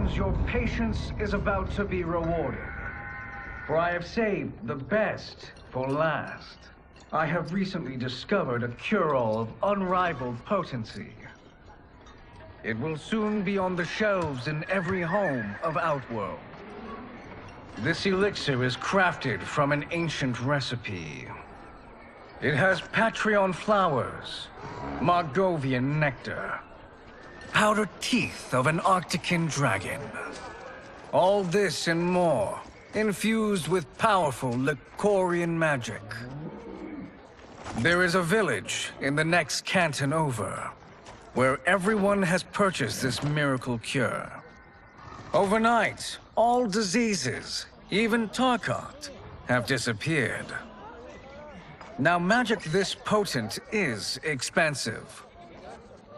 seems your patience is about to be rewarded. For I have saved the best for last. I have recently discovered a cure-all of unrivaled potency. It will soon be on the shelves in every home of Outworld. This elixir is crafted from an ancient recipe. It has Patreon flowers, Margovian nectar, powdered teeth of an Arctican dragon. All this and more, infused with powerful Lycorian magic. There is a village in the next canton over, where everyone has purchased this miracle cure. Overnight, all diseases, even Tarkat, have disappeared. Now, magic this potent is expensive.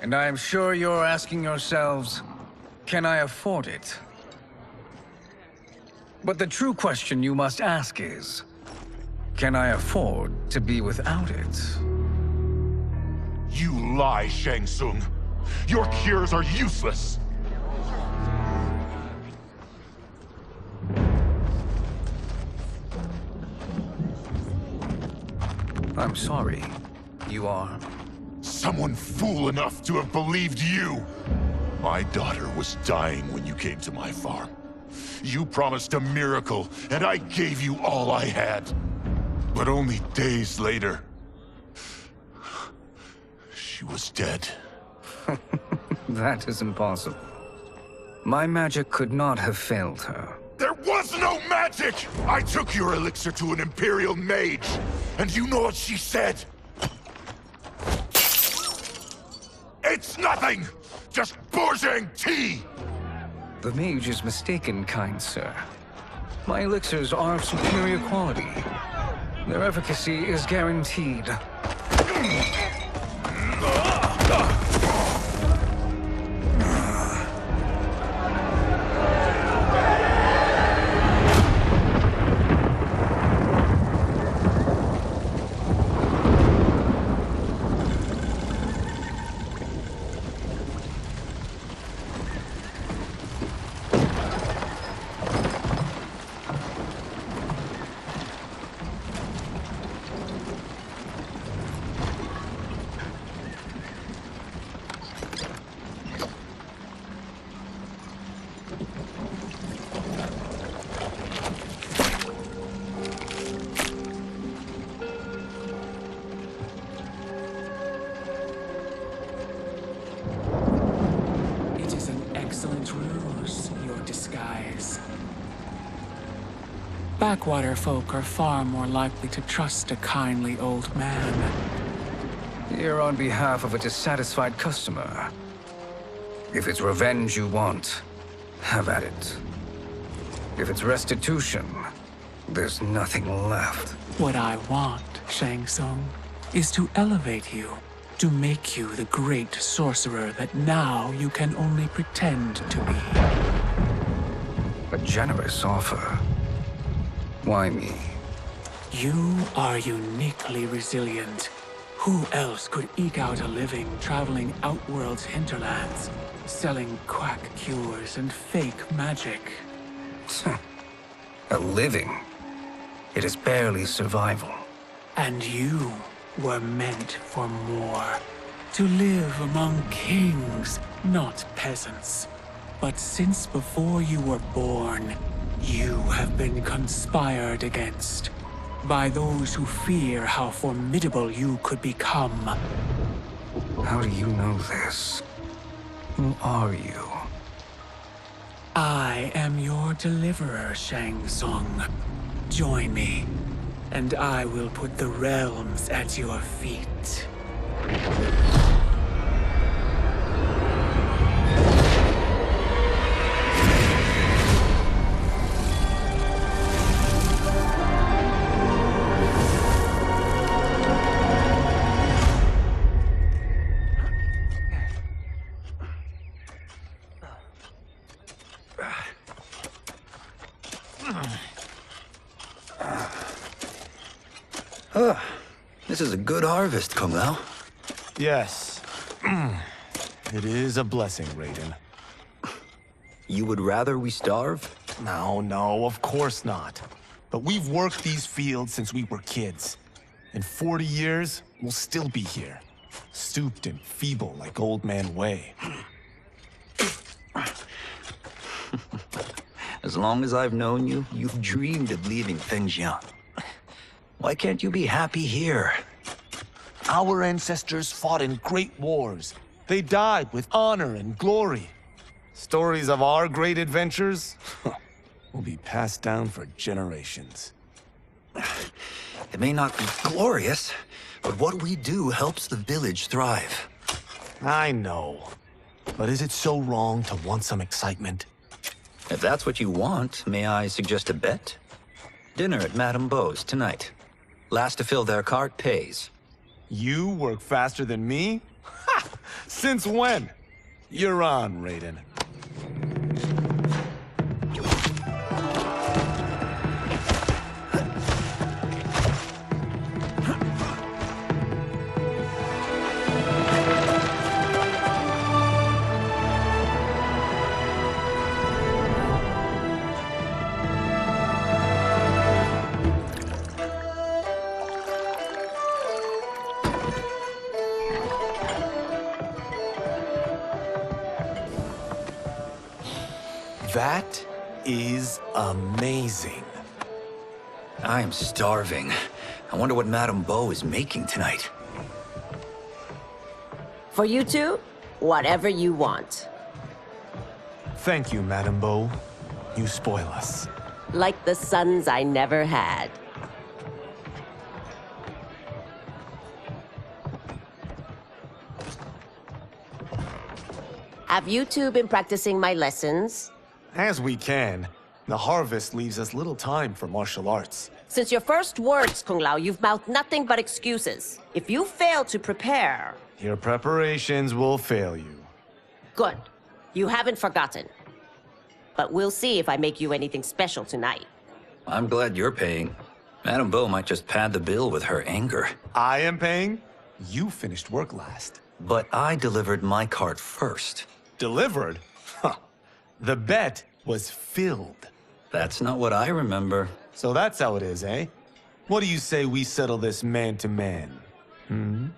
And I am sure you're asking yourselves, can I afford it? But the true question you must ask is, can I afford to be without it? You lie, Shang Tsung. Your cures are useless. I'm sorry. You are? Someone fool enough to have believed you. My daughter was dying when you came to my farm. You promised a miracle, and I gave you all I had. But only days later, she was dead. That is impossible. My magic could not have failed her. There was no magic! I took your elixir to an Imperial mage, and you know what she said? It's nothing! Just bourgeois tea! The mage is mistaken, kind sir. My elixirs are of superior quality. Their efficacy is guaranteed. Backwater folk are far more likely to trust a kindly old man. Here on behalf of a dissatisfied customer. If it's revenge you want, have at it. If it's restitution, there's nothing left. What I want, Shang Tsung, is to elevate you, to make you the great sorcerer that now you can only pretend to be. A generous offer. Why me? You are uniquely resilient. Who else could eke out a living traveling Outworld's hinterlands, selling quack cures and fake magic? A living? It is barely survival. And you were meant for more. To live among kings, not peasants. But since before you were born, you have been conspired against by those who fear how formidable you could become. How do you know this? Who are you? I am your deliverer, Shang Tsung. Join me, and I will put the realms at your feet. This is a good harvest, KOMBAT. Yes. It is a blessing, Raiden. You would rather we starve? No, of course not. But we've worked these fields since we were kids. In 40 years, we'll still be here. Stooped and feeble like Old Man Way. As long as I've known you, you've dreamed of leaving things young. Why can't you be happy here? Our ancestors fought in great wars. They died with honor and glory. Stories of our great adventures will be passed down for generations. It may not be glorious, but what we do helps the village thrive. I know. But is it so wrong to want some excitement? If that's what you want, may I suggest a bet? Dinner at Madame Beau's tonight. Last to fill their cart pays. You work faster than me? Ha! Since when? You're on, Raiden. That is amazing. I am starving. I wonder what Madame Beau is making tonight. For you two, whatever you want. Thank you, Madame Beau. You spoil us. Like the sons I never had. Have you two been practicing my lessons? As we can. The harvest leaves us little time for martial arts. Since your first words, Kung Lao, you've mouthed nothing but excuses. If you fail to prepare... Your preparations will fail you. Good. You haven't forgotten. But we'll see if I make you anything special tonight. I'm glad you're paying. Madame Beau might just pad the bill with her anger. I am paying? You finished work last. But I delivered my cart first. Delivered? Huh. The bet was filled. That's not what I remember. So that's how it is, eh? What do you say we settle this man to man? Hmm?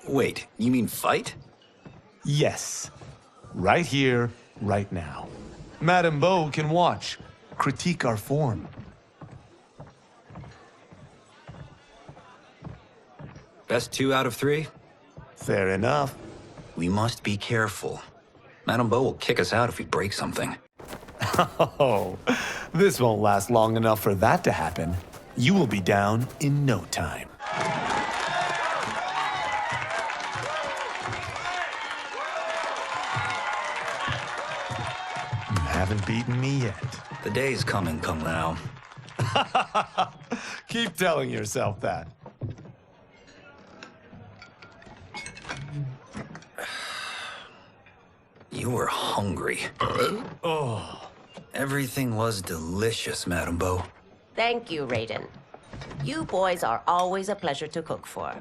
Wait, you mean fight? Yes. Right here, right now. Madame Beau can watch, critique our form. Best 2 out of 3? Fair enough. We must be careful. Madame Beau will kick us out if we break something. Oh, this won't last long enough for that to happen. You will be down in no time. You haven't beaten me yet. The day's coming, Kung Lao. Keep telling yourself that. You were hungry. Oh. Everything was delicious, Madame Beau. Thank you, Raiden. You boys are always a pleasure to cook for.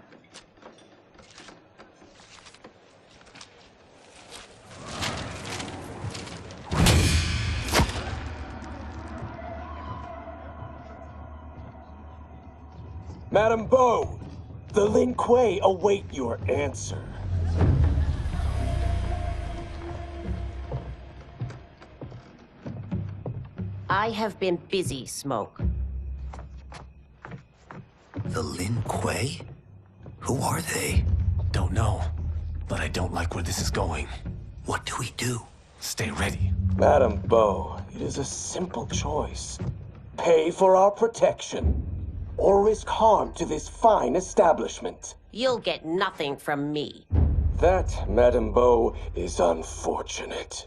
Madame Beau, the Lin Kuei await your answer. I have been busy, Smoke. The Lin Kuei? Who are they? Don't know, but I don't like where this is going. What do we do? Stay ready. Madame Beau, it is a simple choice. Pay for our protection, or risk harm to this fine establishment. You'll get nothing from me. That, Madame Beau, is unfortunate.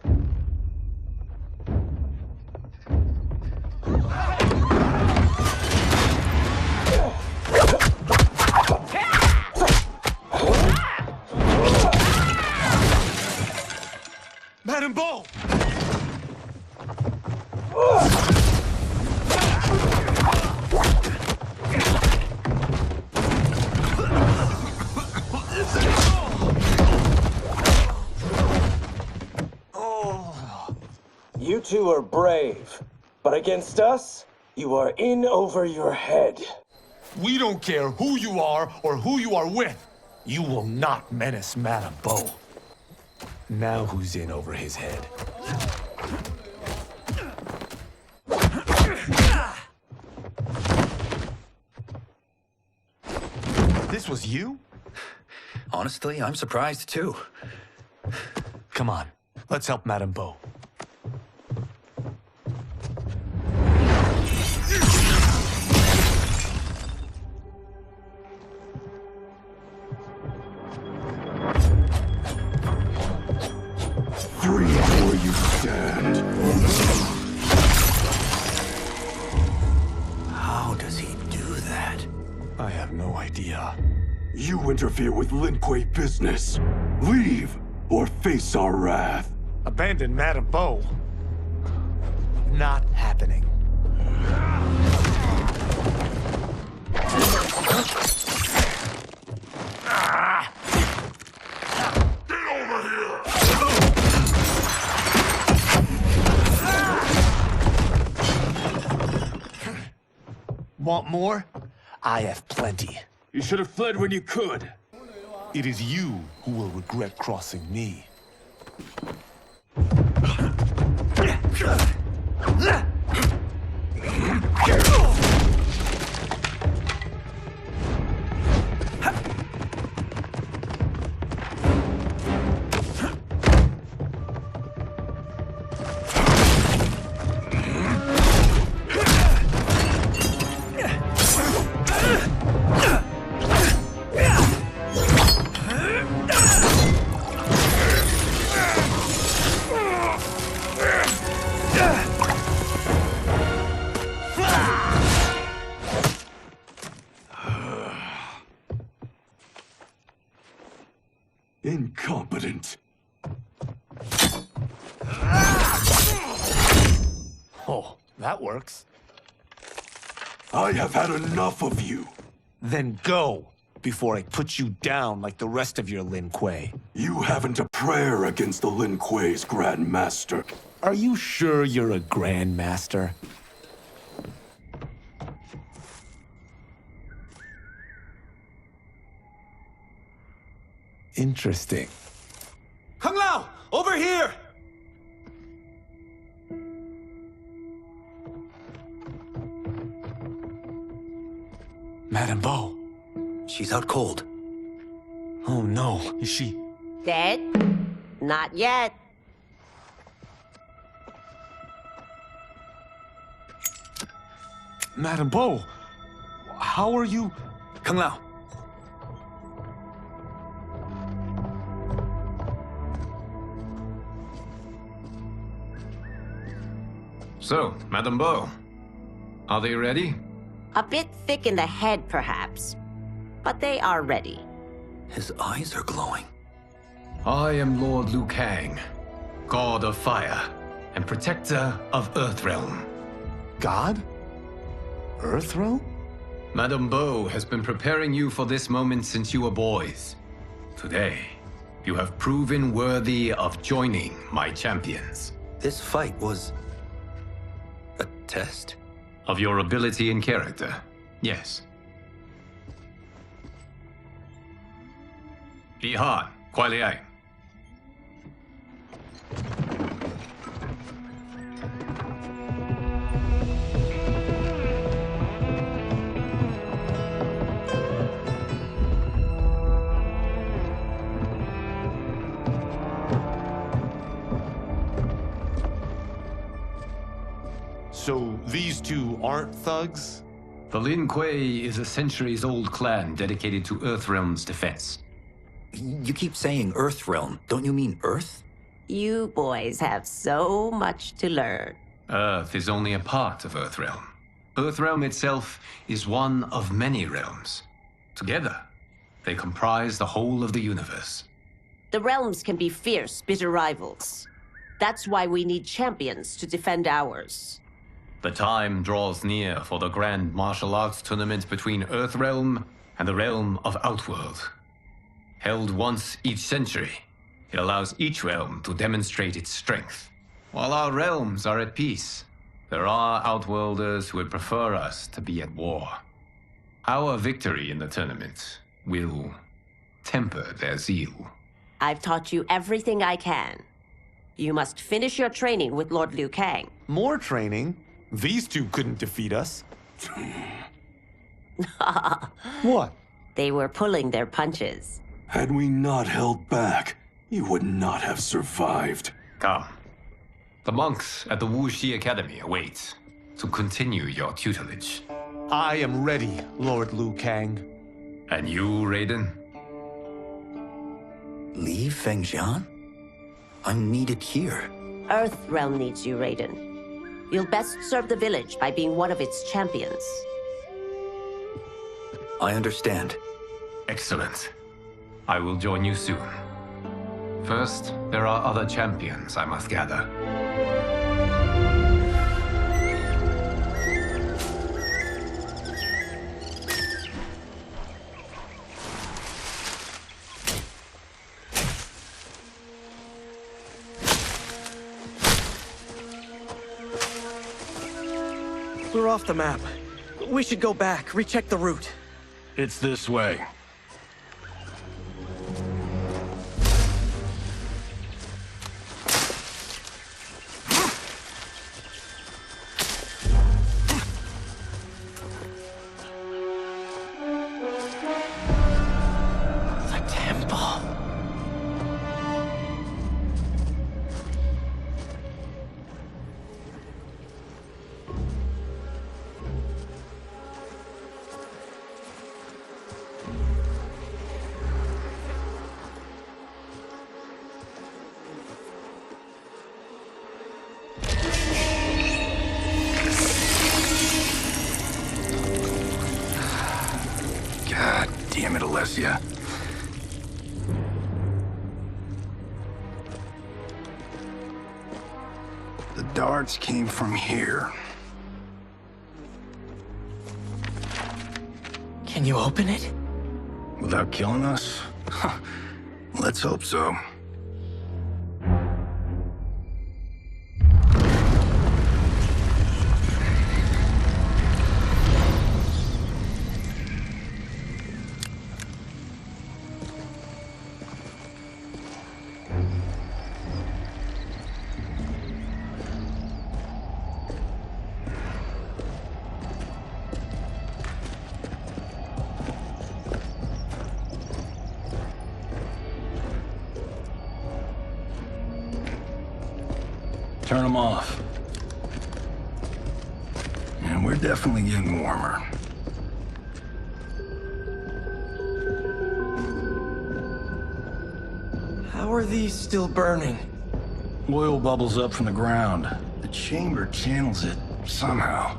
Madame Beau! two are brave, but against us, you are in over your head. We don't care who you are or who you are with. You will not menace Madame Beau. Now who's in over his head? This was you? Honestly, I'm surprised too. Come on, let's help Madame Beau. Free where you stand. How does he do that? I have no idea. You interfere with Lin Kuei business. Leave, or face our wrath. Abandon Madame Beau? Not happening. Want more? I have plenty. You should have fled when you could. It is you who will regret crossing me. Incompetent. Oh, that works. I have had enough of you. Then go, before I put you down like the rest of your Lin Kuei. You haven't a prayer against the Lin Kuei's Grand Master. Are you sure you're a Grand Master? Interesting. Kung Lao! Over here! Madame Beau. She's out cold. Oh no, is she... Dead? Not yet. Madame Beau, how are you... Kung Lao. So, Madame Beau, are they ready? A bit thick in the head, perhaps. But they are ready. His eyes are glowing. I am Lord Liu Kang, God of Fire and Protector of Earthrealm. God? Earthrealm? Madame Beau has been preparing you for this moment since you were boys. Today, you have proven worthy of joining my champions. This fight was... a test? Of your ability and character, yes. Bihan, Kuai Liang. So these two aren't thugs? The Lin Kuei is a centuries-old clan dedicated to Earthrealm's defense. You keep saying Earthrealm. Don't you mean Earth? You boys have so much to learn. Earth is only a part of Earthrealm. Earthrealm itself is one of many realms. Together, they comprise the whole of the universe. The realms can be fierce, bitter rivals. That's why we need champions to defend ours. The time draws near for the grand martial arts tournament between Earthrealm and the realm of Outworld. Held once each century, it allows each realm to demonstrate its strength. While our realms are at peace, there are Outworlders who would prefer us to be at war. Our victory in the tournament will temper their zeal. I've taught you everything I can. You must finish your training with Lord Liu Kang. More training? These two couldn't defeat us. What? They were pulling their punches. Had we not held back, you would not have survived. Come. The monks at the Wuxi Academy await to continue your tutelage. I am ready, Lord Liu Kang. And you, Raiden? Leave Fengjian? I'm needed here. Earth Realm needs you, Raiden. You'll best serve the village by being one of its champions. I understand. Excellent. I will join you soon. First, there are other champions I must gather. We're off the map. We should go back, recheck the route. It's this way. The temple. God damn it, Alessia. The darts came from here. Can you open it? Without killing us? Let's hope so. Turn them off. And we're definitely getting warmer. How are these still burning? Oil bubbles up from the ground. The chamber channels it somehow.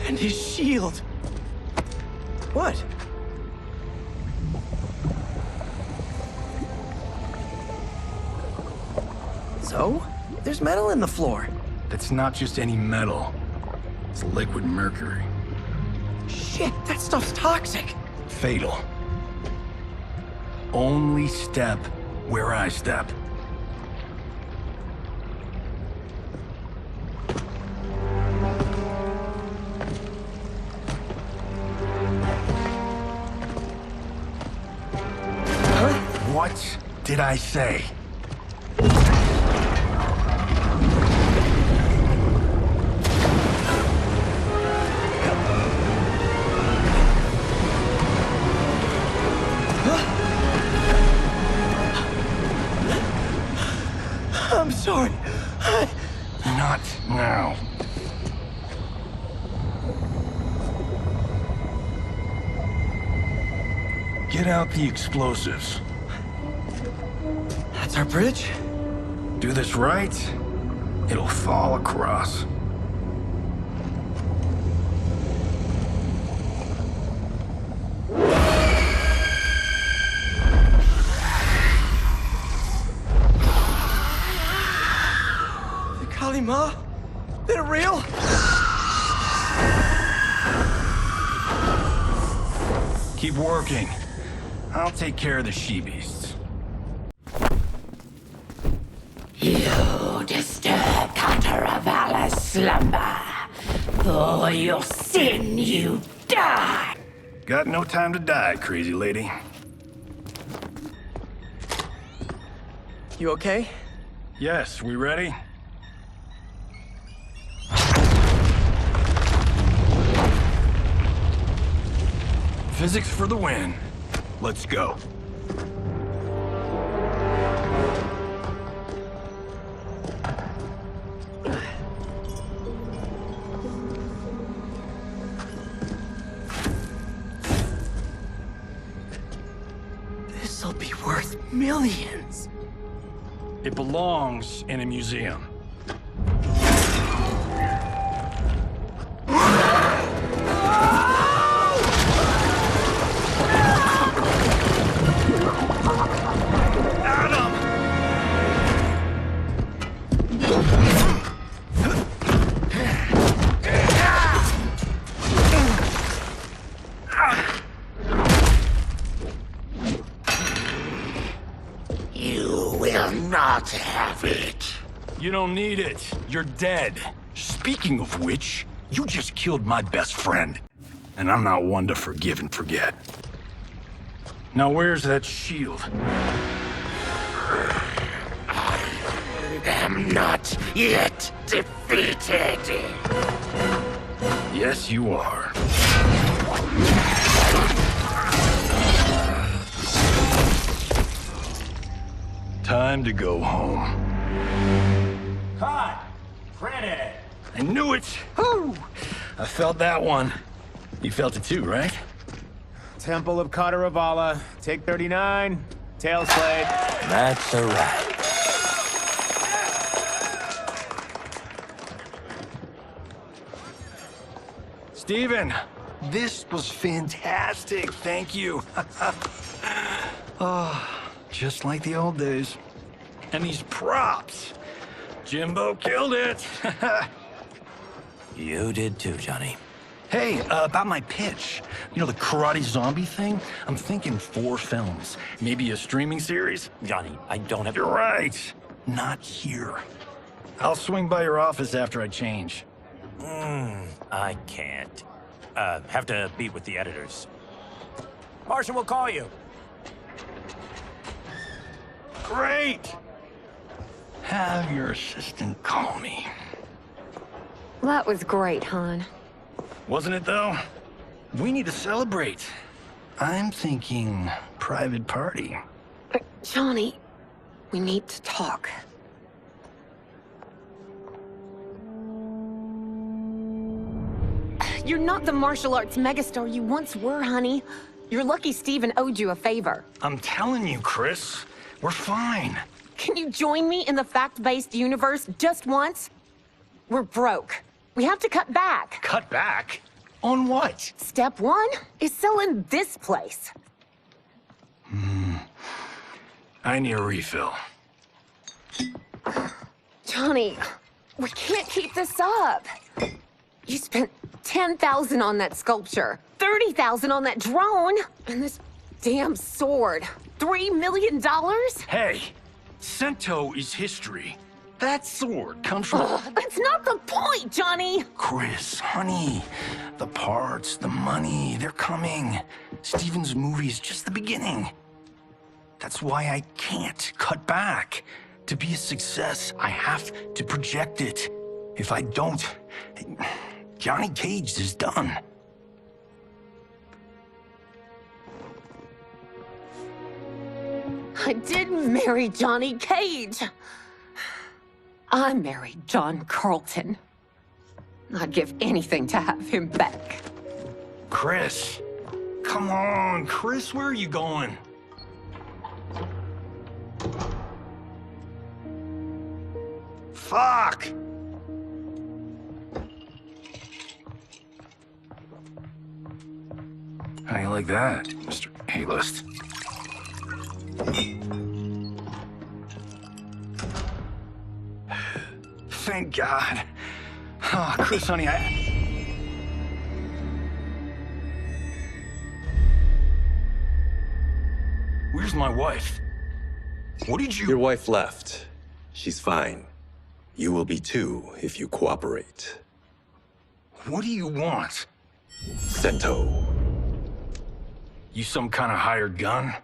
And his shield. What? So? There's metal in the floor. That's not just any metal. It's liquid mercury. Shit, that stuff's toxic. Fatal. Only step where I step. What did I say? I'm sorry. Not now. Get out the explosives. That's our bridge? Do this right, it'll fall across. The Kalima? They're real? Keep working. I'll take care of the she-beasts. You disturb Cataravalla's slumber. For your sin, you die. Got no time to die, crazy lady. You okay? Yes, we ready? Physics for the win. Let's go. This'll be worth millions. It belongs in a museum. You will not have it. You don't need it. You're dead. Speaking of which, you just killed my best friend. And I'm not one to forgive and forget. Now where's that shield? I am not yet defeated. Yes, you are. Time to go home. Cut! Credit! I knew it! Woo! I felt that one. You felt it too, right? Temple of Kataravala, take 39, tail slate. That's a wrap. Steven, this was fantastic. Thank you. Oh, just like the old days. And these props. Jimbo killed it. You did too, Johnny. Hey, about my pitch. You know, the karate zombie thing? I'm thinking 4 films. Maybe a streaming series? Johnny, I don't have... You're right. Not here. I'll swing by your office after I change. I can't. Have to meet with the editors. Marshall will call you. Great! Have your assistant call me. That was great, hon. Wasn't it, though? We need to celebrate. I'm thinking private party. Johnny, we need to talk. You're not the martial arts megastar you once were, honey. You're lucky Steven owed you a favor. I'm telling you, Chris, we're fine. Can you join me in the fact-based universe just once? We're broke. We have to cut back. Cut back? On what? Step 1 is selling this place. I need a refill. Johnny, we can't keep this up. You spent $10,000 on that sculpture, $30,000 on that drone, and this damn sword. $3 million? Hey, Sento is history. That sword comes from... That's not the point, Johnny! Chris, honey, the parts, the money, they're coming. Steven's movie is just the beginning. That's why I can't cut back. To be a success, I have to project it. If I don't, Johnny Cage is done. I didn't marry Johnny Cage. I married John Carlton. I'd give anything to have him back. Chris, come on, Chris, where are you going? Fuck! How you like that, Mr. A-list? Thank God. Oh, Chris, honey, Where's my wife? What did you— Your wife left. She's fine. You will be too, if you cooperate. What do you want? Sento. You some kind of hired gun?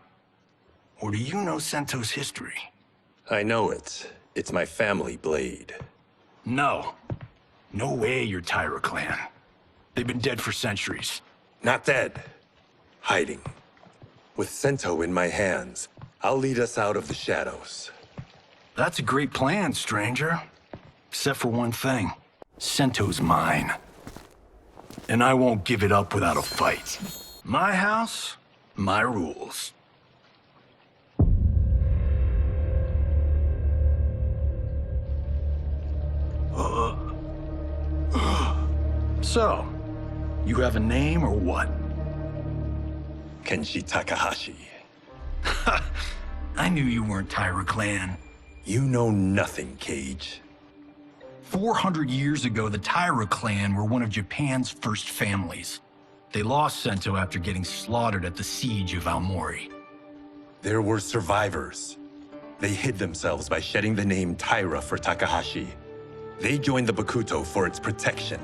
Or do you know Sento's history? I know it. It's my family blade. No. No way you're Tyra clan. They've been dead for centuries. Not dead. Hiding. With Sento in my hands, I'll lead us out of the shadows. That's a great plan, stranger. Except for one thing. Sento's mine. And I won't give it up without a fight. My house, my rules. So, you have a name or what? Kenshi Takahashi. I knew you weren't Tyra clan. You know nothing, Cage. 400 years ago, the Tyra clan were one of Japan's first families. They lost Sento after getting slaughtered at the siege of Aomori. There were survivors. They hid themselves by shedding the name Tyra for Takahashi. They joined the Bakuto for its protection.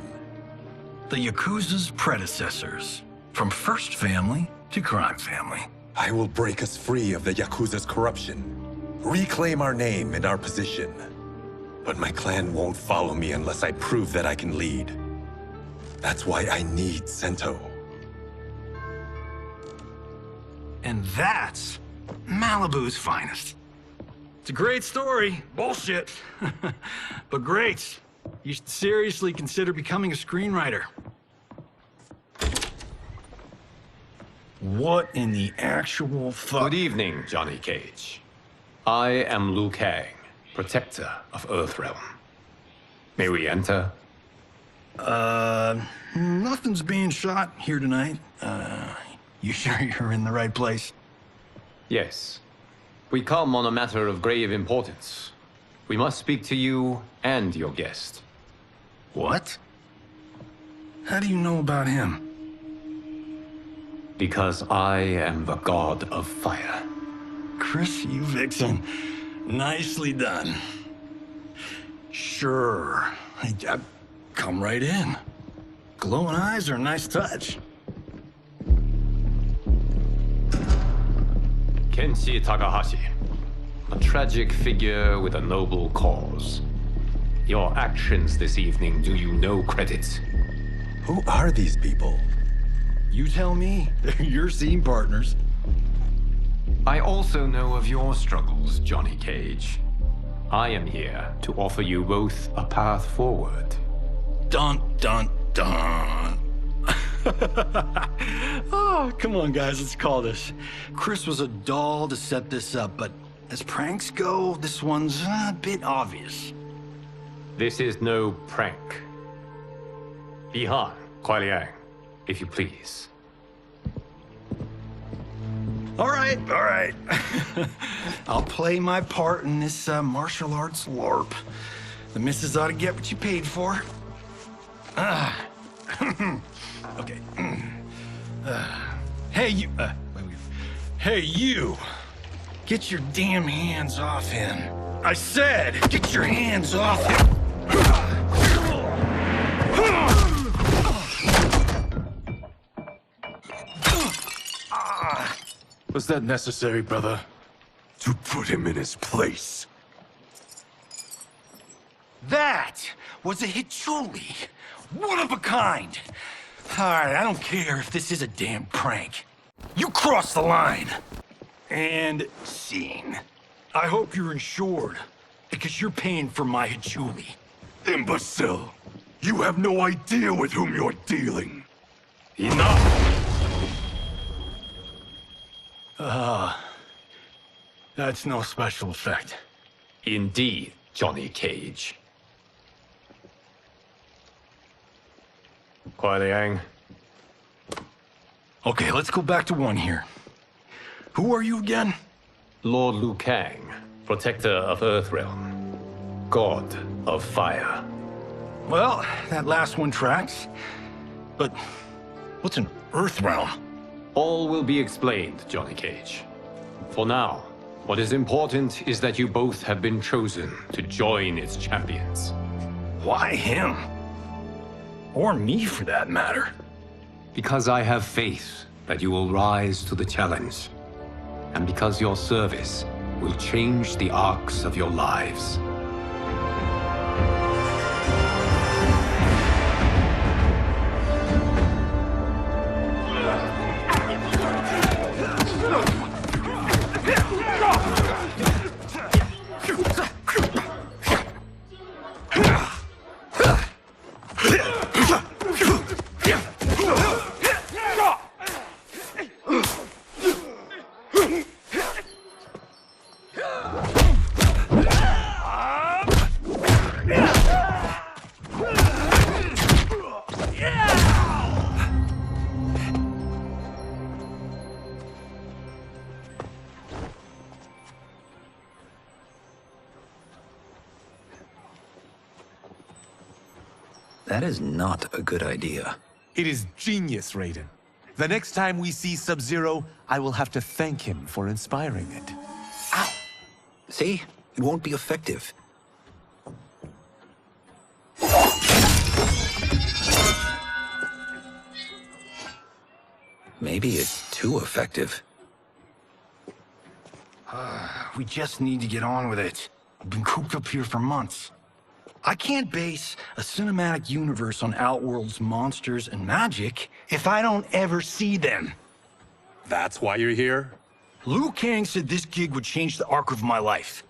The Yakuza's predecessors. From first family to crime family. I will break us free of the Yakuza's corruption. Reclaim our name and our position. But my clan won't follow me unless I prove that I can lead. That's why I need Sento. And that's Malibu's finest. It's a great story. Bullshit. But great. You should seriously consider becoming a screenwriter. What in the actual fuck? Good evening, Johnny Cage. I am Liu Kang, protector of Earthrealm. May we enter? Nothing's being shot here tonight. You sure you're in the right place? Yes. We come on a matter of grave importance. We must speak to you and your guest. What? How do you know about him? Because I am the god of fire. Chris, you vixen. Nicely done. Sure. Come right in. Glowing eyes are a nice touch. Kenshi Takahashi. A tragic figure with a noble cause. Your actions this evening do you no credit. Who are these people? You tell me. They're your scene partners. I also know of your struggles, Johnny Cage. I am here to offer you both a path forward. Dun, dun, dun. Oh, come on, guys, let's call this. Chris was a doll to set this up, but as pranks go, this one's a bit obvious. This is no prank. Bihan, Kuai-Liang, if you please. All right. I'll play my part in this martial arts LARP. The missus ought to get what you paid for. Okay. Hey, you. Hey, you. Get your damn hands off him. I said, get your hands off him. Was that necessary, brother? To put him in his place. That was a Hichuli. One of a kind. All right, I don't care if this is a damn prank. You crossed the line. And scene. I hope you're insured, because you're paying for my Hichuli. Imbecile! You have no idea with whom you're dealing. Enough! That's no special effect. Indeed. Johnny Cage. Kuai Liang. Okay, let's go back to one here. Who are you again? Lord Liu Kang, protector of Earthrealm, god of fire. Well, that last one tracks. But what's an Earthrealm? All will be explained, Johnny Cage. For now, what is important is that you both have been chosen to join its champions. Why him? Or me, for that matter. Because I have faith that you will rise to the challenge. And because your service will change the arcs of your lives. That is not a good idea. It is genius, Raiden. The next time we see Sub-Zero, I will have to thank him for inspiring it. Ow! See? It won't be effective. Maybe it's too effective. We just need to get on with it. I've been cooped up here for months. I can't base a cinematic universe on Outworld's monsters and magic if I don't ever see them. That's why you're here? Liu Kang said this gig would change the arc of my life.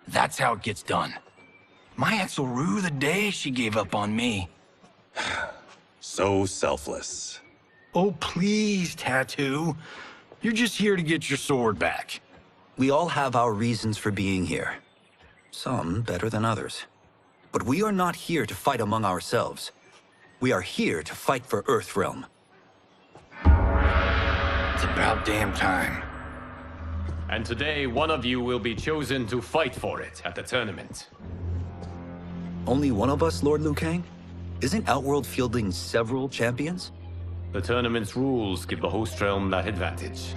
That's how it gets done. My ex will rue the day she gave up on me. So selfless. Oh, please, Tattoo. You're just here to get your sword back. We all have our reasons for being here. Some better than others. But we are not here to fight among ourselves. We are here to fight for Earthrealm. It's about damn time. And today, one of you will be chosen to fight for it at the tournament. Only one of us, Lord Liu Kang? Isn't Outworld fielding several champions? The tournament's rules give the host realm that advantage.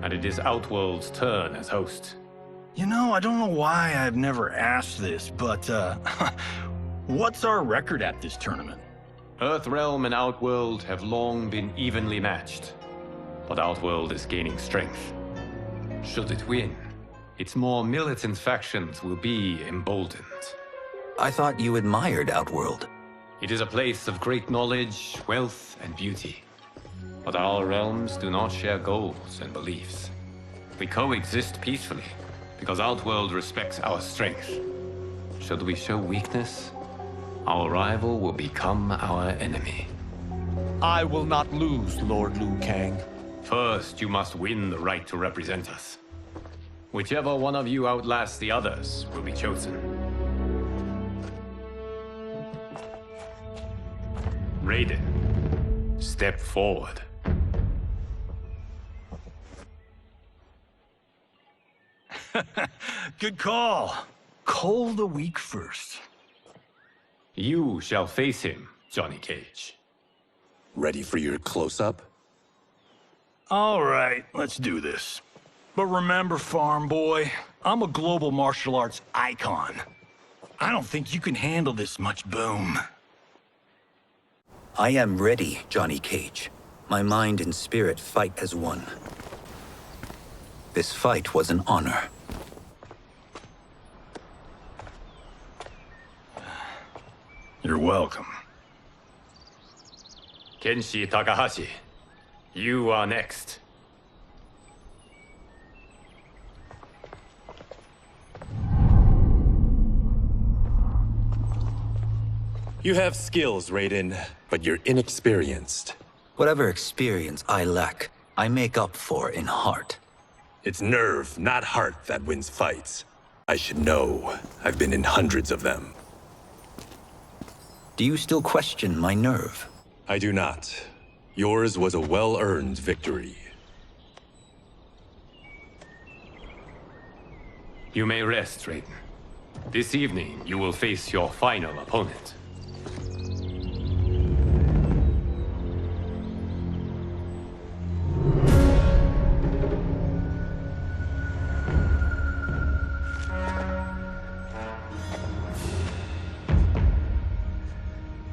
And it is Outworld's turn as host. You know, I don't know why I've never asked this, but, what's our record at this tournament? Earthrealm and Outworld have long been evenly matched. But Outworld is gaining strength. Should it win, its more militant factions will be emboldened. I thought you admired Outworld. It is a place of great knowledge, wealth, and beauty. But our realms do not share goals and beliefs. We coexist peacefully, because Outworld respects our strength. Should we show weakness, our rival will become our enemy. I will not lose, Lord Liu Kang. First, you must win the right to represent us. Whichever one of you outlasts the others will be chosen. Raiden, step forward. Good call. Cole the weak first. You shall face him, Johnny Cage. Ready for your close-up? All right, let's do this. But remember, farm boy, I'm a global martial arts icon. I don't think you can handle this much boom. I am ready, Johnny Cage. My mind and spirit fight as one. This fight was an honor. You're welcome. Kenshi Takahashi, you are next. You have skills, Raiden, but you're inexperienced. Whatever experience I lack, I make up for in heart. It's nerve, not heart, that wins fights. I should know. I've been in hundreds of them. Do you still question my nerve? I do not. Yours was a well-earned victory. You may rest, Raiden. This evening, you will face your final opponent.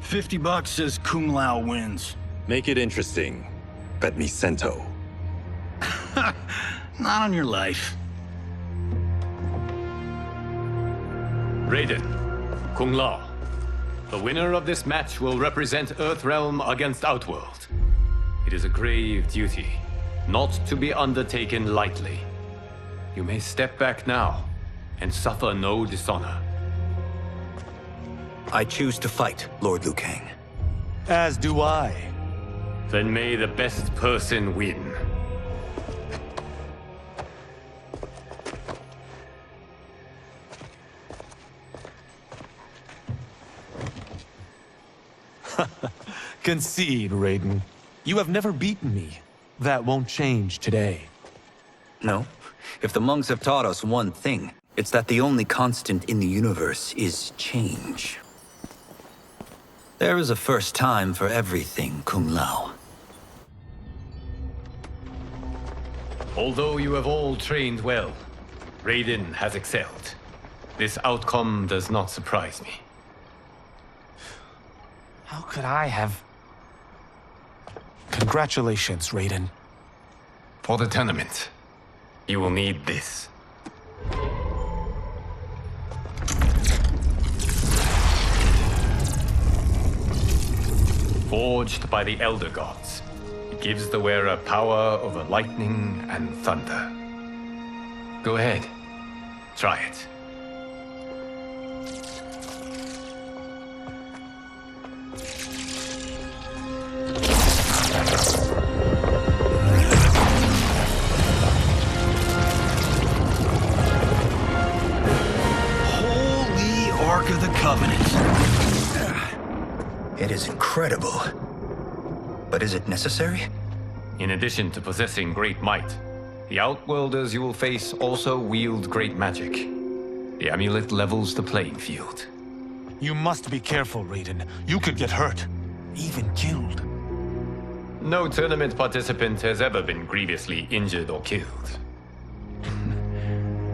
$50 says Kung Lao wins. Make it interesting. Bet me cento. Not on your life. Raiden, Kung Lao. The winner of this match will represent Earthrealm against Outworld. It is a grave duty, not to be undertaken lightly. You may step back now and suffer no dishonor. I choose to fight, Lord Liu Kang. As do I. Then may the best person win. Concede, Raiden. You have never beaten me. That won't change today. No. If the monks have taught us one thing, it's that the only constant in the universe is change. There is a first time for everything, Kung Lao. Although you have all trained well, Raiden has excelled. This outcome does not surprise me. How could I have... Congratulations, Raiden. For the tournament, you will need this. Forged by the Elder Gods, it gives the wearer power over lightning and thunder. Go ahead, try it. Holy Ark of the Covenant. It is incredible. But is it necessary? In addition to possessing great might, the Outworlders you will face also wield great magic. The amulet levels the playing field. You must be careful, Raiden. You could get hurt. Even killed. No tournament participant has ever been grievously injured or killed.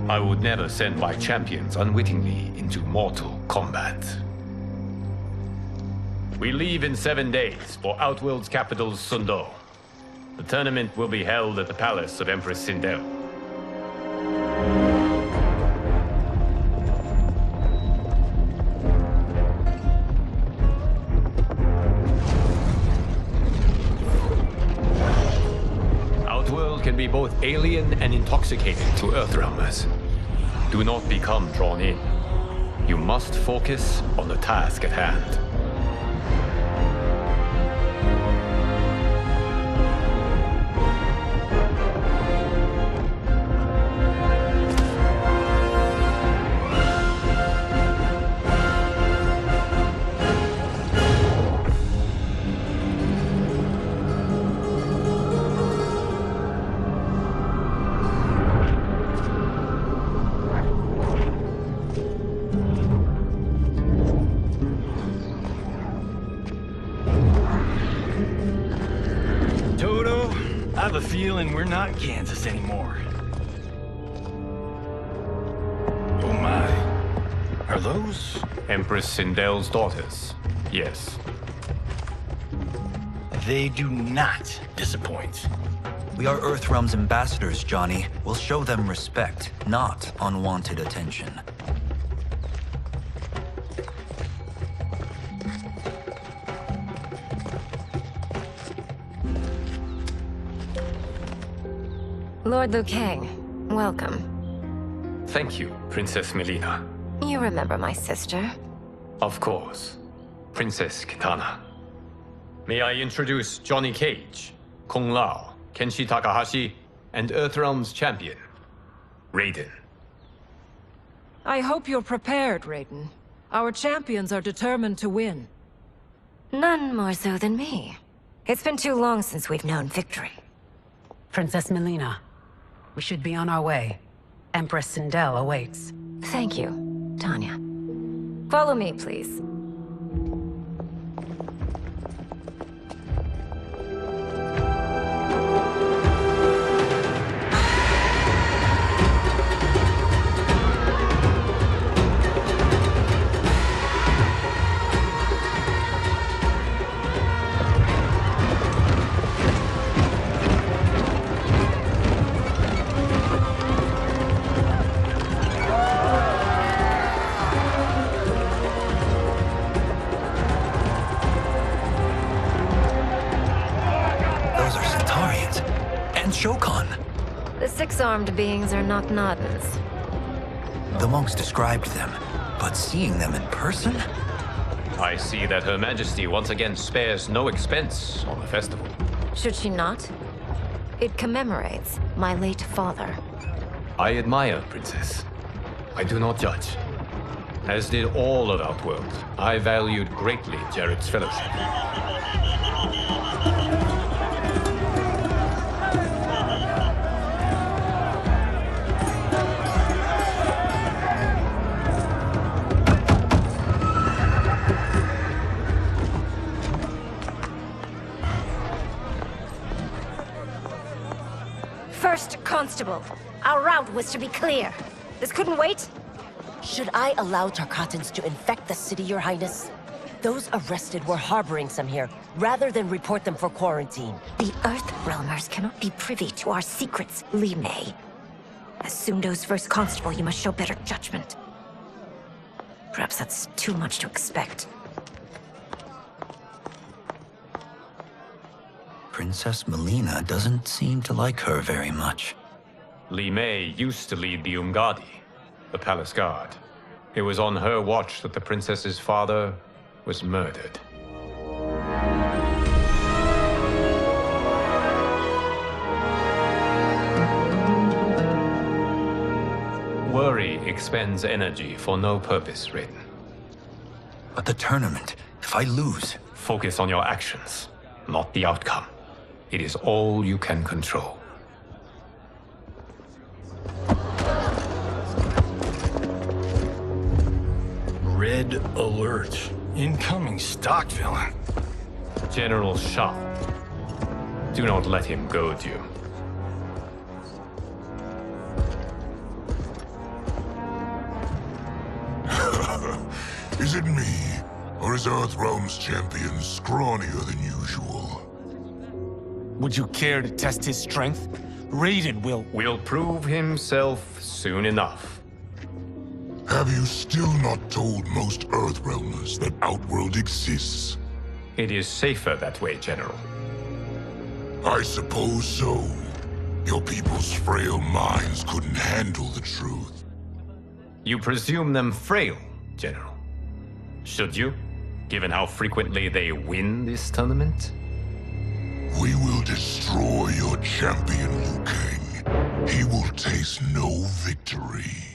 I would never send my champions unwittingly into mortal combat. We leave in 7 days for Outworld's capital, Sundo. The tournament will be held at the palace of Empress Sindel. Outworld can be both alien and intoxicating to Earthrealmers. Do not become drawn in. You must focus on the task at hand. I have a feeling we're not Kansas anymore. Oh my. Are those? Empress Sindel's daughters, yes. They do not disappoint. We are Earthrealm's ambassadors, Johnny. We'll show them respect, not unwanted attention. Lord Liu Kang, welcome. Thank you, Princess Melina. You remember my sister? Of course. Princess Kitana. May I introduce Johnny Cage, Kung Lao, Kenshi Takahashi, and Earthrealm's champion, Raiden. I hope you're prepared, Raiden. Our champions are determined to win. None more so than me. It's been too long since we've known victory. Princess Melina, we should be on our way. Empress Sindel awaits. Thank you, Tanya. Follow me, please. The six-armed beings are not Nodens. The monks described them, but seeing them in person? I see that Her Majesty once again spares no expense on the festival. Should she not? It commemorates my late father. I admire, Princess. I do not judge. As did all of Outworld, I valued greatly Jared's fellowship. First Constable, our route was to be clear. This couldn't wait? Should I allow Tarkatans to infect the city, Your Highness? Those arrested were harboring some here, rather than report them for quarantine. The Earthrealmers cannot be privy to our secrets, Li Mei. As Sundo's first constable, you must show better judgment. Perhaps that's too much to expect. Princess Melina doesn't seem to like her very much. Li Mei used to lead the Umgadi, the palace guard. It was on her watch that the princess's father was murdered. Worry expends energy for no purpose, Raiden. But the tournament, if I lose... Focus on your actions, not the outcome. It is all you can control. Red alert. Incoming stock villain. General Shah. Do not let him goad you. Is it me? Or is Earthrealm's champion scrawnier than usual? Would you care to test his strength? Raiden will prove himself soon enough. Have you still not told most Earthrealmers that Outworld exists? It is safer that way, General. I suppose so. Your people's frail minds couldn't handle the truth. You presume them frail, General. Should you, given how frequently they win this tournament? We will destroy your champion, Liu Kang. He will taste no victory.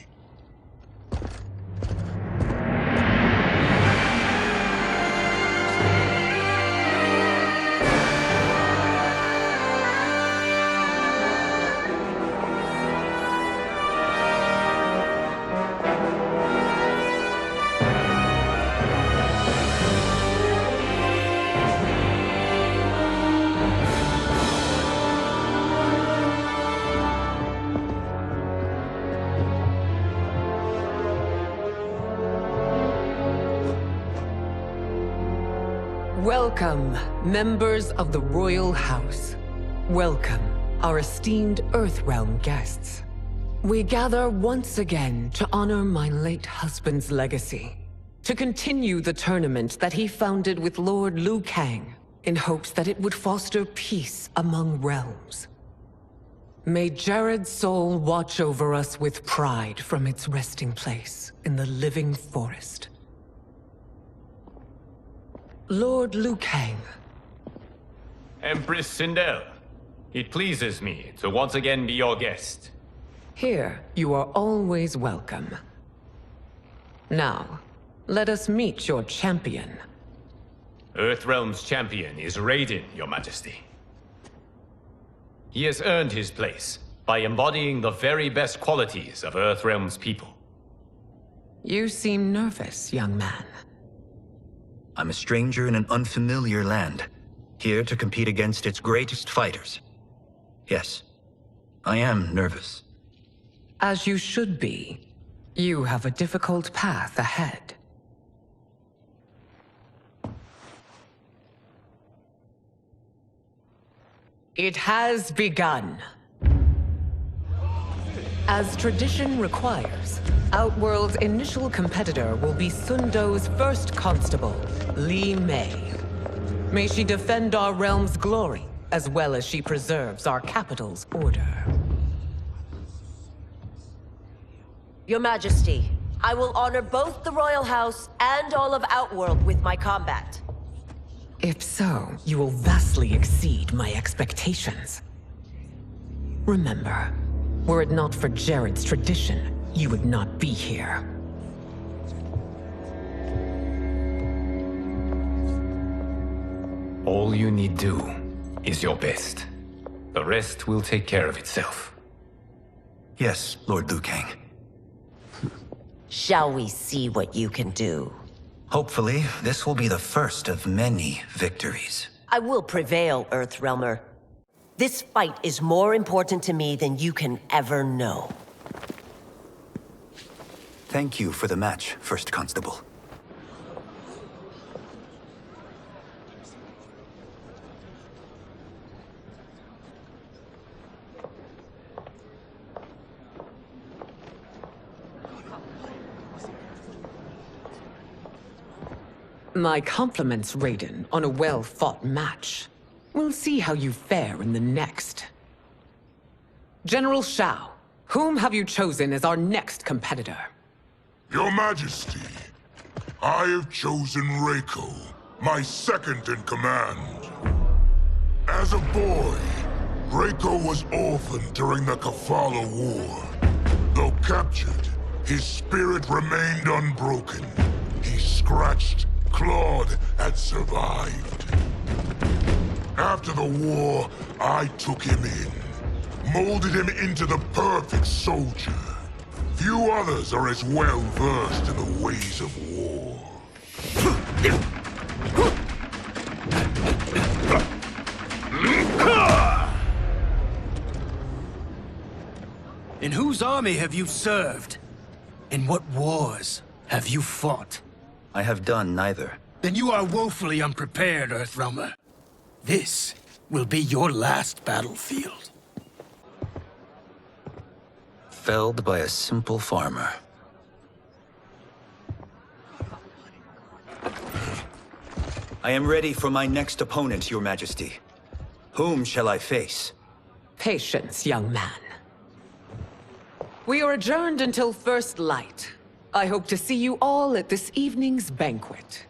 Welcome, members of the Royal House. Welcome, our esteemed Earthrealm guests. We gather once again to honor my late husband's legacy, to continue the tournament that he founded with Lord Liu Kang, in hopes that it would foster peace among realms. May Jared's soul watch over us with pride from its resting place in the living forest. Lord Liu Kang. Empress Sindel, it pleases me to once again be your guest. Here, you are always welcome. Now, let us meet your champion. Earthrealm's champion is Raiden, Your Majesty. He has earned his place by embodying the very best qualities of Earthrealm's people. You seem nervous, young man. I'm a stranger in an unfamiliar land, here to compete against its greatest fighters. Yes, I am nervous. As you should be. You have a difficult path ahead. It has begun. As tradition requires, Outworld's initial competitor will be Sundo's first constable, Li Mei. May she defend our realm's glory, as well as she preserves our capital's order. Your Majesty, I will honor both the Royal House and all of Outworld with my combat. If so, you will vastly exceed my expectations. Remember, were it not for Jared's tradition, you would not be here. All you need do is your best. The rest will take care of itself. Yes, Lord Liu Kang. Shall we see what you can do? Hopefully, this will be the first of many victories. I will prevail, Earthrealmer. This fight is more important to me than you can ever know. Thank you for the match, First Constable. My compliments, Raiden, on a well-fought match. We'll see how you fare in the next. General Shao, whom have you chosen as our next competitor? Your Majesty, I have chosen Reiko, my second in command. As a boy, Reiko was orphaned during the Kafala War. Though captured, his spirit remained unbroken. He scratched, clawed, and survived. After the war, I took him in, molded him into the perfect soldier. Few others are as well versed in the ways of war. In whose army have you served? In what wars have you fought? I have done neither. Then you are woefully unprepared, Earthrealmer. This will be your last battlefield. Felled by a simple farmer. I am ready for my next opponent, Your Majesty. Whom shall I face? Patience, young man. We are adjourned until first light. I hope to see you all at this evening's banquet.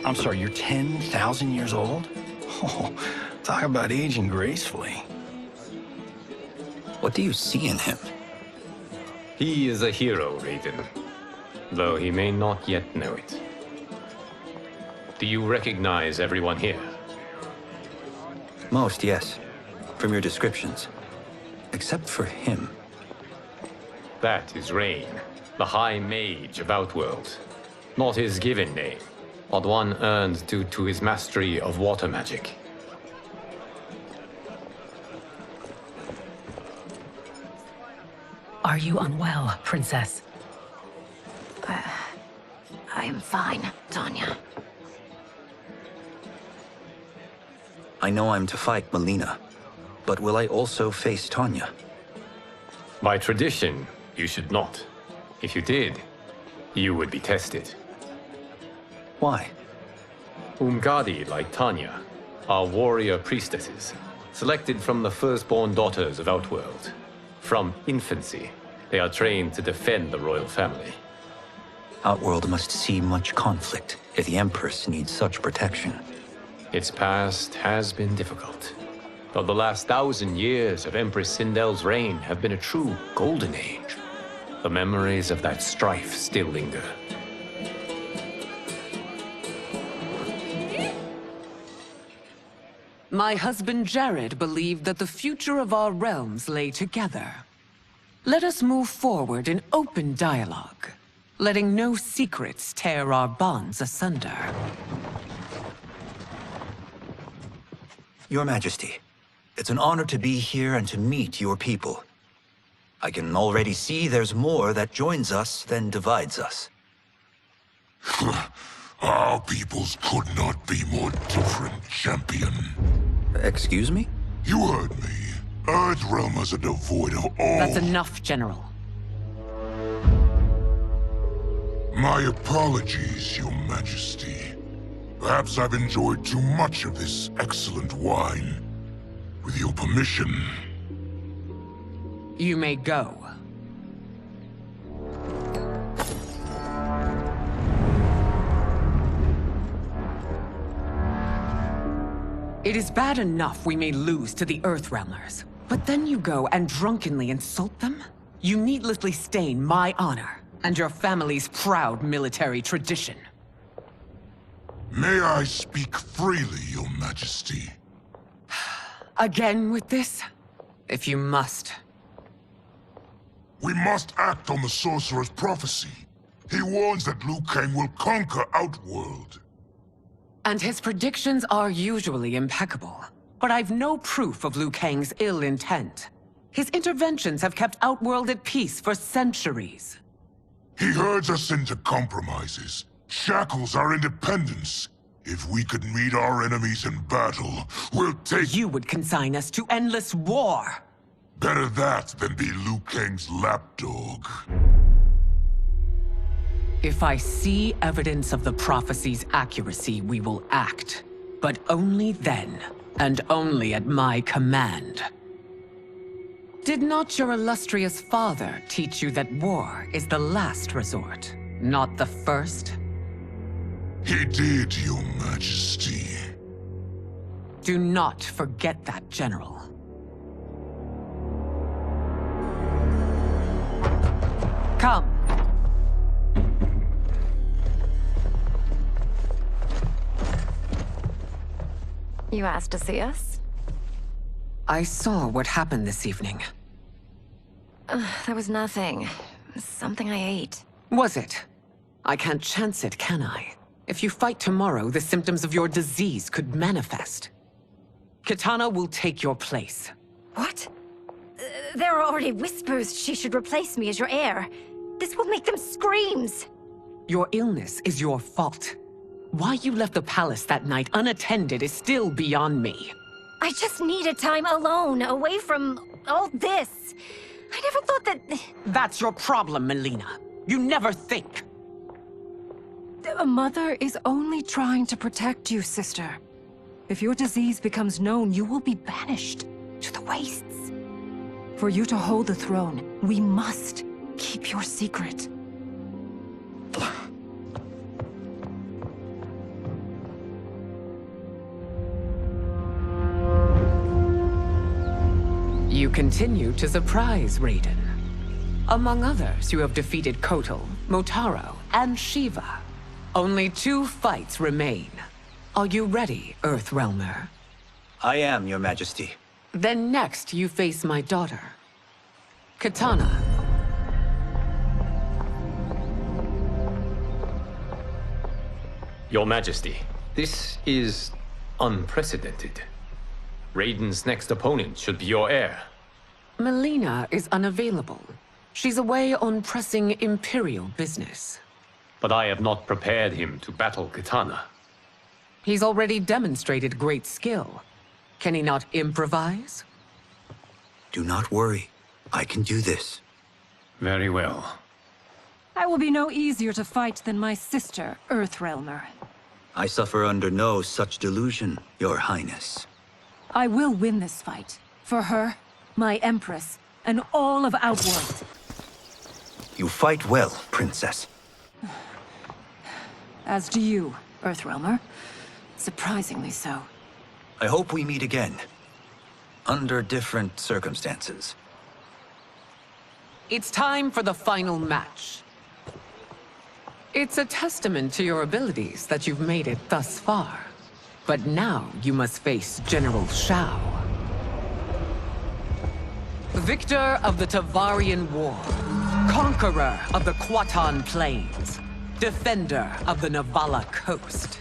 I'm sorry, you're 10,000 years old? Oh, talk about aging gracefully. What do you see in him? He is a hero, Raiden. Though he may not yet know it. Do you recognize everyone here? Most, yes. From your descriptions. Except for him. That is Rain, the High Mage of Outworld. Not his given name, but one earned due to his mastery of water magic. Are you unwell, Princess? I am fine, Tanya. I know I'm to fight Melina, but will I also face Tanya? By tradition, you should not. If you did, you would be tested. Why? Umgadi, like Tanya, are warrior priestesses, selected from the firstborn daughters of Outworld. From infancy, they are trained to defend the royal family. Outworld must see much conflict if the Empress needs such protection. Its past has been difficult, but the last 1,000 years of Empress Sindel's reign have been a true golden age. The memories of that strife still linger. My husband Jared believed that the future of our realms lay together. Let us move forward in open dialogue, letting no secrets tear our bonds asunder. Your Majesty, it's an honor to be here and to meet your people. I can already see there's more that joins us than divides us. Our peoples could not be more different, champion. Excuse me? You heard me. Earthrealmers are devoid of all... That's enough, General. My apologies, Your Majesty. Perhaps I've enjoyed too much of this excellent wine. With your permission... You may go. It is bad enough we may lose to the Earthrealmers, but then you go and drunkenly insult them? You needlessly stain my honor and your family's proud military tradition. May I speak freely, Your Majesty? Again with this? If you must. We must act on the Sorcerer's prophecy. He warns that Liu Kang will conquer Outworld. And his predictions are usually impeccable. But I've no proof of Liu Kang's ill intent. His interventions have kept Outworld at peace for centuries. He herds us into compromises, shackles our independence. If we could meet our enemies in battle, we'll take— You would consign us to endless war! Better that than be Liu Kang's lapdog. If I see evidence of the prophecy's accuracy, we will act. But only then, and only at my command. Did not your illustrious father teach you that war is the last resort, not the first? He did, Your Majesty. Do not forget that, General. Come. You asked to see us? I saw what happened this evening. There was nothing. Something I ate. Was it? I can't chance it, can I? If you fight tomorrow, the symptoms of your disease could manifest. Kitana will take your place. What? There are already whispers she should replace me as your heir. This will make them screams! Your illness is your fault. Why you left the palace that night unattended is still beyond me. I just needed time alone, away from all this. I never thought that... That's your problem, Melina. You never think. A mother is only trying to protect you, sister. If your disease becomes known, you will be banished to the wastes. For you to hold the throne, we must keep your secret. You continue to surprise Raiden. Among others, you have defeated Kotal, Motaro, and Shiva. Only 2 fights remain. Are you ready, Earthrealmer? I am, Your Majesty. Then next, you face my daughter, Kitana. Your Majesty, this is unprecedented. Raiden's next opponent should be your heir. Melina is unavailable. She's away on pressing Imperial business. But I have not prepared him to battle Kitana. He's already demonstrated great skill. Can he not improvise? Do not worry. I can do this. Very well. I will be no easier to fight than my sister, Earthrealmer. I suffer under no such delusion, Your Highness. I will win this fight. For her, my Empress, and all of Outworld. You fight well, Princess. As do you, Earthrealmer. Surprisingly so. I hope we meet again. Under different circumstances. It's time for the final match. It's a testament to your abilities that you've made it thus far. But now you must face General Shao. Victor of the Tavarian War. Conqueror of the Quatan Plains. Defender of the Navala Coast.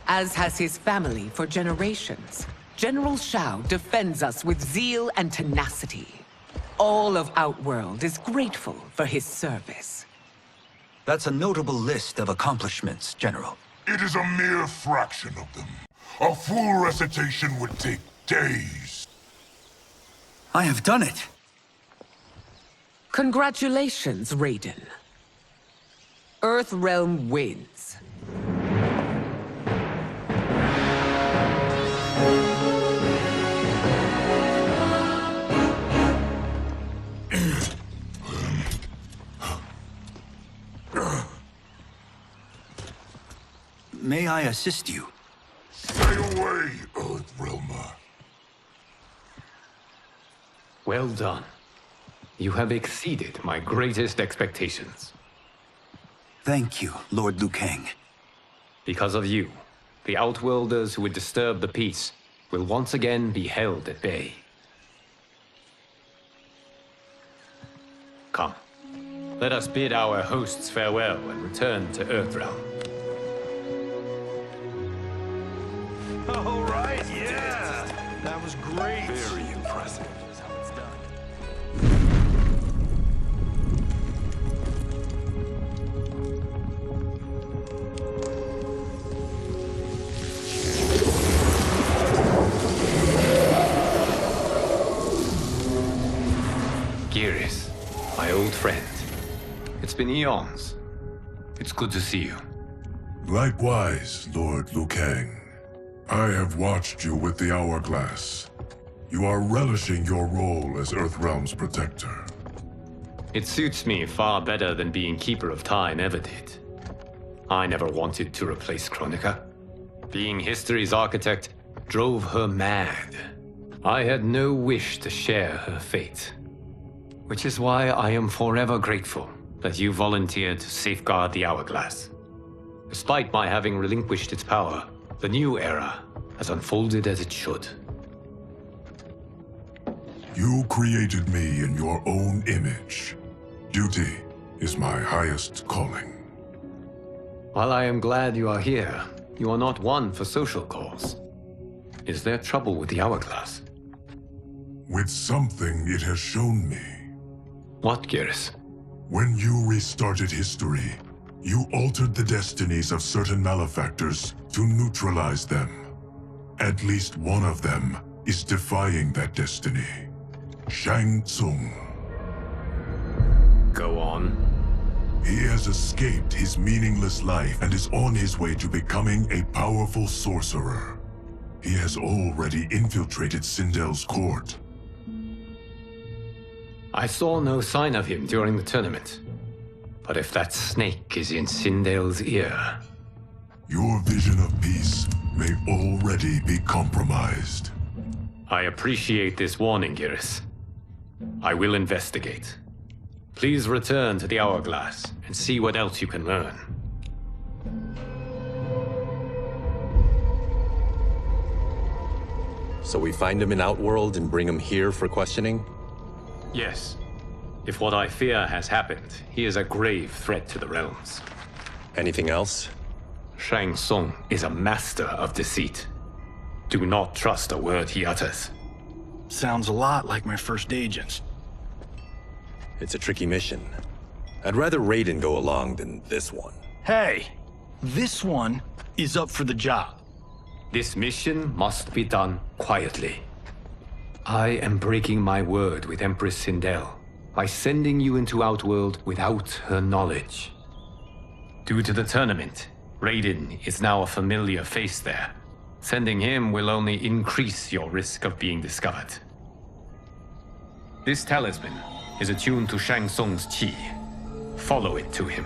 As has his family for generations, General Shao defends us with zeal and tenacity. All of Outworld is grateful for his service. That's a notable list of accomplishments, General. It is a mere fraction of them. A full recitation would take days. I have done it. Congratulations, Raiden. Earthrealm wins. May I assist you? Stay away, Earthrealmer. Well done. You have exceeded my greatest expectations. Thank you, Lord Liu Kang. Because of you, the Outworlders who would disturb the peace will once again be held at bay. Come, let us bid our hosts farewell and return to Earthrealm. All right, yeah! That was great! Very impressive. Geras, my old friend. It's been eons. It's good to see you. Likewise, Lord Liu Kang. I have watched you with the Hourglass. You are relishing your role as Earthrealm's protector. It suits me far better than being Keeper of Time ever did. I never wanted to replace Kronika. Being history's architect drove her mad. I had no wish to share her fate. Which is why I am forever grateful that you volunteered to safeguard the Hourglass. Despite my having relinquished its power, the new era has unfolded as it should. You created me in your own image. Duty is my highest calling. While I am glad you are here, you are not one for social calls. Is there trouble with the Hourglass? With something it has shown me. What, Geras? When you restarted history, you altered the destinies of certain malefactors to neutralize them. At least one of them is defying that destiny. Shang Tsung. Go on. He has escaped his meaningless life and is on his way to becoming a powerful sorcerer. He has already infiltrated Sindel's court. I saw no sign of him during the tournament. But if that snake is in Sindel's ear... Your vision of peace may already be compromised. I appreciate this warning, Geras. I will investigate. Please return to the Hourglass and see what else you can learn. So we find him in Outworld and bring him here for questioning? Yes. If what I fear has happened, he is a grave threat to the realms. Anything else? Shang Tsung is a master of deceit. Do not trust a word he utters. Sounds a lot like my first agents. It's a tricky mission. I'd rather Raiden go along than this one. Hey, this one is up for the job. This mission must be done quietly. I am breaking my word with Empress Sindel by sending you into Outworld without her knowledge. Due to the tournament, Raiden is now a familiar face there. Sending him will only increase your risk of being discovered. This talisman is attuned to Shang Tsung's qi. Follow it to him.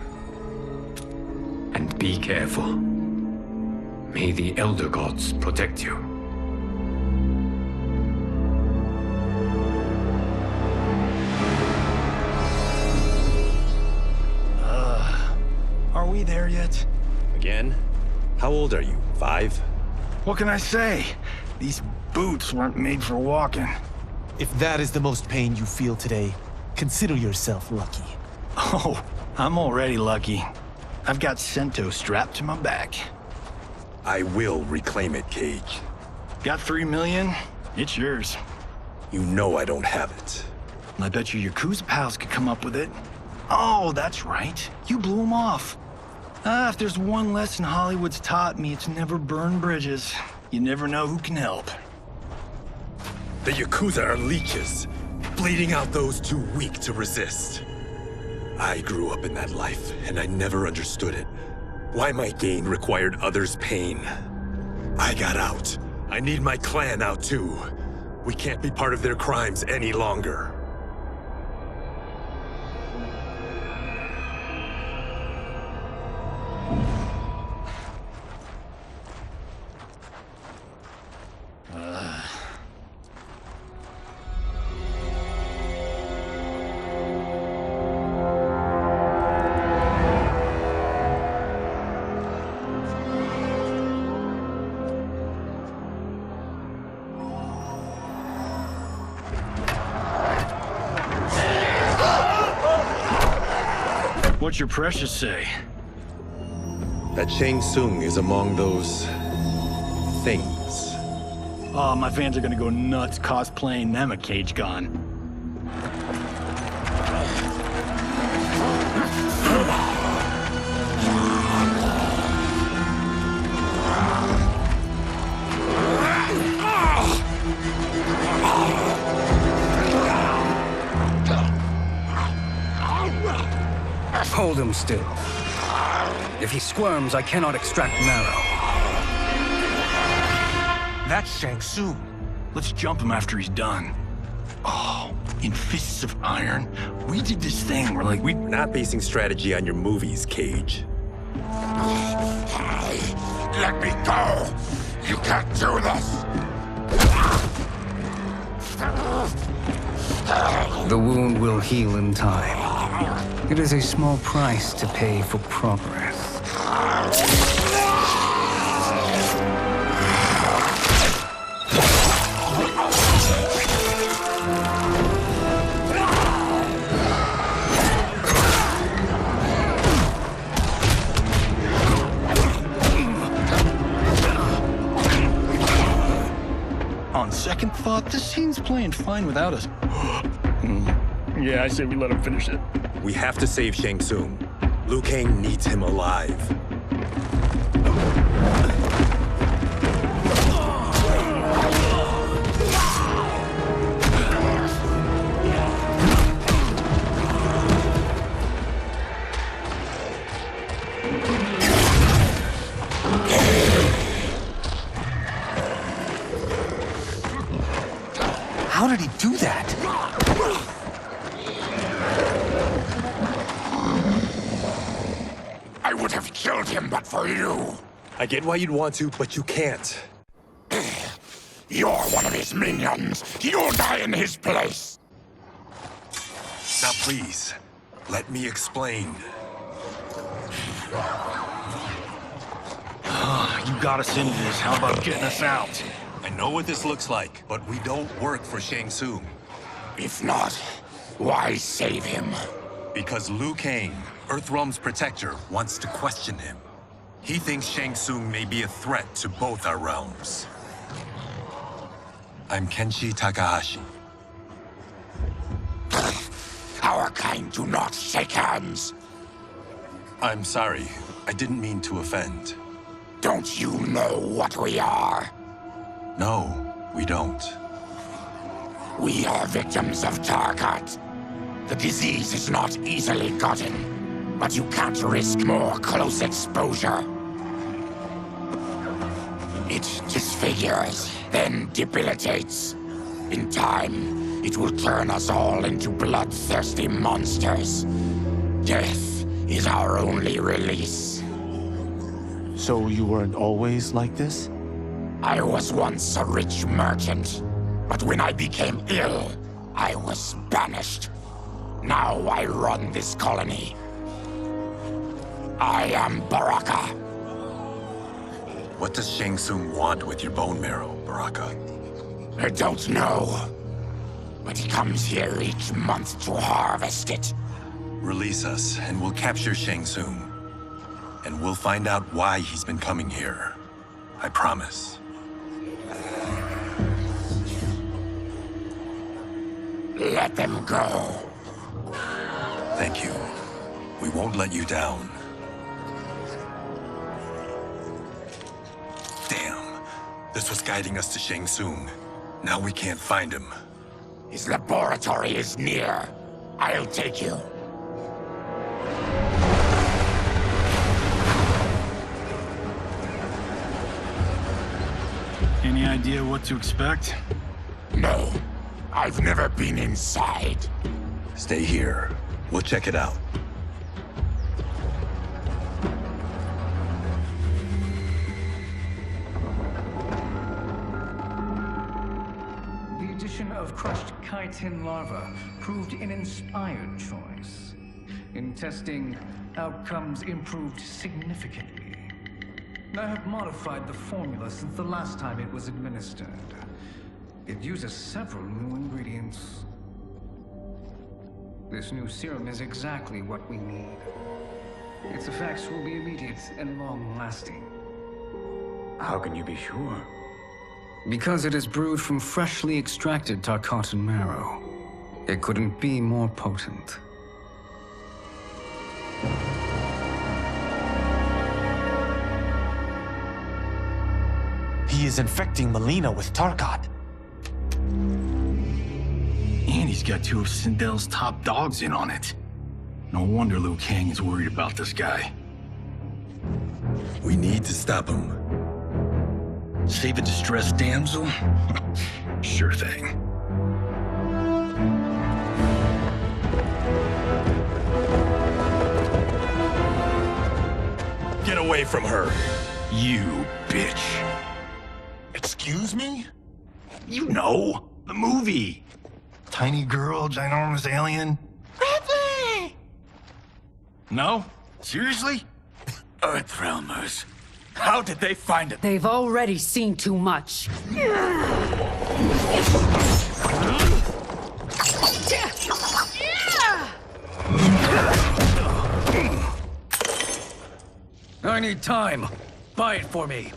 And be careful. May the Elder Gods protect you. Are we there yet? Again? How old are you? 5? What can I say? These boots weren't made for walking. If that is the most pain you feel today, consider yourself lucky. Oh, I'm already lucky. I've got Sento strapped to my back. I will reclaim it, Cage. Got 3 million? It's yours. You know I don't have it. I bet your Yakuza pals could come up with it. Oh, that's right. You blew them off. If there's one lesson Hollywood's taught me, it's never burn bridges. You never know who can help. The Yakuza are leeches, bleeding out those too weak to resist. I grew up in that life, and I never understood it. Why my gain required others' pain. I got out. I need my clan out too. We can't be part of their crimes any longer. What's your precious say? That Shang Tsung is among those... things. Oh, my fans are gonna go nuts cosplaying them a Cage Gun. Hold him still. If he squirms, I cannot extract marrow. That's Shang Tsung. Let's jump him after he's done. Oh, in Fists of Iron, we did this thing where like We're not basing strategy on your movies, Cage. Let me go! You can't do this! The wound will heal in time. It is a small price to pay for progress. On second thought, this scene's playing fine without us. Yeah, I say we let him finish it. We have to save Shang Tsung. Liu Kang needs him alive. How did he do that? I would have killed him but for you. I get why you'd want to, but you can't. You're one of his minions. You'll die in his place. Now please, let me explain. You got us into this. How about getting us out? I know what this looks like, but we don't work for Shang Tsung. If not, why save him? Because Liu Kang, Earthrealm's protector, wants to question him. He thinks Shang Tsung may be a threat to both our realms. I'm Kenshi Takahashi. Our kind do not shake hands. I'm sorry. I didn't mean to offend. Don't you know what we are? No, we don't. We are victims of Tarkat. The disease is not easily gotten, but you can't risk more close exposure. It disfigures, then debilitates. In time, it will turn us all into bloodthirsty monsters. Death is our only release. So you weren't always like this? I was once a rich merchant, but when I became ill, I was banished. Now I run this colony. I am Baraka. What does Shang Tsung want with your bone marrow, Baraka? I don't know. But he comes here each month to harvest it. Release us, and we'll capture Shang Tsung. And we'll find out why he's been coming here. I promise. Let them go. Thank you. We won't let you down. Damn. This was guiding us to Shang Tsung. Now we can't find him. His laboratory is near. I'll take you. Any idea what to expect? No. I've never been inside. Stay here. We'll check it out. The addition of crushed chitin larva proved an inspired choice. In testing, outcomes improved significantly. I have modified the formula since the last time it was administered. It uses several new ingredients. This new serum is exactly what we need. Its effects will be immediate and long-lasting. How can you be sure? Because it is brewed from freshly extracted Tarkatan marrow. It couldn't be more potent. He is infecting Mileena with Tarkat. And he's got two of Sindel's top dogs in on it. No wonder Liu Kang is worried about this guy. We need to stop him. Save a distressed damsel? Sure thing. Get away from her! You bitch. Excuse me? You know, the movie. Tiny girl, ginormous alien. Bradley! No? Seriously? Earthrealmers. How did they find it? They've already seen too much. I need time. Buy it for me.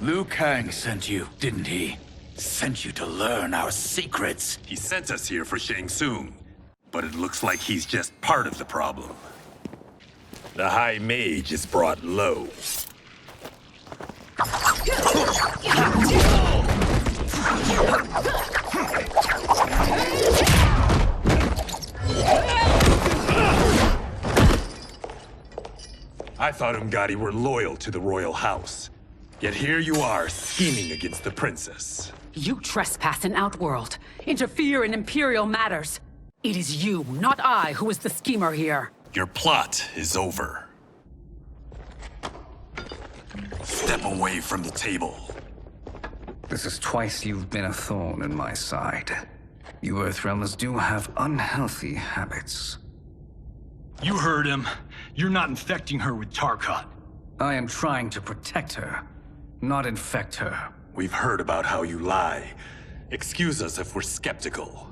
Liu Kang sent you, didn't he? Sent you to learn our secrets. He sent us here for Shang Tsung, but it looks like he's just part of the problem. The High Mage is brought low. I thought Umgadi were loyal to the royal house. Yet here you are, scheming against the princess. You trespass in Outworld, interfere in Imperial matters. It is you, not I, who is the schemer here. Your plot is over. Step away from the table. This is twice you've been a thorn in my side. You Earthrealmers do have unhealthy habits. You heard him. You're not infecting her with Tarkat. I am trying to protect her, not infect her. We've heard about how you lie. Excuse us if we're skeptical.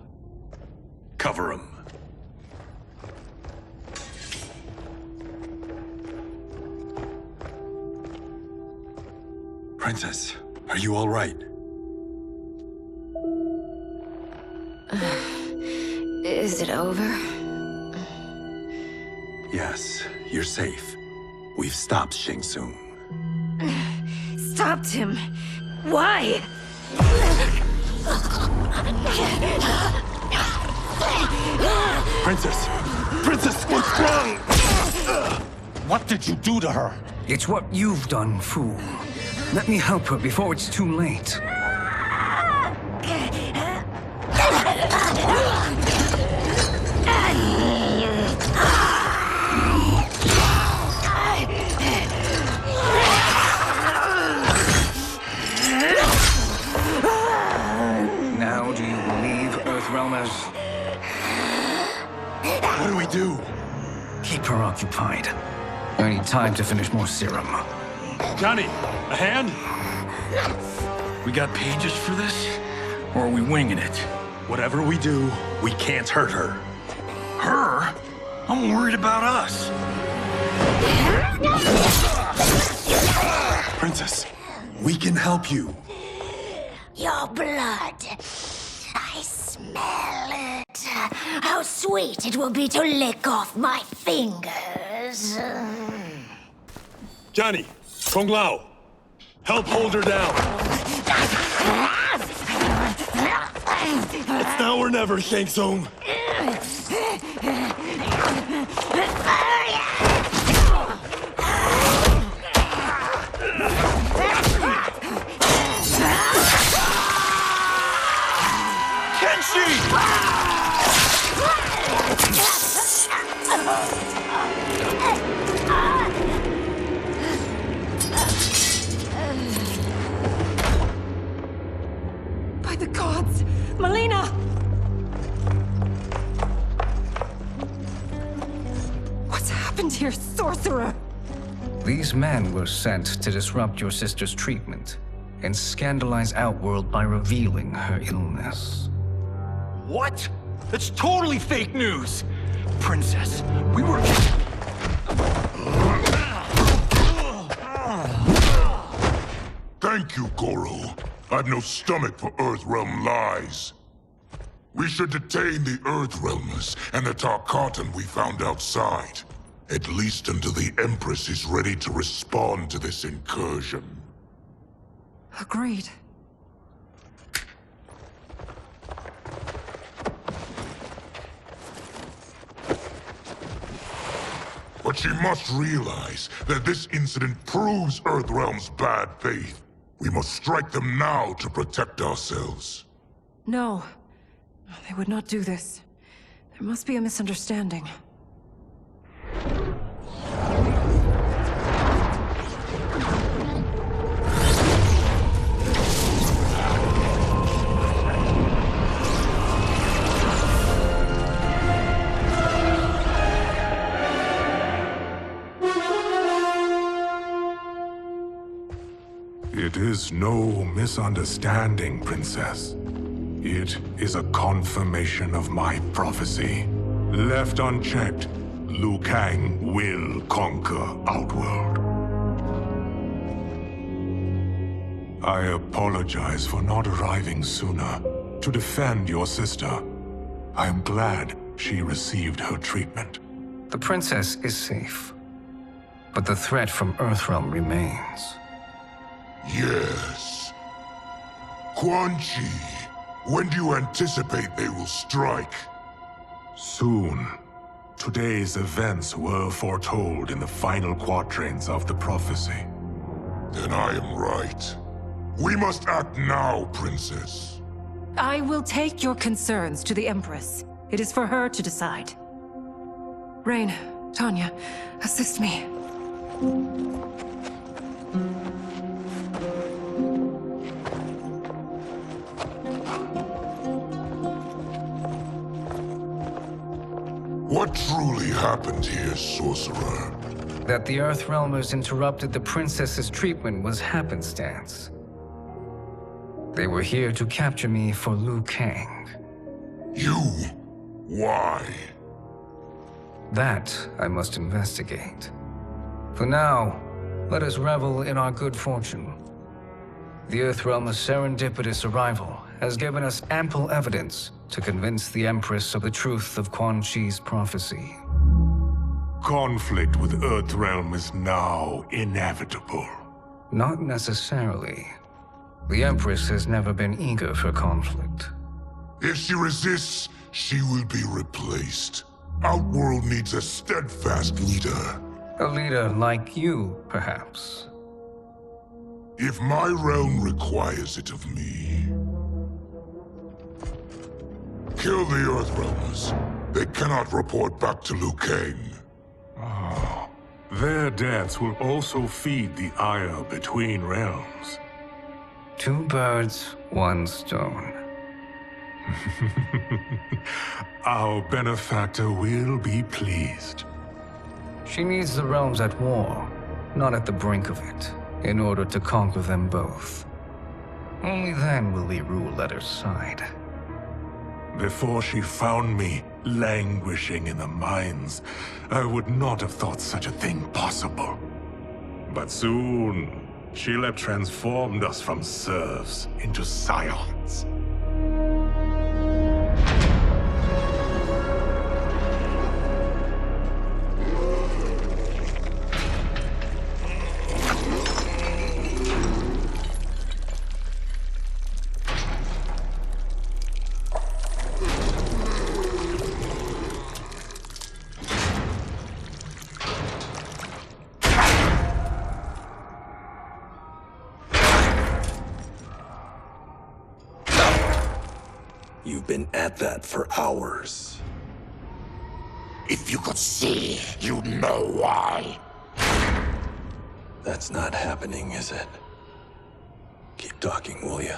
Cover him. Princess, are you all right? Is it over? Yes, you're safe. We've stopped Shang Tsung. Stopped him? Why? Princess! Princess, what's wrong? What did you do to her? It's what you've done, fool. Let me help her before it's too late. Now do you believe, Earthrealmers? What do we do? Keep her occupied. I need time to finish more serum. Johnny, a hand? We got pages for this? Or are we winging it? Whatever we do, we can't hurt her. Her? I'm worried about us. Princess, we can help you. Your blood. I smell it. How sweet it will be to lick off my fingers. Johnny, Kung Lao, help hold her down. It's now or never, Shang Tsung. By the gods! Melina! What's happened here, sorcerer? These men were sent to disrupt your sister's treatment and scandalize Outworld by revealing her illness. What? That's totally fake news! Princess, we were... Thank you, Goro. I've no stomach for Earthrealm lies. We should detain the Earthrealmers and the Tarkatan we found outside. At least until the Empress is ready to respond to this incursion. Agreed. But she must realize that this incident proves Earthrealm's bad faith. We must strike them now to protect ourselves. No. They would not do this. There must be a misunderstanding. It is no misunderstanding, Princess. It is a confirmation of my prophecy. Left unchecked, Liu Kang will conquer Outworld. I apologize for not arriving sooner to defend your sister. I am glad she received her treatment. The princess is safe, but the threat from Earthrealm remains. Yes. Quan Chi, when do you anticipate they will strike? Soon. Today's events were foretold in the final quatrains of the prophecy. Then I am right. We must act now, Princess. I will take your concerns to the Empress. It is for her to decide. Rain, Tanya, assist me. What truly happened here, Sorcerer? That the Earthrealmers interrupted the princess's treatment was happenstance. They were here to capture me for Liu Kang. You? Why? That I must investigate. For now, let us revel in our good fortune. The Earthrealm's serendipitous arrival has given us ample evidence to convince the Empress of the truth of Quan Chi's prophecy. Conflict with Earthrealm is now inevitable. Not necessarily. The Empress has never been eager for conflict. If she resists, she will be replaced. Outworld needs a steadfast leader. A leader like you, perhaps. If my realm requires it of me, kill the Earthrealmers. They cannot report back to Liu Kang. Their deaths will also feed the ire between realms. 2 birds, 1 stone. Our benefactor will be pleased. She needs the realms at war, not at the brink of it, in order to conquer them both. Only then will we rule at her side. Before she found me languishing in the mines, I would not have thought such a thing possible. But soon, she'll have transformed us from serfs into scions. You've been at that for hours. If you could see, you'd know why. That's not happening, is it? Keep talking, will ya?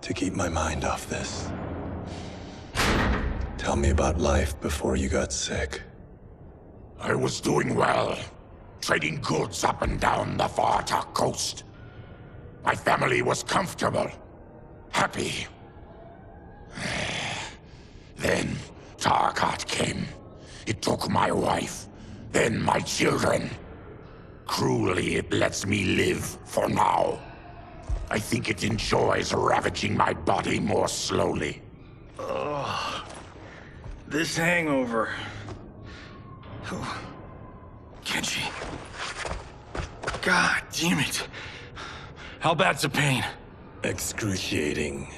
To keep my mind off this. Tell me about life before you got sick. I was doing well, trading goods up and down the Varta coast. My family was comfortable, happy. Then Tarkat came. It took my wife, then my children. Cruelly, it lets me live for now. I think it enjoys ravaging my body more slowly. Ugh. This hangover. Oh. Kenji. God damn it. How bad's the pain? Excruciating.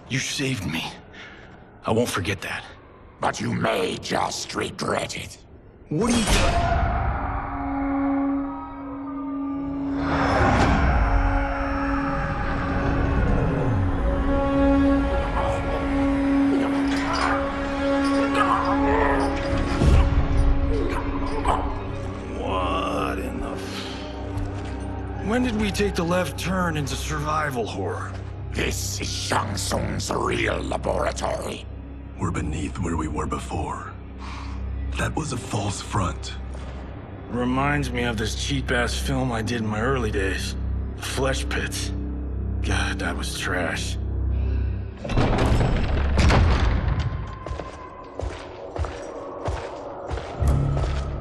You saved me. I won't forget that. But you may just regret it. What are you doing? What in the... When did we take the left turn into survival horror? This is Shang Tsung's real laboratory. We're beneath where we were before. That was a false front. Reminds me of this cheap-ass film I did in my early days. Flesh Pits. God, that was trash.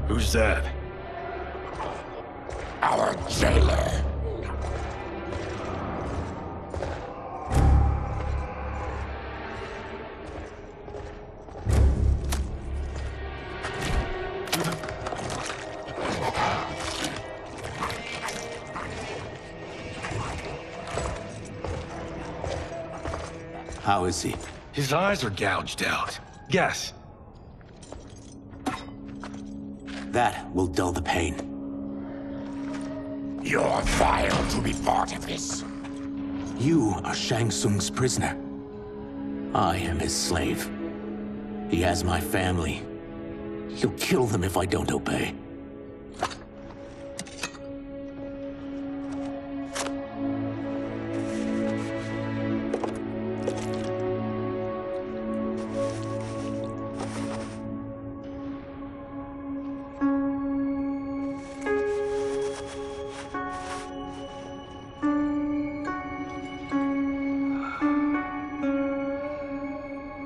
Who's that? Our jailer. How is he? His eyes are gouged out. Guess. That will dull the pain. You're vile to be part of this. You are Shang Tsung's prisoner. I am his slave. He has my family. He'll kill them if I don't obey.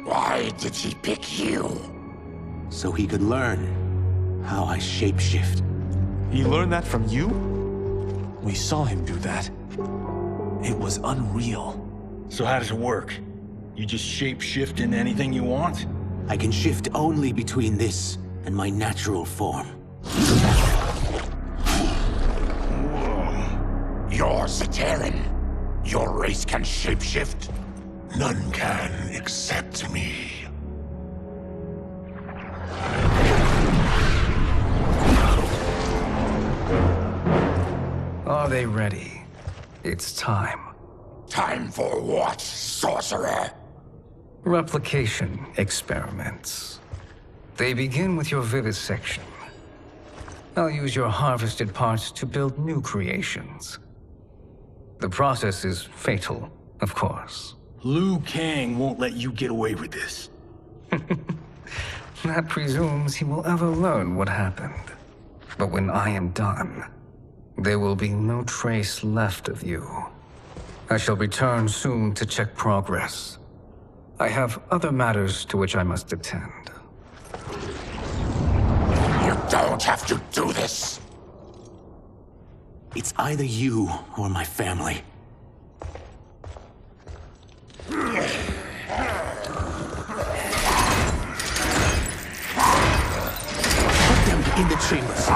Why did he pick you? So he could learn how I shapeshift. He learned that from you? We saw him do that. It was unreal. So how does it work? You just shape-shift into anything you want? I can shift only between this and my natural form. You're Zaterran. Your race can shapeshift. None can except me. Our Are they ready? It's time. Time for what, sorcerer? Replication experiments. They begin with your vivisection. I'll use your harvested parts to build new creations. The process is fatal, of course. Liu Kang won't let you get away with this. That presumes he will ever learn what happened. But when I am done, there will be no trace left of you. I shall return soon to check progress. I have other matters to which I must attend. You don't have to do this. It's either you or my family. Put them in the chambers.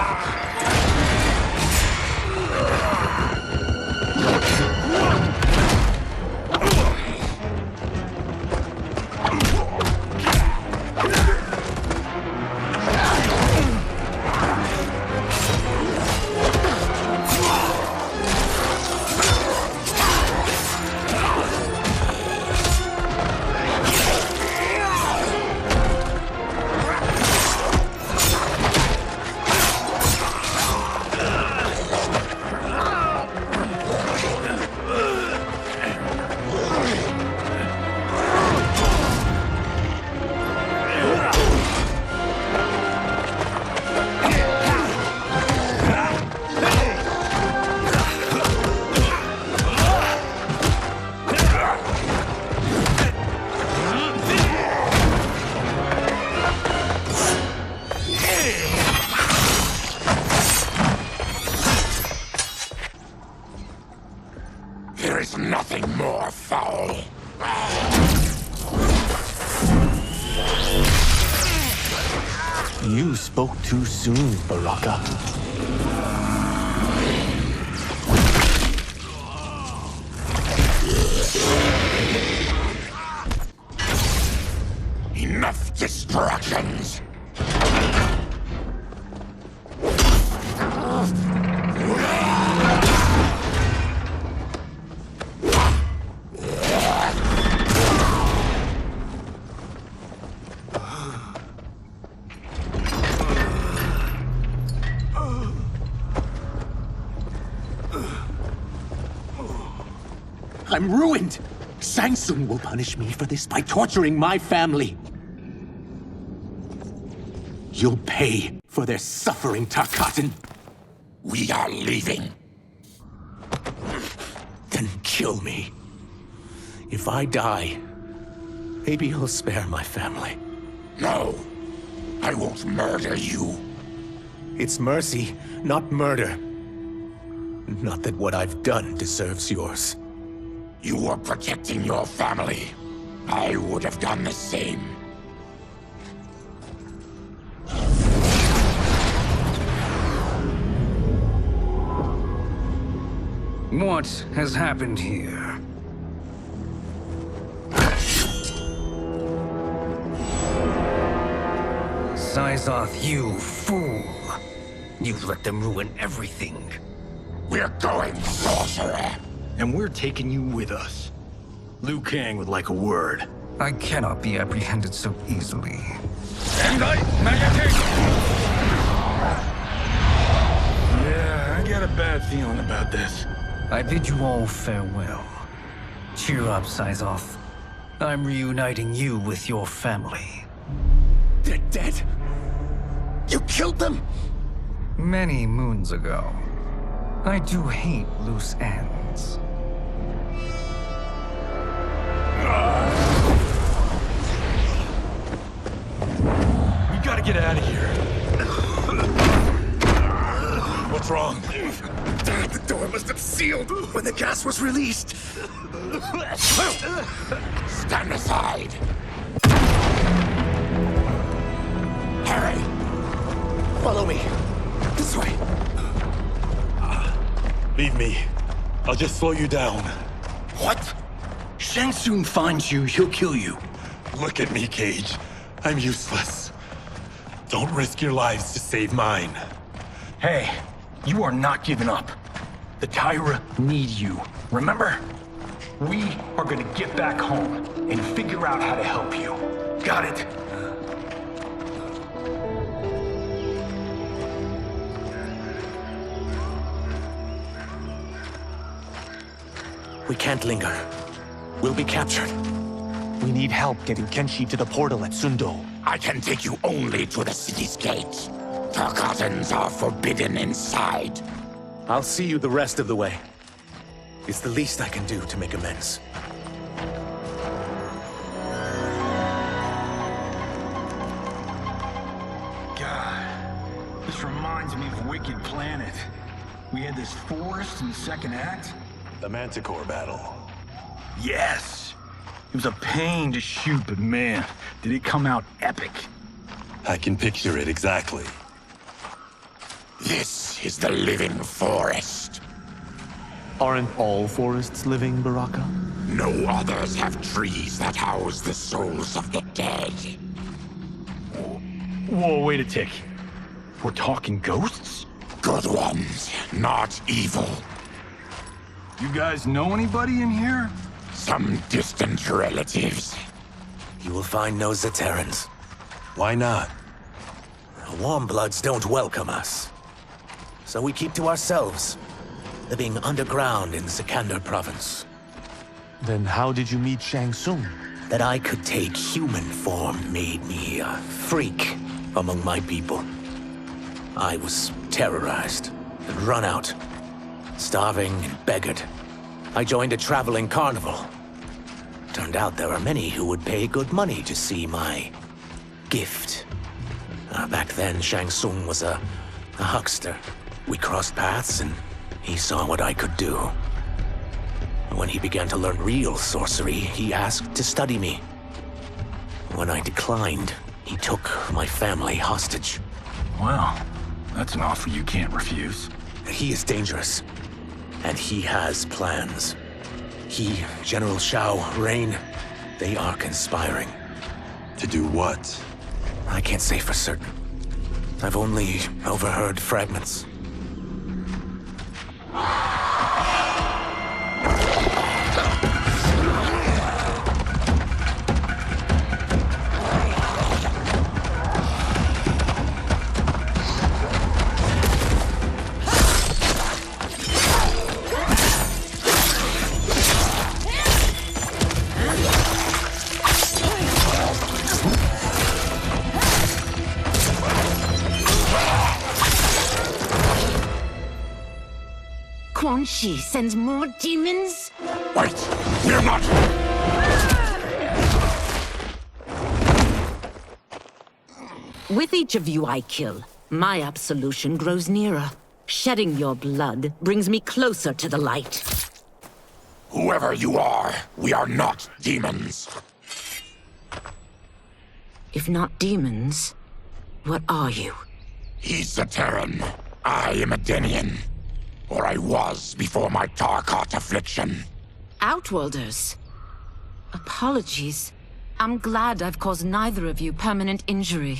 There is nothing more foul. You spoke too soon, Baraka. Enough distractions. I'm ruined! Shang Tsung will punish me for this by torturing my family. You'll pay for their suffering, Tarkatan. We are leaving. Then kill me. If I die, maybe you'll spare my family. No, I won't murder you. It's mercy, not murder. Not that what I've done deserves yours. You were protecting your family. I would have done the same. What has happened here? Syzoth, you fool! You've let them ruin everything. We're going, sorcerer. And we're taking you with us. Liu Kang would like a word. I cannot be apprehended so easily. Yeah, I got a bad feeling about this. I bid you all farewell. Cheer up, Syzoth. I'm reuniting you with your family. They're dead? You killed them? Many moons ago. I do hate loose ends. We gotta get out of here. What's wrong? The door must have sealed when the gas was released. Stand aside. Hurry. Follow me. This way. Leave me. I'll just slow you down. What? Shang Tsung finds you, he'll kill you. Look at me, Cage. I'm useless. Don't risk your lives to save mine. Hey, you are not giving up. The Tyra need you, remember? We are gonna get back home and figure out how to help you. Got it? We can't linger. We'll be captured. We need help getting Kenshi to the portal at Sundo. I can take you only to the city's gate. Tarkatans are forbidden inside. I'll see you the rest of the way. It's the least I can do to make amends. God, this reminds me of Wicked Planet. We had this forest in the second act. The Manticore battle. Yes! It was a pain to shoot, but man, did it come out epic. I can picture it exactly. This is the living forest. Aren't all forests living, Baraka? No others have trees that house the souls of the dead. Whoa, wait a tick. We're talking ghosts? Good ones, not evil. You guys know anybody in here? Some distant relatives. You will find no Zaterrans. Why not? Warmbloods don't welcome us. So we keep to ourselves, living underground in Sikander province. Then how did you meet Shang Tsung? That I could take human form made me a freak among my people. I was terrorized and run out, starving and beggared. I joined a traveling carnival. Turned out there are many who would pay good money to see my gift. Back then, Shang Tsung was a huckster. We crossed paths and he saw what I could do. When he began to learn real sorcery, he asked to study me. When I declined, he took my family hostage. Wow, that's an offer you can't refuse. He is dangerous, and he has plans. He, General Shao, Rain, they are conspiring. To do what? I can't say for certain. I've only overheard fragments. Quan Chi sends more demons? Wait, we're not... With each of you I kill, my absolution grows nearer. Shedding your blood brings me closer to the light. Whoever you are, we are not demons. If not demons, what are you? He's a Terran. I am a Denian. Or I was before my Tarkat affliction. Outworlders. Apologies. I'm glad I've caused neither of you permanent injury.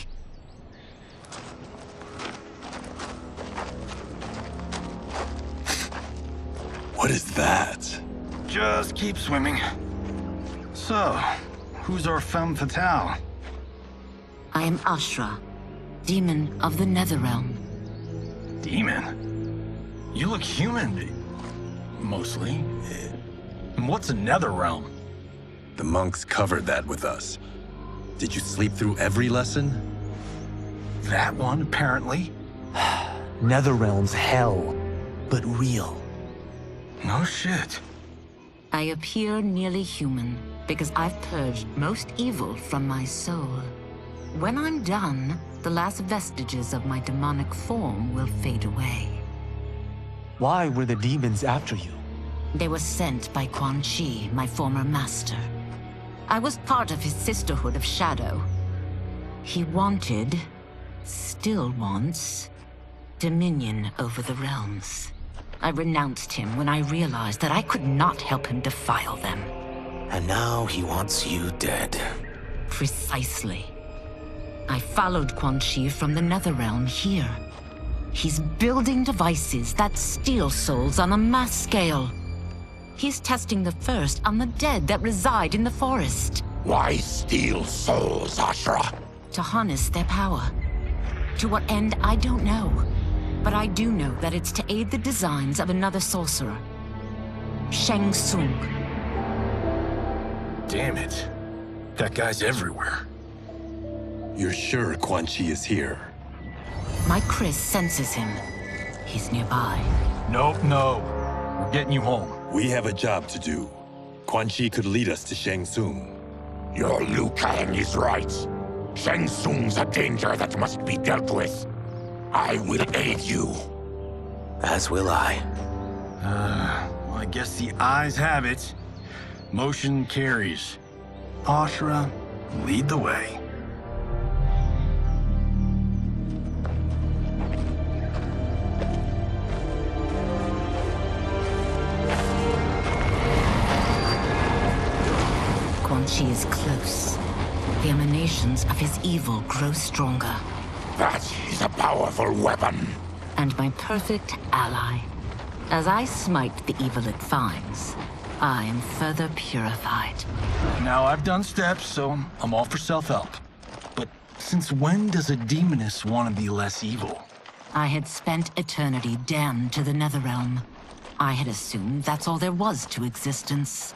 What is that? Just keep swimming. So, who's our femme fatale? I am Ashra, demon of the Netherrealm. Demon? You look human, mostly. And what's a Netherrealm? The monks covered that with us. Did you sleep through every lesson? That one, apparently. Netherrealm's hell, but real. No shit. I appear nearly human because I've purged most evil from my soul. When I'm done, the last vestiges of my demonic form will fade away. Why were the demons after you? They were sent by Quan Chi, my former master. I was part of his Sisterhood of Shadow. He wanted, still wants, dominion over the realms. I renounced him when I realized that I could not help him defile them. And now he wants you dead. Precisely. I followed Quan Chi from the Netherrealm here. He's building devices that steal souls on a mass scale. He's testing the first on the dead that reside in the forest. Why steal souls, Ashra? To harness their power. To what end, I don't know. But I do know that it's to aid the designs of another sorcerer. Shang Tsung. Damn it. That guy's everywhere. You're sure Quan Chi is here? My Chris senses him. He's nearby. Nope, no. We're getting you home. We have a job to do. Quan Chi could lead us to Shang Tsung. Your Liu Kang is right. Shang Tsung's a danger that must be dealt with. I will aid you. As will I. Well, I guess the eyes have it. Motion carries. Ashra, lead the way. Quan Chi is close. The emanations of his evil grow stronger. That is a powerful weapon. And my perfect ally. As I smite the evil it finds, I am further purified. Now, I've done steps, so I'm all for self-help. But since when does a demoness want to be less evil? I had spent eternity damned to the Netherrealm. I had assumed that's all there was to existence.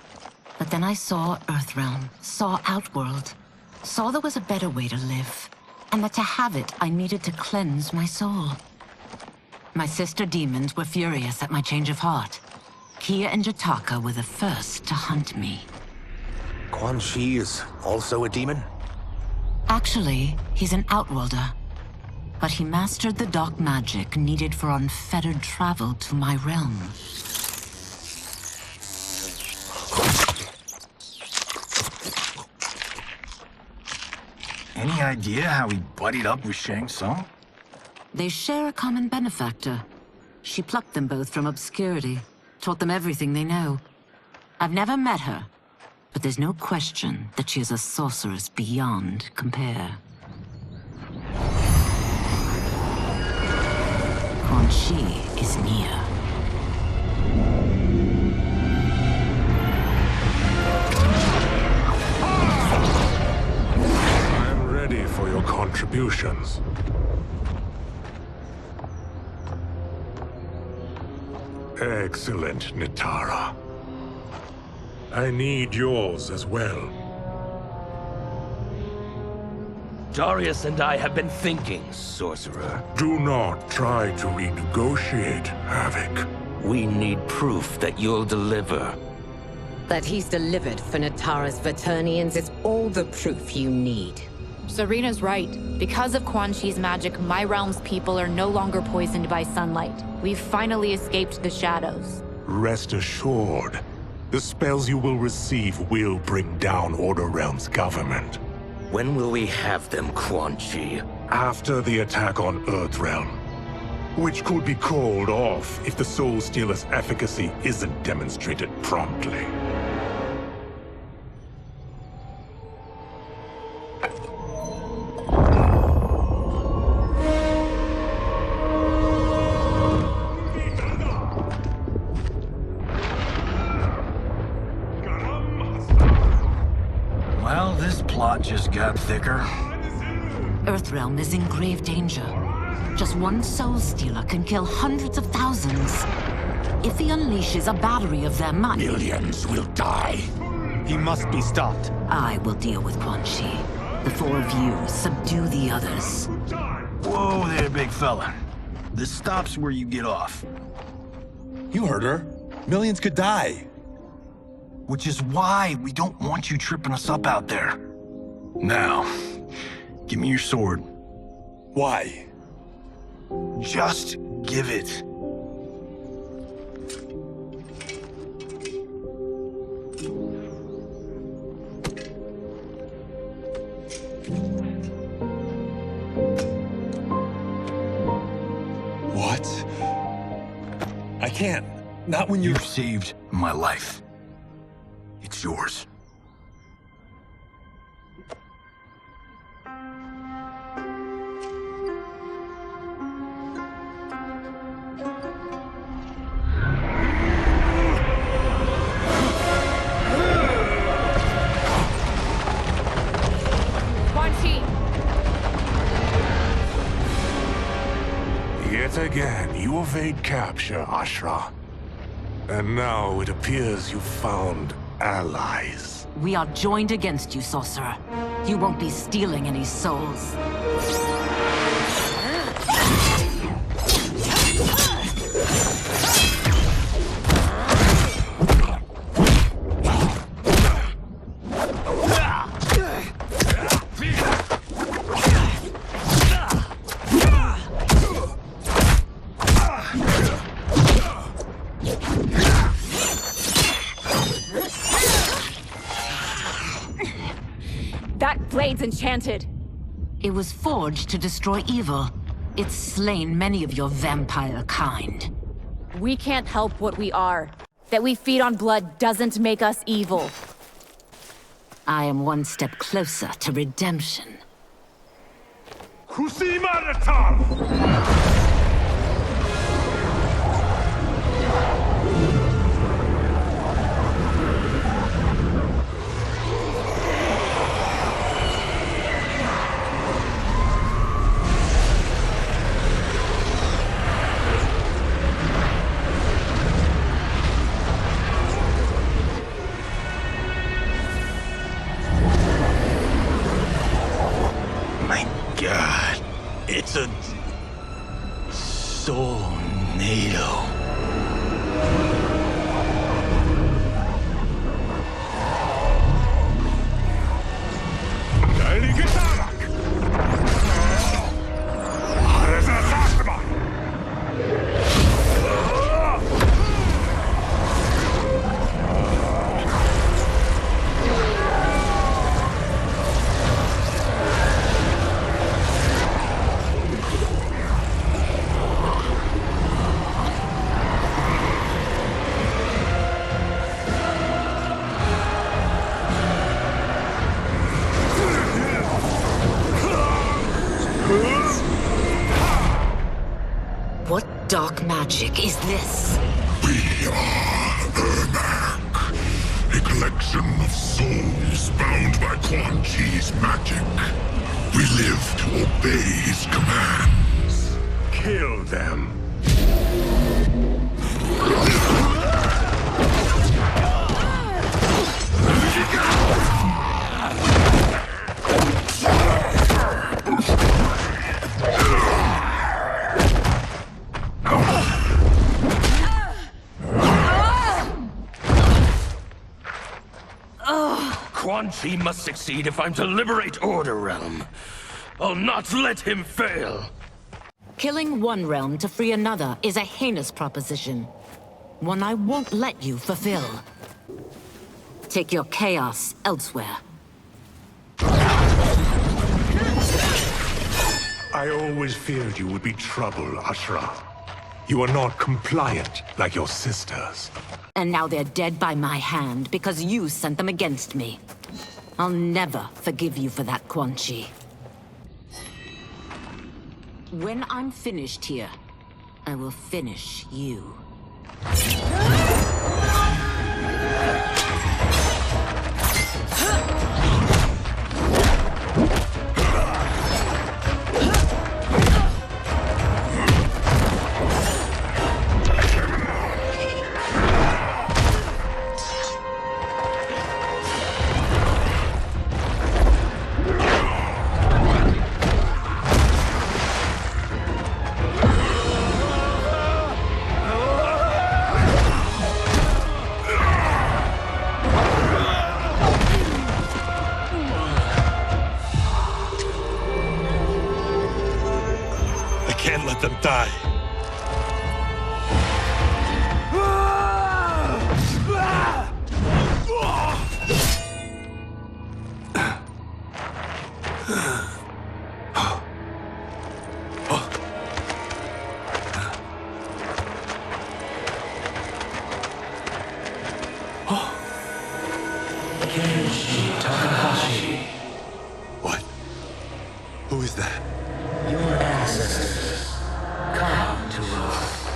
But then I saw Earthrealm, saw Outworld, saw there was a better way to live, and that to have it, I needed to cleanse my soul. My sister demons were furious at my change of heart. Kia and Jataka were the first to hunt me. Quan Chi is also a demon? Actually, he's an Outworlder. But he mastered the dark magic needed for unfettered travel to my realm. Any idea how he buddied up with Shang Tsung? They share a common benefactor. She plucked them both from obscurity, taught them everything they know. I've never met her, but there's no question that she is a sorceress beyond compare. Quan Chi is near. I'm ready for your contributions. Excellent, Nitara. I need yours as well. Darius and I have been thinking, Sorcerer. Do not try to renegotiate, Havoc. We need proof that you'll deliver. That he's delivered for Natara's Vaternians is all the proof you need. Serena's right. Because of Quan Chi's magic, my realm's people are no longer poisoned by sunlight. We've finally escaped the shadows. Rest assured, the spells you will receive will bring down Order Realm's government. When will we have them, Quan Chi? After the attack on Earthrealm, which could be called off if the Soul Stealer's efficacy isn't demonstrated promptly. Well, this plot just got thicker. Earthrealm is in grave danger. Just one Soul Stealer can kill hundreds of thousands. If he unleashes a battery of them, millions will die. He must be stopped. I will deal with Quan Chi. The four of you subdue the others. Whoa there, big fella. This stops where you get off. You heard her. Millions could die. Which is why we don't want you tripping us up out there. Now, give me your sword. Why? Just give it. What? I can't. Not when You've saved my life. It's yours. again, you evade capture, Ashra. And now it appears you've found allies. We are joined against you, sorcerer. You won't be stealing any souls. That blade's enchanted. It was forged to destroy evil. It's slain many of your vampire kind. We can't help what we are. That we feed on blood doesn't make us evil. I am one step closer to redemption. God, it's a tornado. What dark magic is this? We are Ermac, a collection of souls bound by Quan Chi's magic. We live to obey his commands. Kill them. Quan Chi must succeed if I'm to liberate Order Realm. I'll not let him fail. Killing one realm to free another is a heinous proposition. One I won't let you fulfill. Take your chaos elsewhere. I always feared you would be trouble, Ashra. You are not compliant like your sisters. And now they're dead by my hand because you sent them against me. I'll never forgive you for that, Quan Chi. When I'm finished here, I will finish you. Can't let them die. What? Who is that? Your ancestors. Come to us.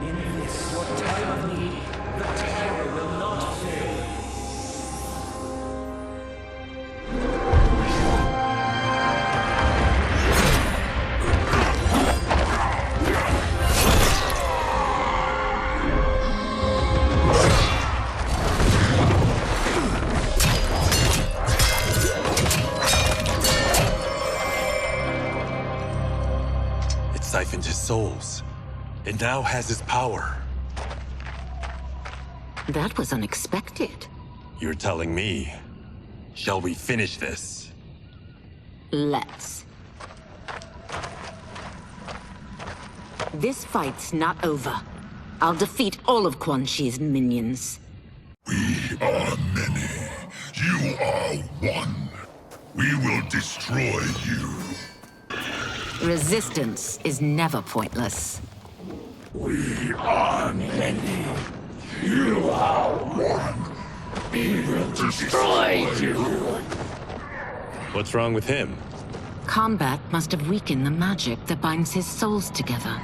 In this, your time of need, the siphoned his souls, and now has his power. That was unexpected. You're telling me. Shall we finish this? Let's. This fight's not over. I'll defeat all of Quan Chi's minions. We are many. You are one. We will destroy you. Resistance is never pointless. We are many. You are one. We will destroy you. What's wrong with him? KOMBAT must have weakened the magic that binds his souls together.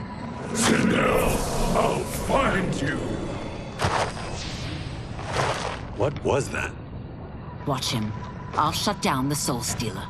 Sindel, I'll find you. What was that? Watch him. I'll shut down the Soul Stealer.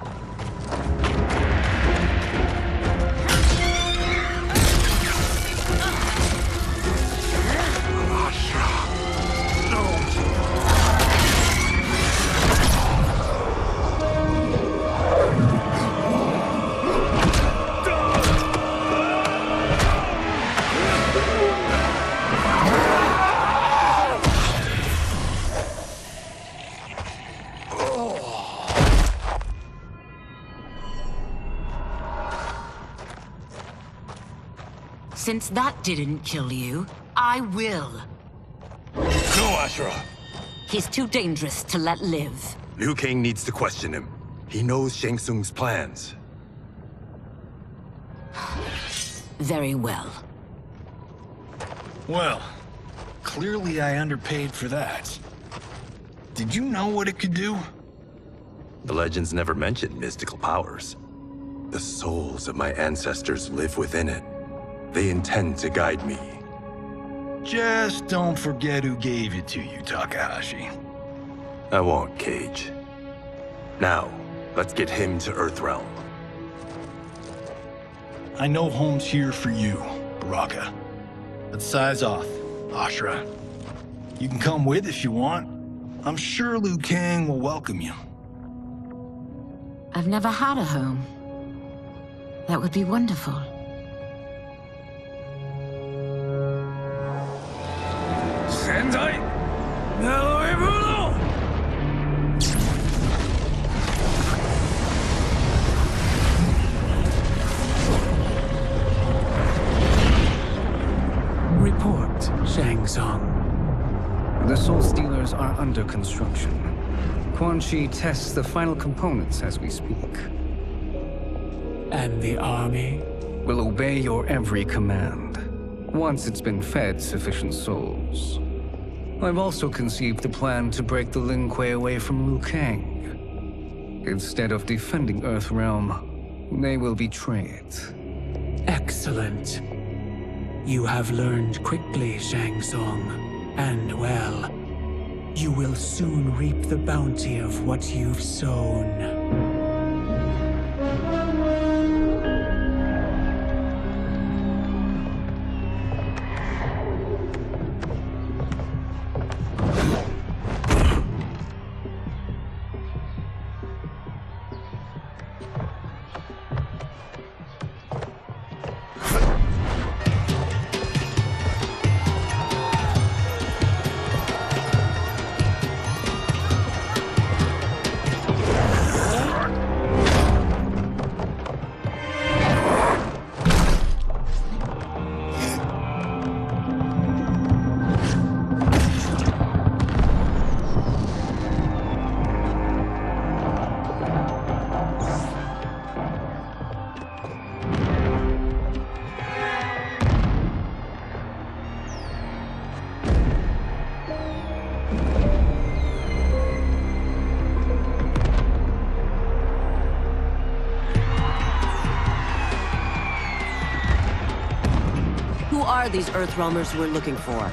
Since that didn't kill you, I will. No, Ashura! He's too dangerous to let live. Liu Kang needs to question him. He knows Shang Tsung's plans. Very well. Well, clearly I underpaid for that. Did you know what it could do? The legends never mentioned mystical powers. The souls of my ancestors live within it. They intend to guide me. Just don't forget who gave it to you, Takahashi. I won't, Cage. Now, let's get him to Earthrealm. I know home's here for you, Baraka. But size off, Ashura. You can come with if you want. I'm sure Liu Kang will welcome you. I've never had a home. That would be wonderful. Sendai! Naoebuno! Report, Shang Tsung. The Soul Stealers are under construction. Quan Chi tests the final components as we speak. And the army? Will obey your every command, once it's been fed sufficient souls. I've also conceived the plan to break the Lin Kuei away from Liu Kang. Instead of defending Earthrealm, they will betray it. Excellent. You have learned quickly, Shang Tsung. And well, you will soon reap the bounty of what you've sown. Who are these Earthrealmers we're looking for?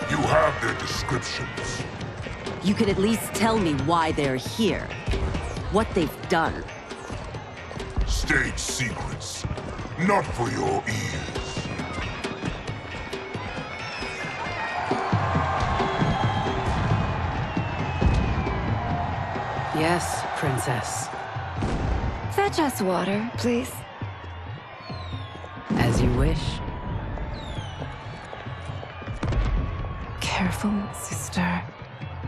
You have their descriptions. You can at least tell me why they're here. What they've done. State secrets. Not for your ears. Yes, Princess. Fetch us water, please. As you wish. Careful, sister.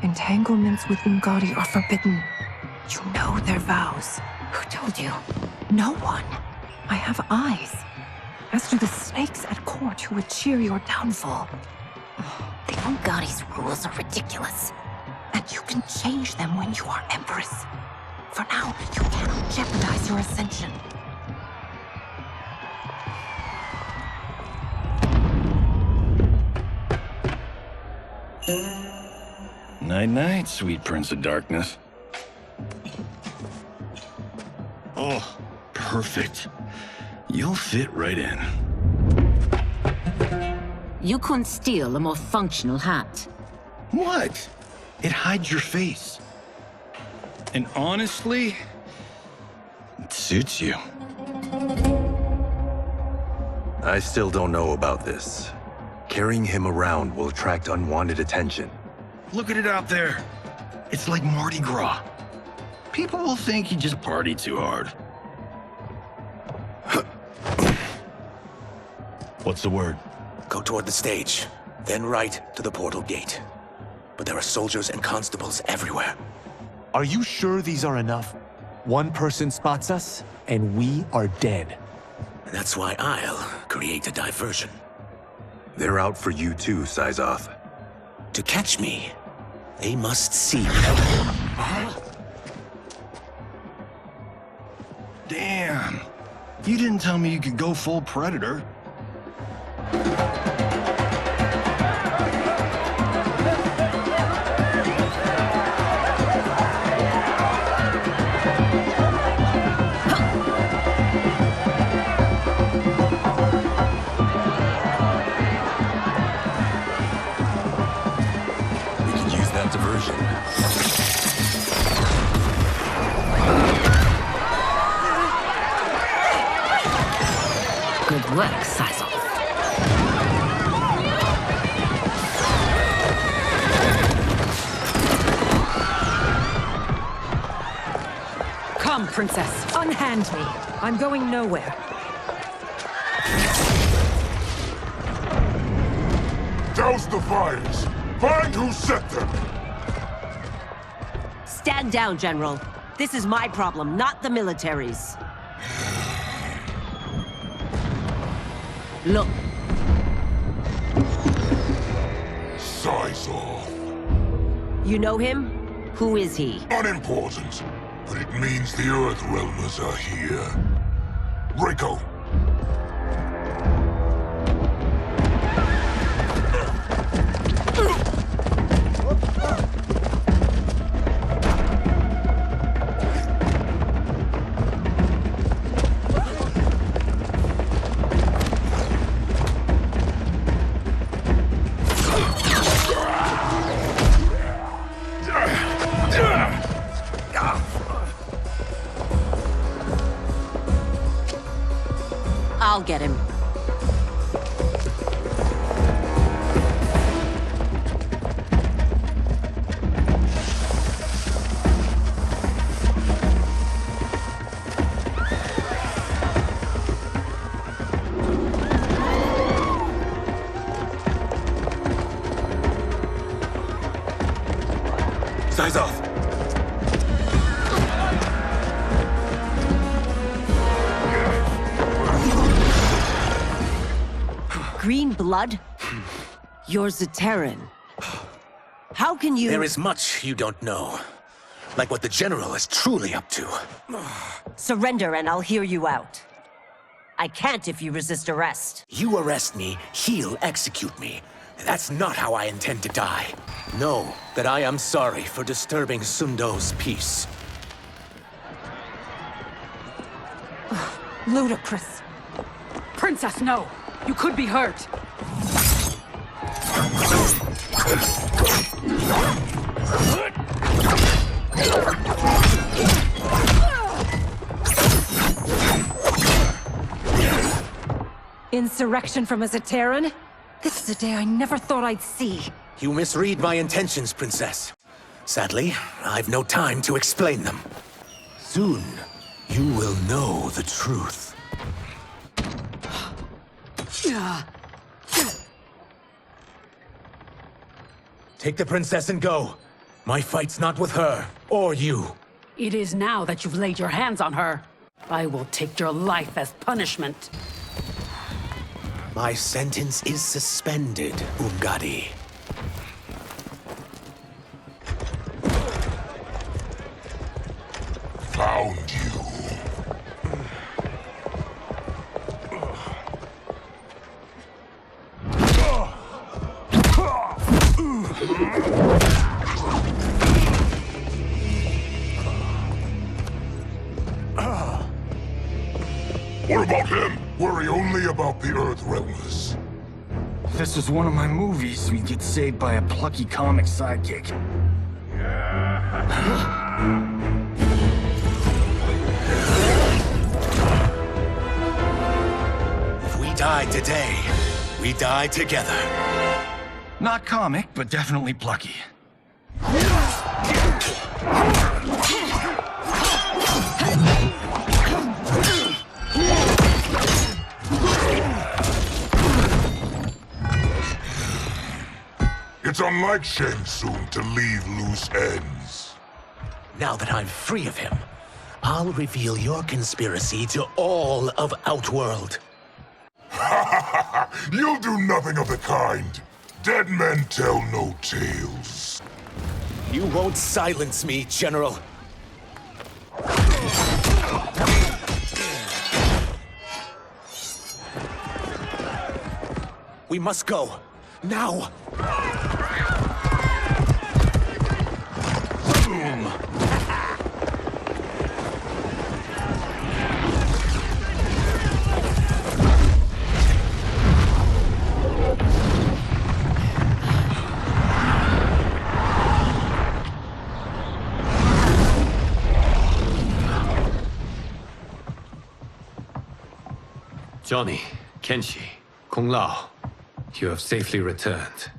Entanglements with Ungadi are forbidden. You know their vows. Who told you? No one. I have eyes. As do the snakes at court who would cheer your downfall. The Ungadi's rules are ridiculous. And you can change them when you are Empress. For now, you cannot jeopardize your ascension. Night-night, sweet Prince of Darkness. Oh, perfect. You'll fit right in. You couldn't steal a more functional hat. What? It hides your face. And honestly, it suits you. I still don't know about this. Carrying him around will attract unwanted attention. Look at it out there. It's like Mardi Gras. People will think you just party too hard. What's the word? Go toward the stage, then right to the portal gate. But there are soldiers and constables everywhere. Are you sure these are enough? One person spots us, and we are dead. That's why I'll create a diversion. They're out for you too, Syzoth. To catch me, they must see me. Damn. You didn't tell me you could go full Predator. Diversion. Good work, Syzoth. Come, Princess. Unhand me. I'm going nowhere. Douse the fires! Find who set them! Stand down, General. This is my problem, not the military's. Look. Syzoth. You know him? Who is he? Unimportant, but it means the Earth Realmers are here. Reiko. I'll get him. Syzoth! Green blood? You're Zaterran. How can you— There is much you don't know. Like what the General is truly up to. Surrender and I'll hear you out. I can't if you resist arrest. You arrest me, he'll execute me. That's not how I intend to die. Know that I am sorry for disturbing Sundo's peace. Ludicrous. Princess, no! You could be hurt. Insurrection from a Zaterran? This is a day I never thought I'd see. You misread my intentions, Princess. Sadly, I've no time to explain them. Soon, you will know the truth. Take the princess and go. My fight's not with her, or you. It is now that you've laid your hands on her. I will take your life as punishment. My sentence is suspended, Umgadi. Found you. What about him? Worry only about the Earthrealmers. If this was one of my movies, we'd get saved by a plucky comic sidekick. If we die today, we die together. Not comic, but definitely plucky. It's unlike Shang Tsung to leave loose ends. Now that I'm free of him, I'll reveal your conspiracy to all of Outworld. You'll do nothing of the kind. Dead men tell no tales. You won't silence me, General. We must go. Now! Boom! Johnny, Kenshi, Kung Lao, you have safely returned.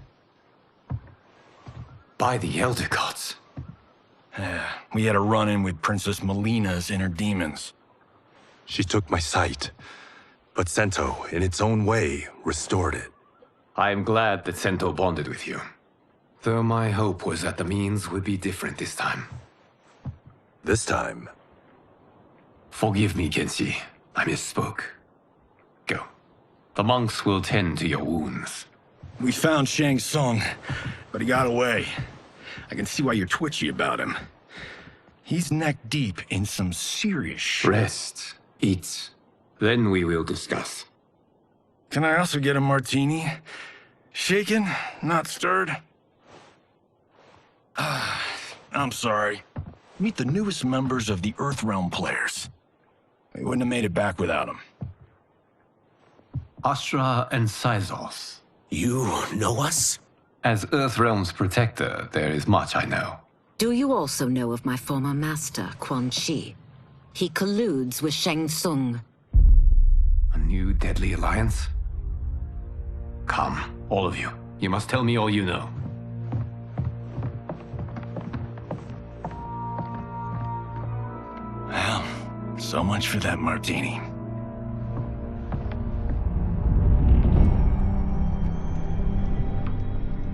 By the Elder Gods. We had a run-in with Princess Melina's inner demons. She took my sight, but Sento, in its own way, restored it. I am glad that Sento bonded with you. Though my hope was that the means would be different this time. This time? Forgive me, Kenshi. I misspoke. Go. The monks will tend to your wounds. We found Shang Tsung, but he got away. I can see why you're twitchy about him. He's neck-deep in some serious shit. Rest. Eat. Then we will discuss. Can I also get a martini? Shaken, not stirred? I'm sorry. Meet the newest members of the Earthrealm players. We wouldn't have made it back without them. Astra and Syzoth. You know us? As Earthrealm's protector, there is much I know. Do you also know of my former master, Quan Chi? He colludes with Shang Tsung. A new deadly alliance? Come, all of you. You must tell me all you know. Well, so much for that martini.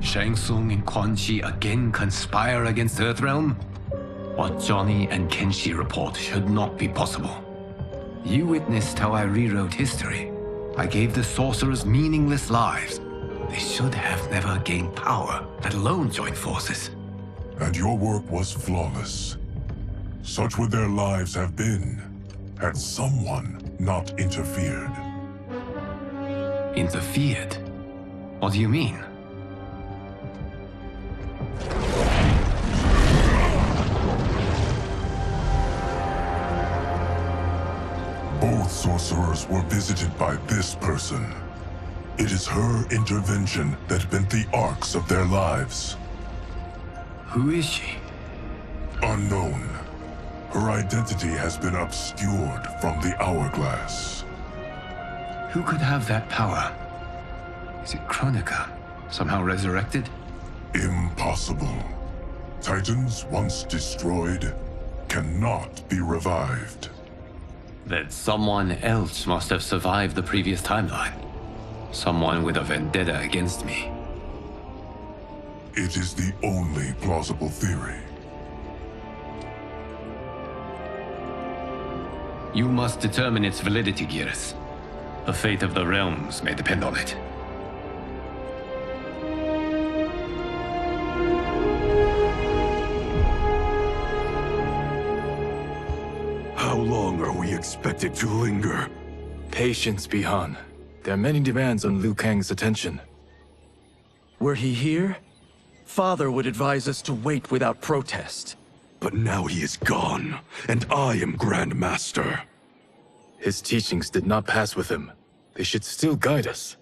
Shang Tsung and Quan Chi again conspire against Earthrealm? What Johnny and Kenshi report should not be possible. You witnessed how I rewrote history. I gave the sorcerers meaningless lives. They should have never gained power, let alone joined forces. And your work was flawless. Such would their lives have been, had someone not interfered. Interfered? What do you mean? Both sorcerers were visited by this person. It is her intervention that bent the arcs of their lives. Who is she? Unknown. Her identity has been obscured from the hourglass. Who could have that power? Is it Kronika? Somehow resurrected? Impossible. Titans once destroyed cannot be revived. Then someone else must have survived the previous timeline. Someone with a vendetta against me. It is the only plausible theory. You must determine its validity, Geras. The fate of the realms may depend on it. How long are we expected to linger? Patience, Bihan. There are many demands on Liu Kang's attention. Were he here, Father would advise us to wait without protest. But now he is gone, and I am Grand Master. His teachings did not pass with him. They should still guide us.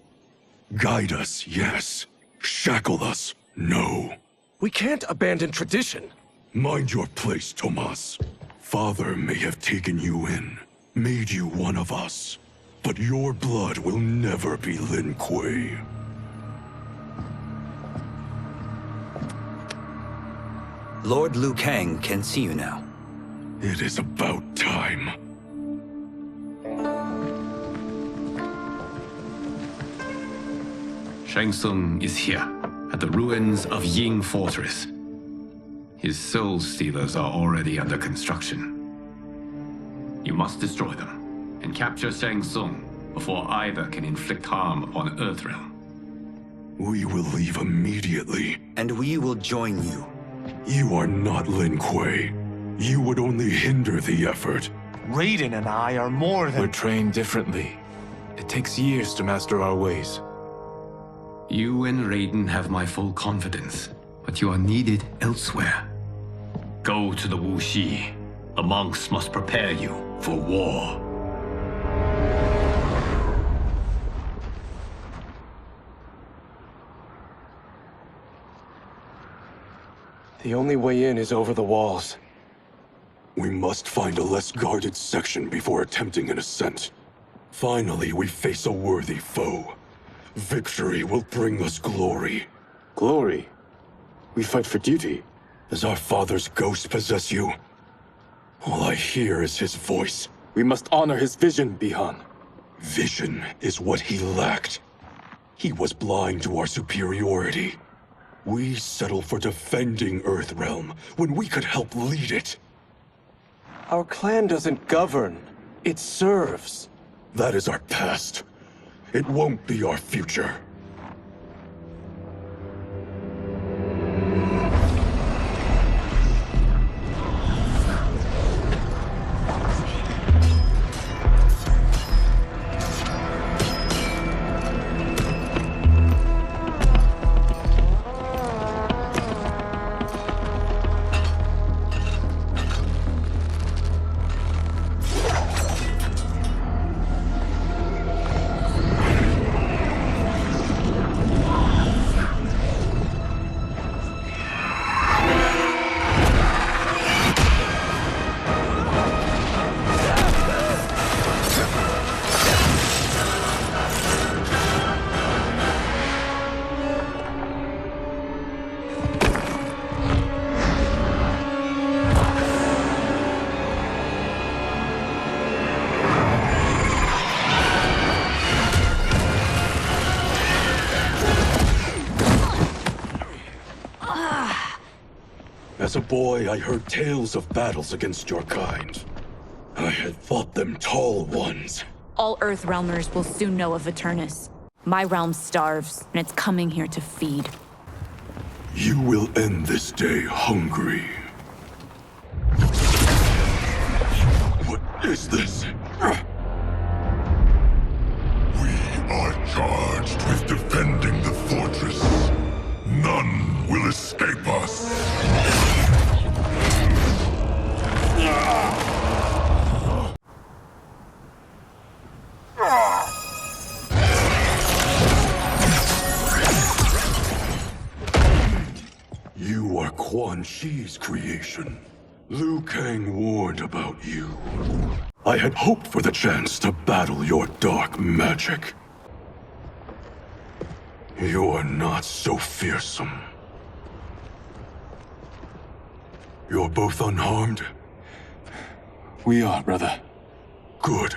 Guide us, yes. Shackle us, no. We can't abandon tradition. Mind your place, Tomas. Father may have taken you in, made you one of us. But your blood will never be Lin Kuei. Lord Liu Kang can see you now. It is about time. Shang Tsung is here, at the ruins of Ying Fortress. His soul stealers are already under construction. You must destroy them, and capture Shang Tsung before either can inflict harm upon Earthrealm. We will leave immediately. And we will join you. You are not Lin Kuei. You would only hinder the effort. Raiden and I are more than... We're trained differently. It takes years to master our ways. You and Raiden have my full confidence, but you are needed elsewhere. Go to the Wuxi. The monks must prepare you for war. The only way in is over the walls. We must find a less guarded section before attempting an ascent. Finally, we face a worthy foe. Victory will bring us glory. Glory? We fight for duty. Does our father's ghost possess you? All I hear is his voice. We must honor his vision, Bihan. Vision is what he lacked. He was blind to our superiority. We settled for defending Earthrealm when we could help lead it. Our clan doesn't govern. It serves. That is our past. It won't be our future. As a boy, I heard tales of battles against your kind. I had fought them tall ones. All Earthrealmers will soon know of Eternus. My realm starves, and it's coming here to feed. You will end this day hungry. What is this? We are charged with defending the fortress. None will escape us. You are Quan Chi's creation. Liu Kang warned about you. I had hoped for the chance to battle your dark magic. You are not so fearsome. You're both unharmed? We are, brother. Good.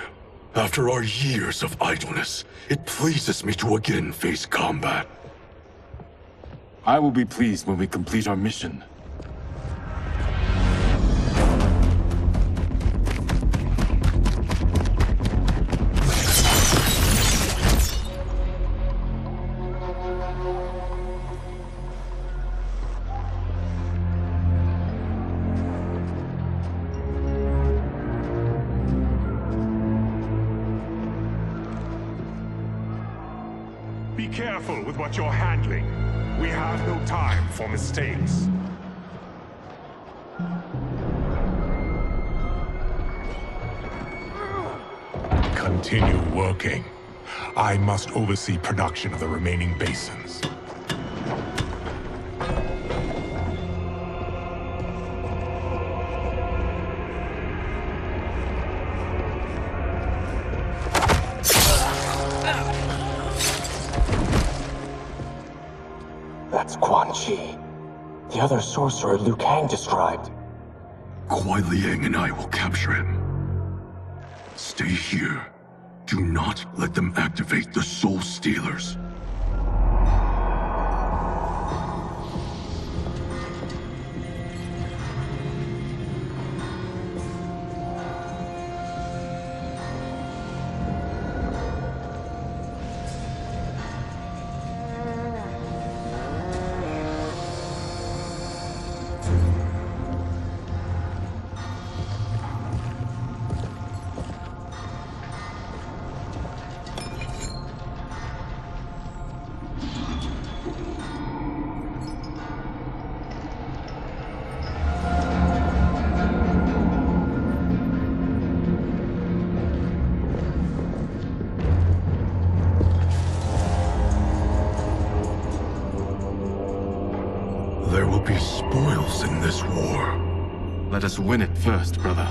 After our years of idleness, it pleases me to again face combat. I will be pleased when we complete our mission. Be careful with what you're handling. We have no time for mistakes. Continue working. I must oversee production of the remaining basins. That's Quan Chi, the other sorcerer Liu Kang described. Kuai Liang and I will capture him. Stay here. Do not let them activate the Soul Stealers. There will be spoils in this war. Let us win it first, brother.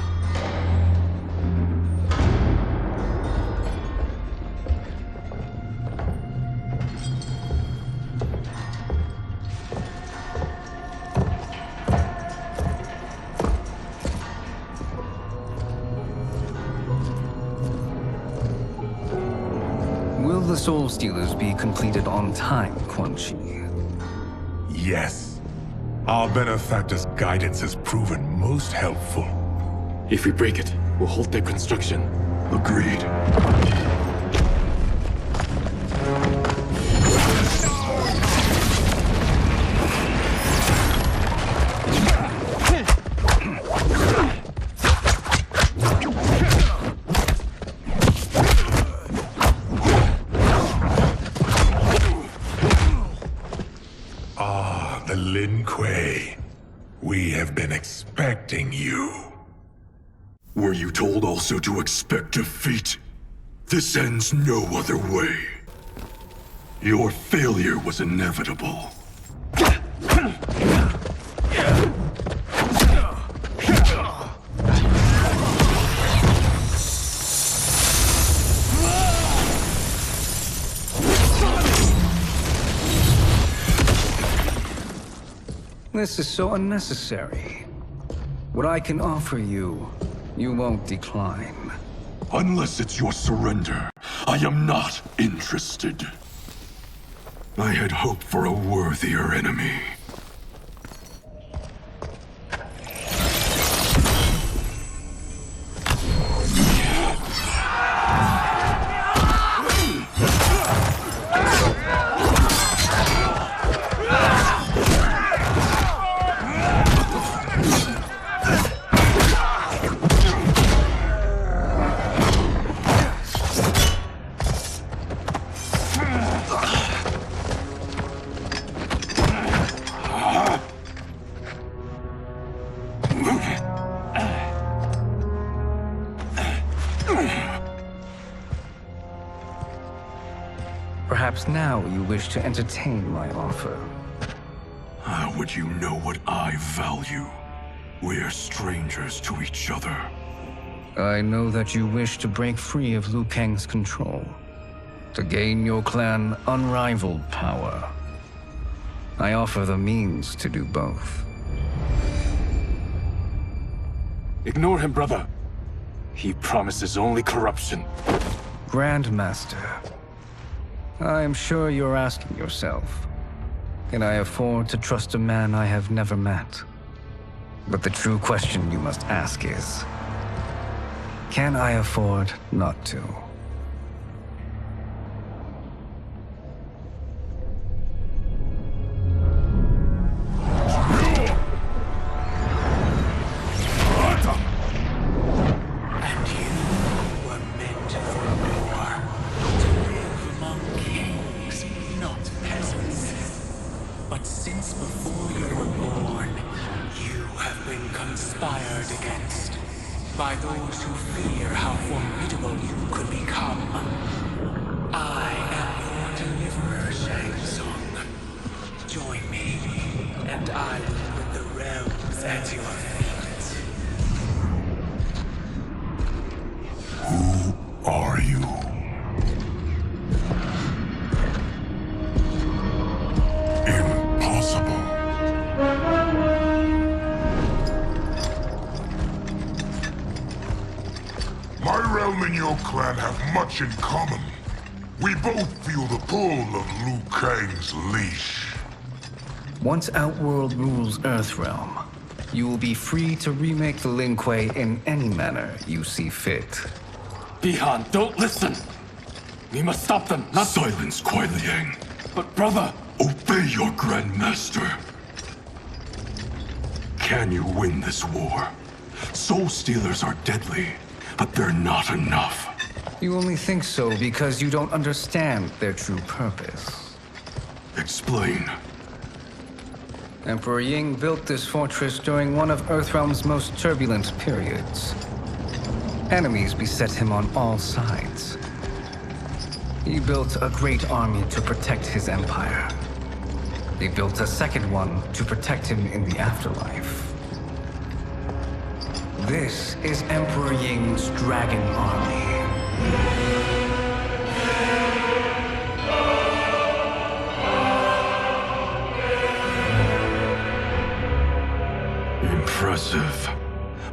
Will the Soul Stealers be completed on time, Quan Chi? Yes. Our benefactor's guidance has proven most helpful. If we break it, we'll halt their construction. Agreed. Lin Kuei, we have been expecting you. Were you told also to expect defeat? This ends no other way. Your failure was inevitable. This is so unnecessary. What I can offer you, you won't decline. Unless it's your surrender, I am not interested. I had hoped for a worthier enemy. Perhaps now you wish to entertain my offer. How would you know what I value? We're strangers to each other. I know that you wish to break free of Liu Kang's control, to gain your clan unrivaled power. I offer the means to do both. Ignore him, brother. He promises only corruption. Grandmaster, I am sure you're asking yourself, can I afford to trust a man I have never met? But the true question you must ask is, can I afford not to? By those who fear how formidable you could become. I am your deliverer, Shang Tsung. Join me, and I will put the realms at your feet. Who are you? Impossible. My realm and your clan have much in common. We both feel the pull of Liu Kang's leash. Once Outworld rules Earthrealm, you will be free to remake the Lin Kuei in any manner you see fit. Bihan, don't listen! We must stop them, not— Silence, Kuai Liang. But brother— Obey your Grandmaster. Can you win this war? Soul Stealers are deadly, but they're not enough. You only think so because you don't understand their true purpose. Explain. Emperor Ying built this fortress during one of Earthrealm's most turbulent periods. Enemies beset him on all sides. He built a great army to protect his empire. He built a second one to protect him in the afterlife. This is Emperor Ying's Dragon Army. Impressive.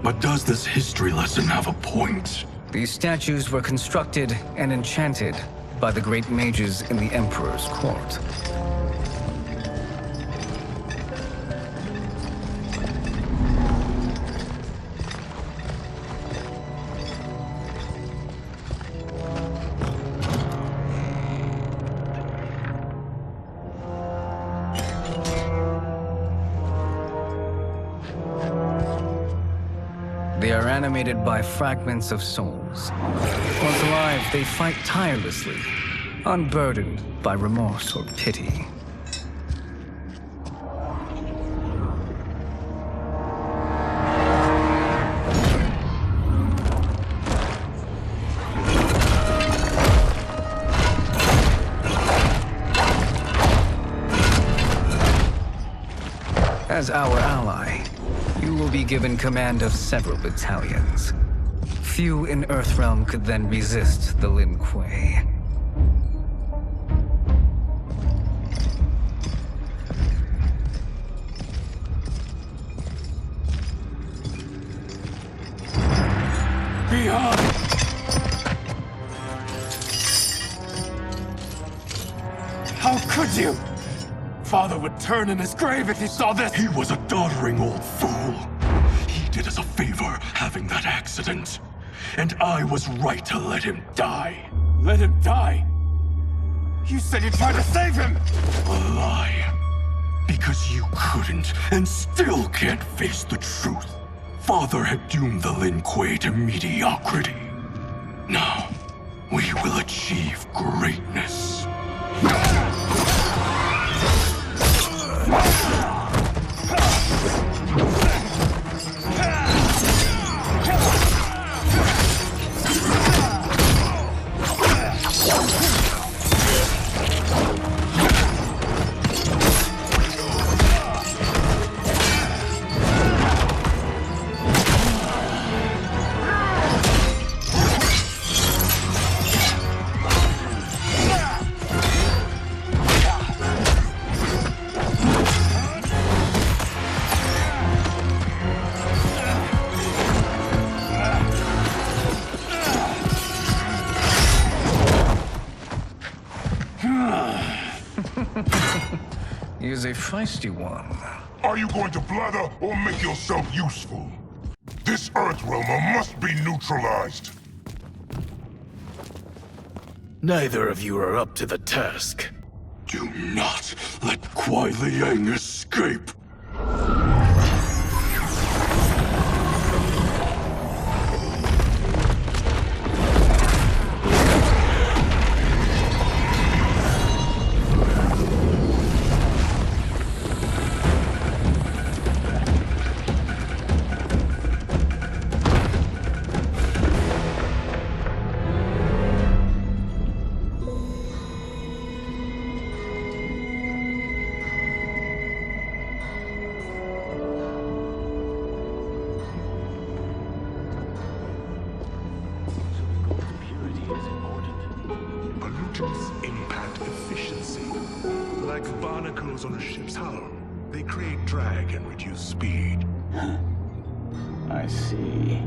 But does this history lesson have a point? These statues were constructed and enchanted by the great mages in the Emperor's court. They are animated by fragments of souls. Once alive, they fight tirelessly, unburdened by remorse or pity. As our ally, you will be given command of several battalions. Few in Earthrealm could then resist the Lin Kuei. Beyond! How could you? Father would turn in his grave if he saw this! He was a doddering old fool. He did us a favor having that accident. And I was right to let him die. Let him die? You said you tried to save him! A lie. Because you couldn't and still can't face the truth. Father had doomed the Lin Kuei to mediocrity. Now, we will achieve greatness. He is a feisty one. Are you going to blather or make yourself useful? This Earthrealmer must be neutralized. Neither of you are up to the task. Do not let Kuai Liang escape. Pollutants impact efficiency. Like barnacles on a ship's hull. They create drag and reduce speed. I see.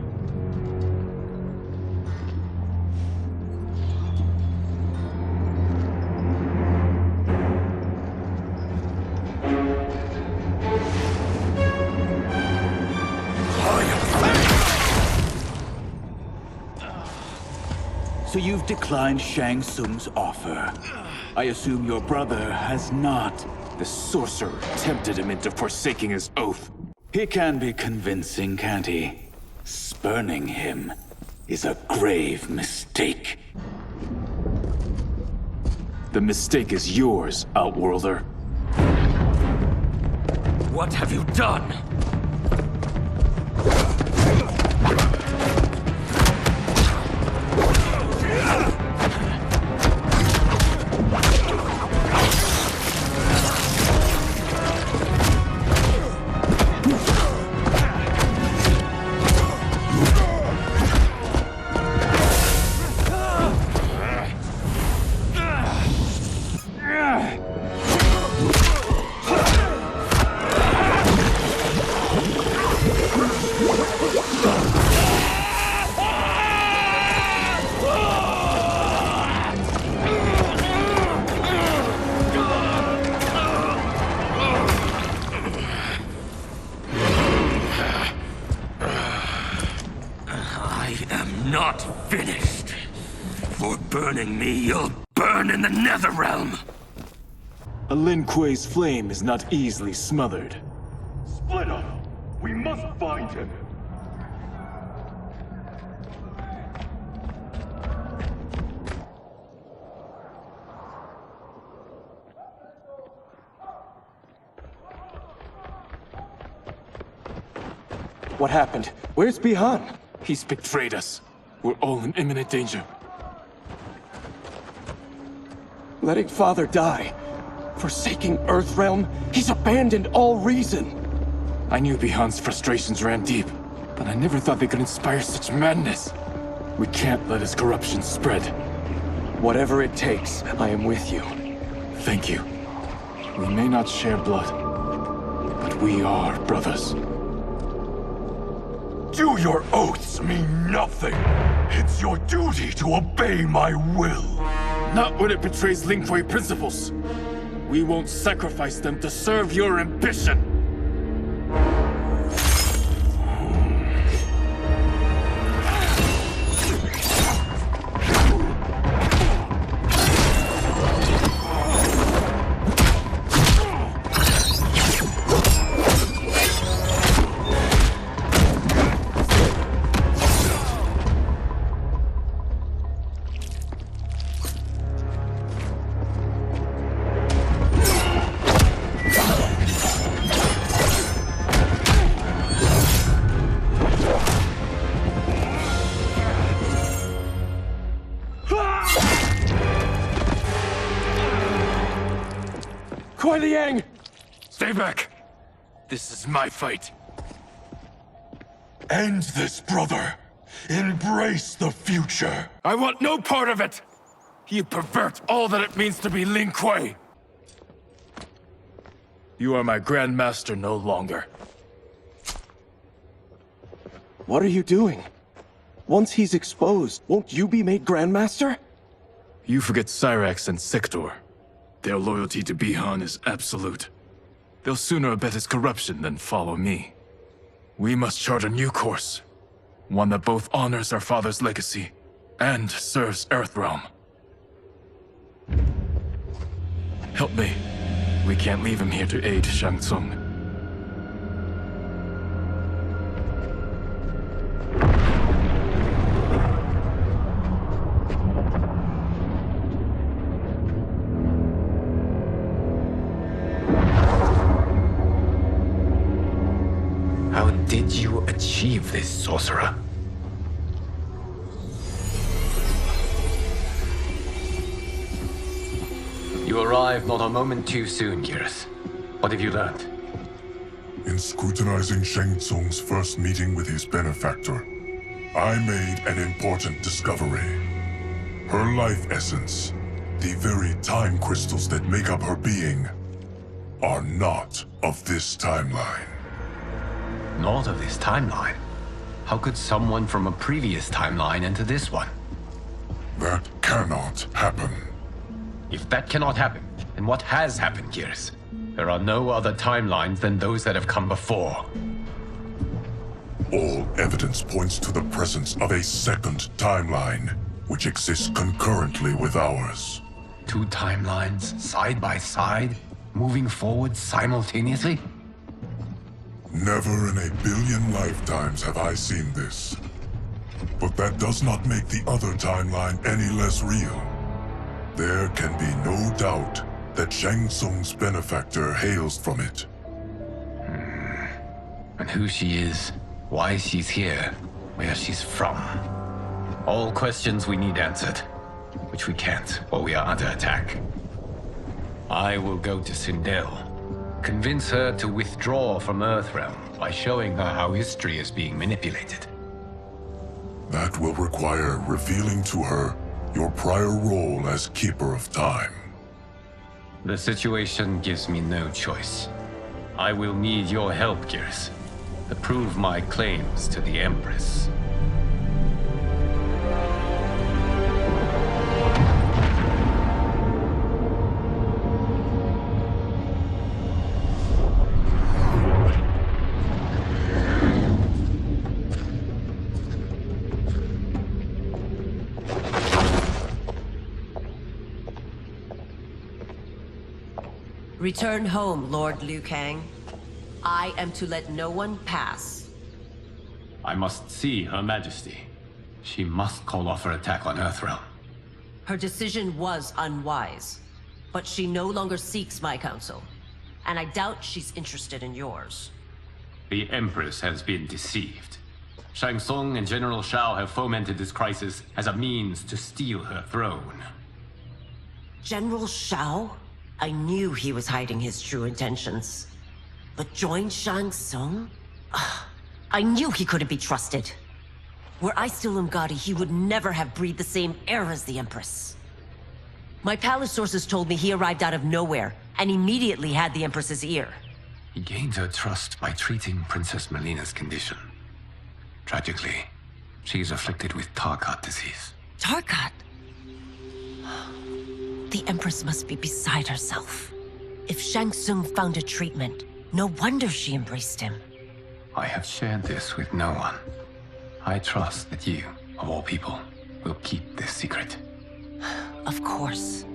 So you've declined Shang Tsung's offer. I assume your brother has not. The sorcerer tempted him into forsaking his oath. He can be convincing, can't he? Spurning him is a grave mistake. The mistake is yours, Outworlder. What have you done? Not finished. For burning me, you'll burn in the Netherrealm. A Lin Kuei's flame is not easily smothered. Split up! We must find him! What happened? Where's Bihan? He's betrayed us. We're all in imminent danger. Letting Father die. Forsaking Earthrealm. He's abandoned all reason. I knew Bihan's frustrations ran deep, but I never thought they could inspire such madness. We can't let his corruption spread. Whatever it takes, I am with you. Thank you. We may not share blood, but we are brothers. Do your oaths mean nothing? It's your duty to obey my will. Not when it betrays Lin Kuei principles. We won't sacrifice them to serve your ambition. Kuai Liang! Stay back! This is my fight. End this, brother. Embrace the future. I want no part of it! You pervert all that it means to be Lin Kuei! You are my Grand Master no longer. What are you doing? Once he's exposed, won't you be made Grandmaster? You forget Cyrax and Sector. Their loyalty to Bihan is absolute. They'll sooner abet his corruption than follow me. We must chart a new course. One that both honors our father's legacy and serves Earthrealm. Help me. We can't leave him here to aid Shang Tsung. How did you achieve this, sorcerer? You arrived not a moment too soon, Geras. What have you learned? In scrutinizing Shang Tsung's first meeting with his benefactor, I made an important discovery. Her life essence, the very time crystals that make up her being, are not of this timeline. Not of this timeline? How could someone from a previous timeline enter this one? That cannot happen. If that cannot happen, then what has happened, Geras? There are no other timelines than those that have come before. All evidence points to the presence of a second timeline, which exists concurrently with ours. Two timelines, side by side, moving forward simultaneously? Never in a billion lifetimes have I seen this. But that does not make the other timeline any less real. There can be no doubt that Shang Tsung's benefactor hails from it. And who she is, why she's here, where she's from. All questions we need answered, which we can't while we are under attack. I will go to Sindel, convince her to withdraw from Earthrealm by showing her how history is being manipulated. That will require revealing to her your prior role as Keeper of Time. The situation gives me no choice. I will need your help, Geras, to prove my claims to the Empress. Return home, Lord Liu Kang. I am to let no one pass. I must see Her Majesty. She must call off her attack on Earthrealm. Her decision was unwise, but she no longer seeks my counsel, and I doubt she's interested in yours. The Empress has been deceived. Shang Tsung and General Shao have fomented this crisis as a means to steal her throne. General Shao? I knew he was hiding his true intentions. But join Shang Tsung? I knew he couldn't be trusted. Were I still Umgadi, he would never have breathed the same air as the Empress. My palace sources told me he arrived out of nowhere, and immediately had the Empress's ear. He gained her trust by treating Princess Melina's condition. Tragically, she is afflicted with Tarkat disease. Tarkat? The Empress must be beside herself. If Shang Tsung found a treatment, no wonder she embraced him. I have shared this with no one. I trust that you, of all people, will keep this secret. Of course.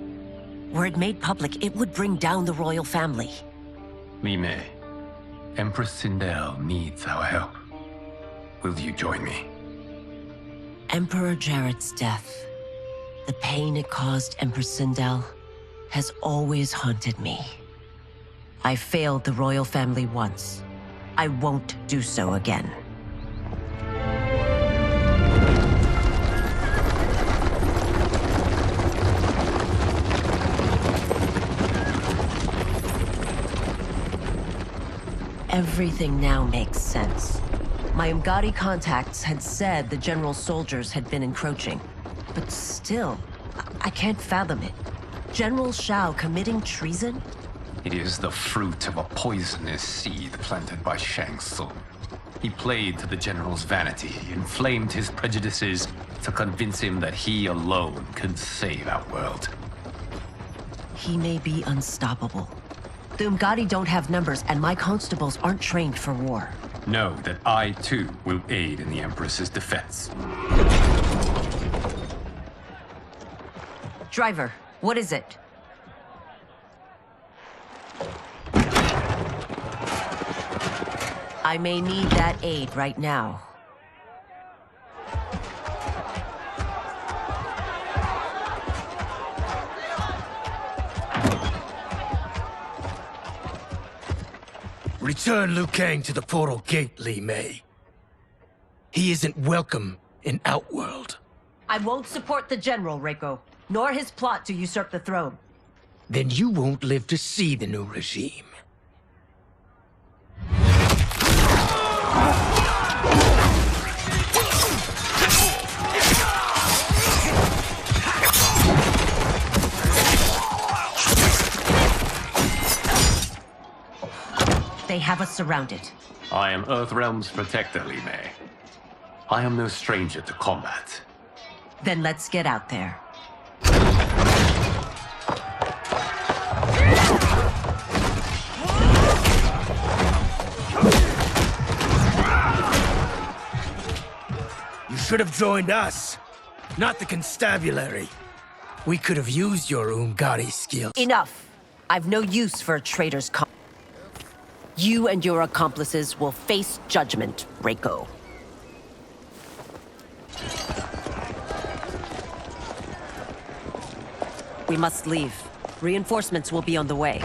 Were it made public, it would bring down the royal family. Li Mei, Empress Sindel needs our help. Will you join me? Emperor Jarrett's death, the pain it caused Empress Sindel, has always haunted me. I failed the royal family once. I won't do so again. Everything now makes sense. My Umgadi contacts had said the general's soldiers had been encroaching. But still, I can't fathom it. General Shao committing treason? It is the fruit of a poisonous seed planted by Shang Tsung. He played to the general's vanity, inflamed his prejudices to convince him that he alone could save our world. He may be unstoppable. The Umgadi don't have numbers, and my constables aren't trained for war. Know that I, too, will aid in the Empress's defense. Driver, what is it? I may need that aid right now. Return Liu Kang to the portal gate, Li Mei. He isn't welcome in Outworld. I won't support the General, Reiko, nor his plot to usurp the throne. Then you won't live to see the new regime. They have us surrounded. I am Earthrealm's protector, Li Mei. I am no stranger to combat. Then let's get out there. You should have joined us, not the constabulary. We could have used your Umgadi skills. Enough! I've no use for a traitor's You and your accomplices will face judgment, Reiko. We must leave. Reinforcements will be on the way.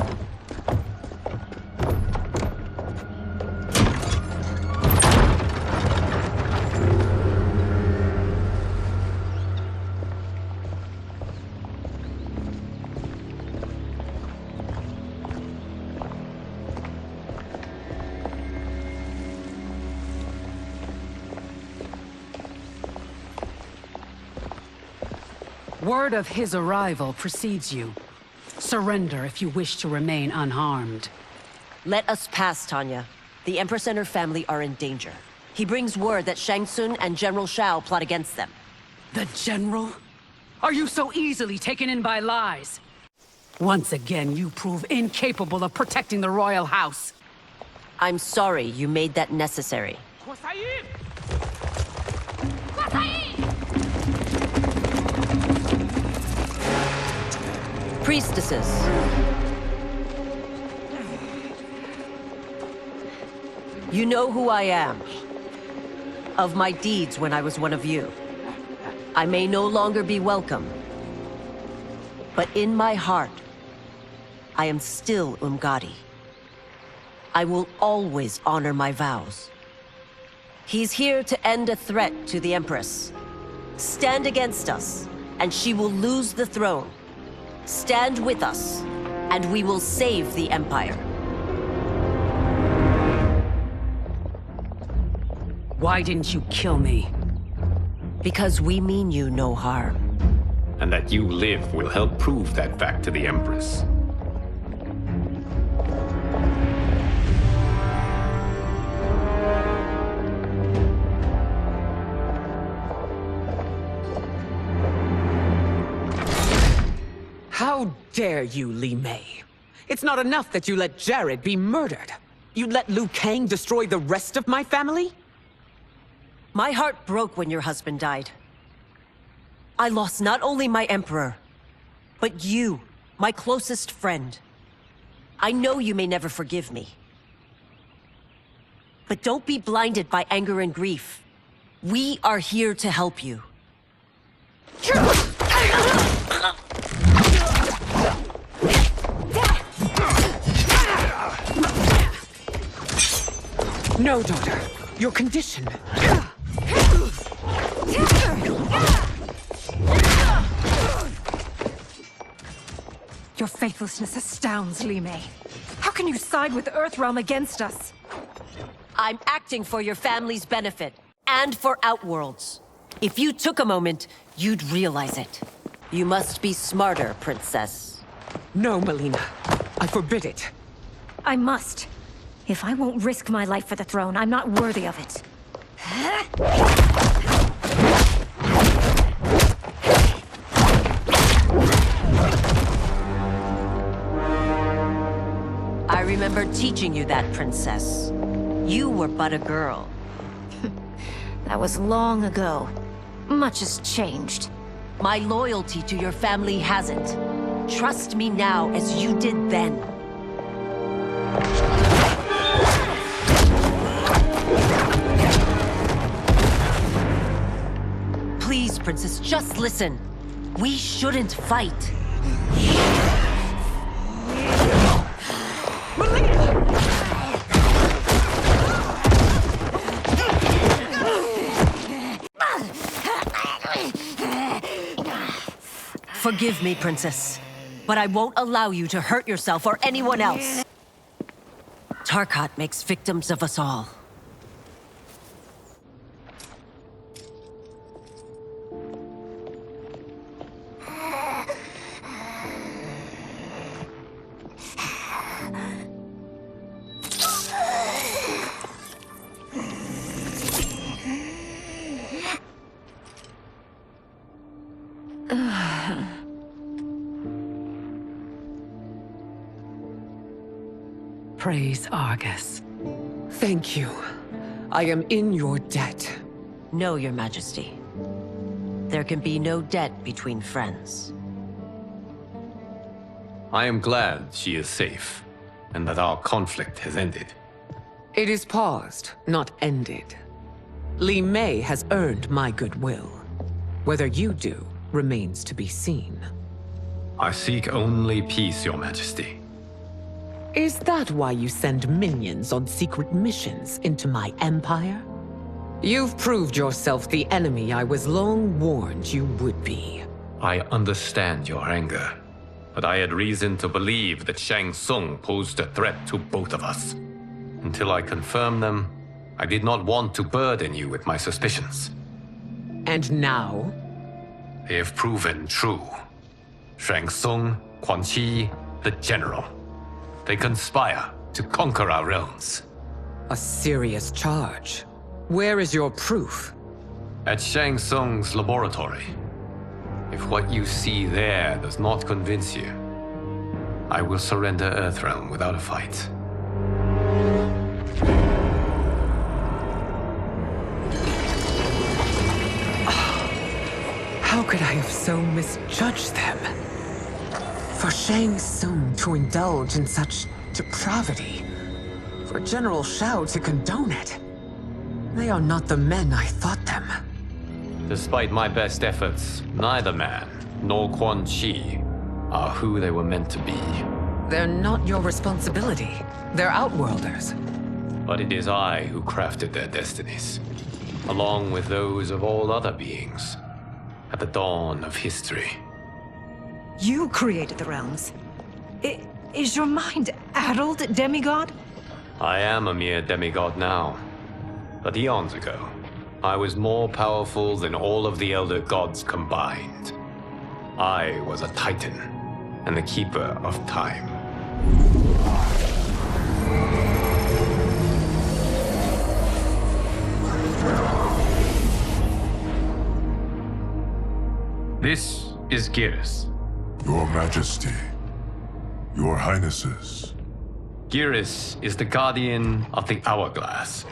Word of his arrival precedes you. Surrender if you wish to remain unharmed. Let us pass, Tanya. The Empress and her family are in danger. He brings word that Shang Tsung and General Shao plot against them. The General? Are you so easily taken in by lies? Once again, you prove incapable of protecting the royal house. I'm sorry you made that necessary. Priestesses. You know who I am. Of my deeds when I was one of you. I may no longer be welcome. But in my heart, I am still Umgadi. I will always honor my vows. He's here to end a threat to the Empress. Stand against us, and she will lose the throne. Stand with us, and we will save the Empire. Why didn't you kill me? Because we mean you no harm. And that you live will help prove that fact to the Empress. How dare you, Li Mei? It's not enough that you let Jared be murdered. You'd let Liu Kang destroy the rest of my family? My heart broke when your husband died. I lost not only my Emperor, but you, my closest friend. I know you may never forgive me. But don't be blinded by anger and grief. We are here to help you. No, daughter. Your condition. Your faithlessness astounds, Li Mei. How can you side with Earthrealm against us? I'm acting for your family's benefit, and for Outworld's. If you took a moment, you'd realize it. You must be smarter, Princess. No, Melina. I forbid it. I must. If I won't risk my life for the throne, I'm not worthy of it. remember teaching you that, princess. You were but a girl. That was long ago. Much has changed. My loyalty to your family hasn't. Trust me now as you did then. Please, princess, just listen. We shouldn't fight. Forgive me, princess, but I won't allow you to hurt yourself or anyone else. Tarkat makes victims of us all. Praise Argus. Thank you. I am in your debt. No, Your Majesty. There can be no debt between friends. I am glad she is safe, and that our conflict has ended. It is paused, not ended. Li Mei has earned my goodwill. Whether you do remains to be seen. I seek only peace, Your Majesty. Is that why you send minions on secret missions into my empire? You've proved yourself the enemy I was long warned you would be. I understand your anger, but I had reason to believe that Shang Tsung posed a threat to both of us. Until I confirmed them, I did not want to burden you with my suspicions. And now? They have proven true. Shang Tsung, Quan Chi, the General. They conspire to conquer our realms. A serious charge. Where is your proof? At Shang Tsung's laboratory. If what you see there does not convince you, I will surrender Earthrealm without a fight. How could I have so misjudged them? For Shang Tsung to indulge in such depravity, for General Shao to condone it, they are not the men I thought them. Despite my best efforts, neither man nor Quan Chi are who they were meant to be. They're not your responsibility. They're Outworlders. But it is I who crafted their destinies, along with those of all other beings, at the dawn of history. You created the realms. Is your mind addled, demigod? I am a mere demigod now. But eons ago, I was more powerful than all of the Elder Gods combined. I was a Titan, and the Keeper of Time. This is Geras. Your Majesty, Your Highnesses. Geras is the guardian of the Hourglass,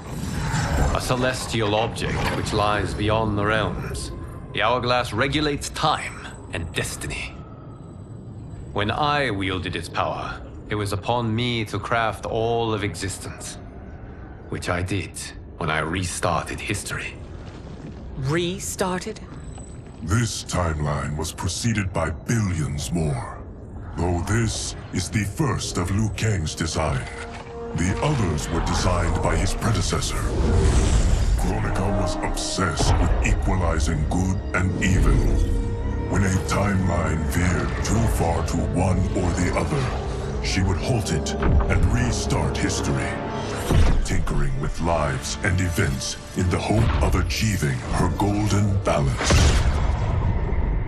a celestial object which lies beyond the realms. The Hourglass regulates time and destiny. When I wielded its power, it was upon me to craft all of existence, which I did when I restarted history. Restarted? This timeline was preceded by billions more. Though this is the first of Liu Kang's design. The others were designed by his predecessor. Kronika was obsessed with equalizing good and evil. When a timeline veered too far to one or the other, she would halt it and restart history, tinkering with lives and events in the hope of achieving her golden balance.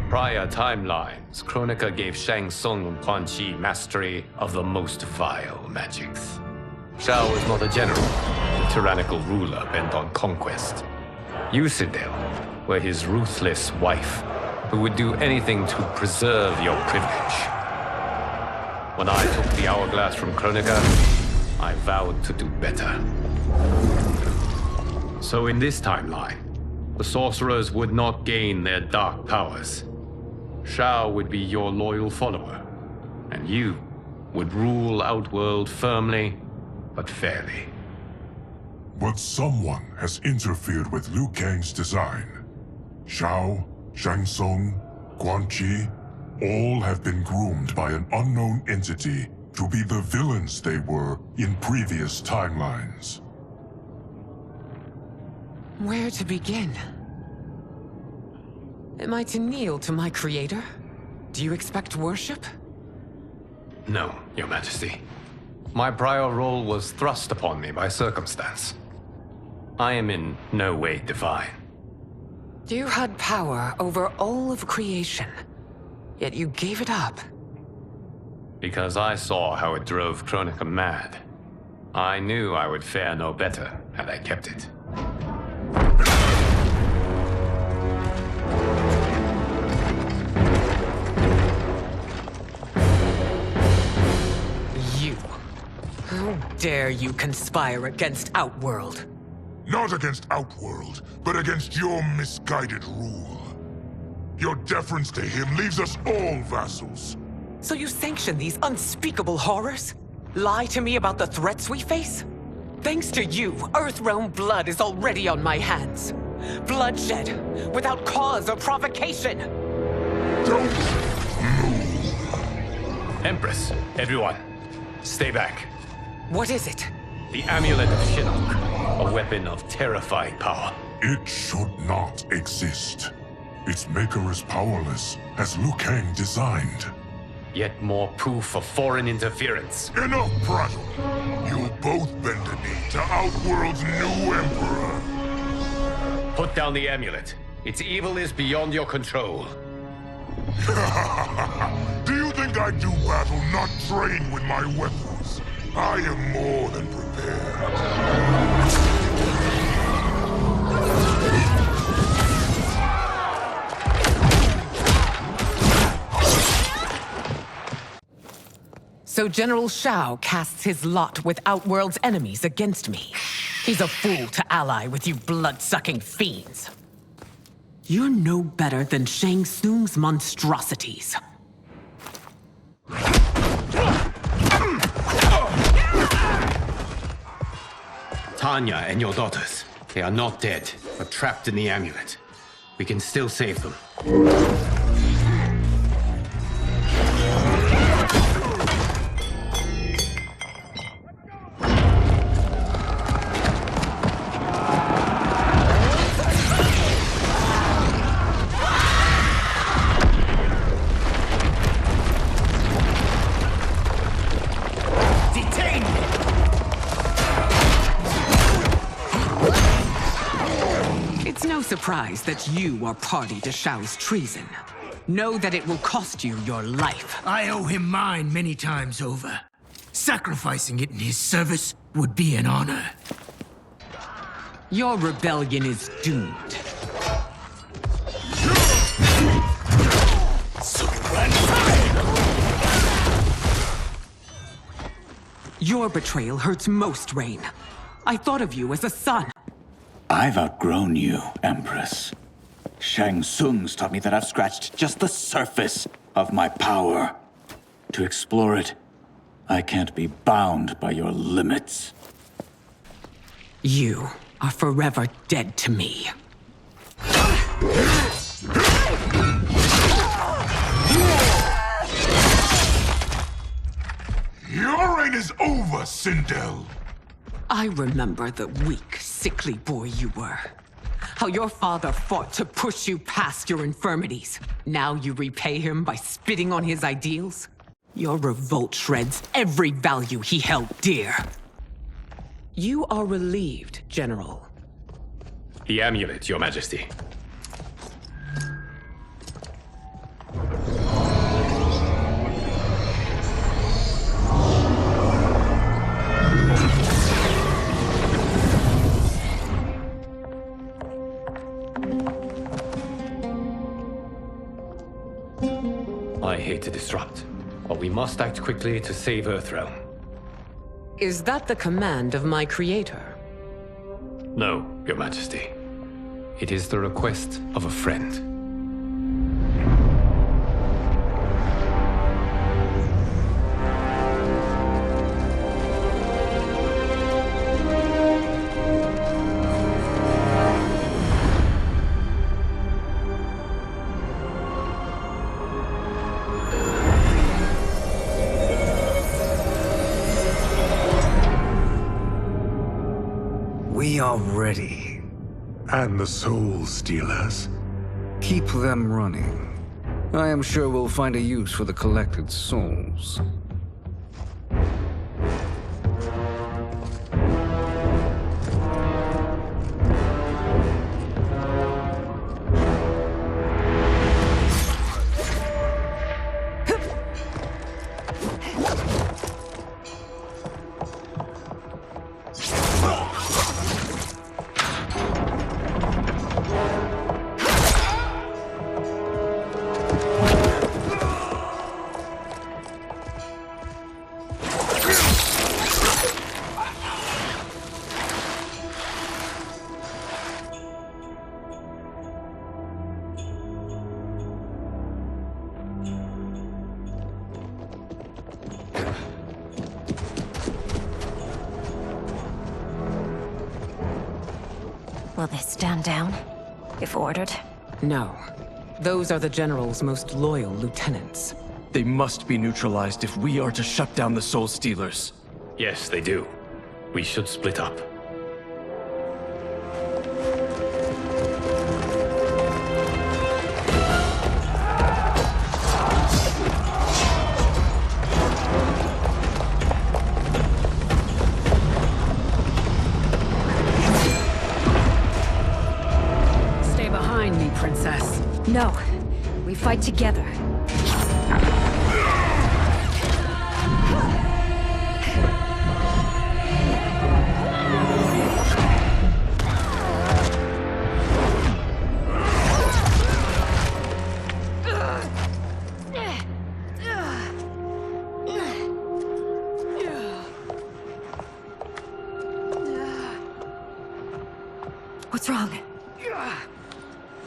Prior timelines, Kronika gave Shang Tsung and Quan Chi mastery of the most vile magics. Shao was not a general, a tyrannical ruler bent on conquest. Yusidel were his ruthless wife, who would do anything to preserve your privilege. When I took the Hourglass from Kronika, I vowed to do better. So in this timeline, the sorcerers would not gain their dark powers. Shao would be your loyal follower, and you would rule Outworld firmly, but fairly. But someone has interfered with Liu Kang's design. Shao, Shang Tsung, Quan Chi, all have been groomed by an unknown entity to be the villains they were in previous timelines. Where to begin? Am I to kneel to my creator? Do you expect worship? No, Your Majesty. My prior role was thrust upon me by circumstance. I am in no way divine. You had power over all of creation, yet you gave it up. Because I saw how it drove Kronika mad. I knew I would fare no better had I kept it. You. How dare you conspire against Outworld? Not against Outworld, but against your misguided rule. Your deference to him leaves us all vassals. So you sanction these unspeakable horrors? Lie to me about the threats we face? Thanks to you, Earthrealm blood is already on my hands. Bloodshed, without cause or provocation. Don't Empress, everyone, stay back. What is it? The Amulet of Shinnok, a weapon of terrifying power. It should not exist. Its maker is powerless, as Liu Kang designed. Yet more proof of foreign interference. Enough prattle! You'll both bend a knee to Outworld's new emperor. Put down the amulet. Its evil is beyond your control. Do you think I do battle not trained with my weapons? I am more than prepared. So General Shao casts his lot with Outworld's enemies against me. He's a fool to ally with you blood-sucking fiends. You're no better than Shang Tsung's monstrosities. Tanya and your daughters, they are not dead, but trapped in the amulet. We can still save them. Surprised that you are party to Shao's treason. Know that it will cost you your life. I owe him mine many times over. Sacrificing it in his service would be an honor. Your rebellion is doomed. Your betrayal hurts most, Rain. I thought of you as a son. I've outgrown you, Empress. Shang Tsung's taught me that I've scratched just the surface of my power. To explore it, I can't be bound by your limits. You are forever dead to me. Your reign is over, Sindel! I remember the weak, sickly boy you were. How your father fought to push you past your infirmities. Now you repay him by spitting on his ideals? Your revolt shreds every value he held dear. You are relieved, General. The amulet, Your Majesty. I hate to disrupt, but we must act quickly to save Earthrealm. Is that the command of my creator? No, Your Majesty. It is the request of a friend. We are ready. And the Soul Stealers? Keep them running. I am sure we'll find a use for the collected souls. Will they stand down, if ordered? No. Those are the General's most loyal lieutenants. They must be neutralized if we are to shut down the Soul Stealers. Yes, they do. We should split up. Stay behind me, Princess. No. We fight together. What's wrong?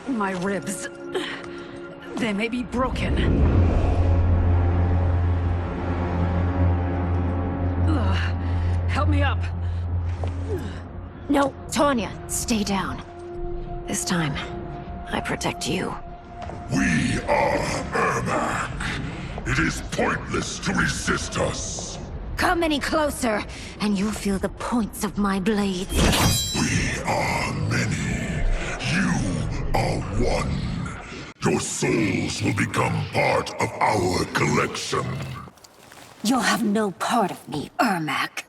My ribs. They may be broken. Help me up. No, Tanya, stay down. This time, I protect you. We are Ermac. It is pointless to resist us. Come any closer, and you'll feel the points of my blades. We are many. You are one. Your souls will become part of our collection. You'll have no part of me, Ermac.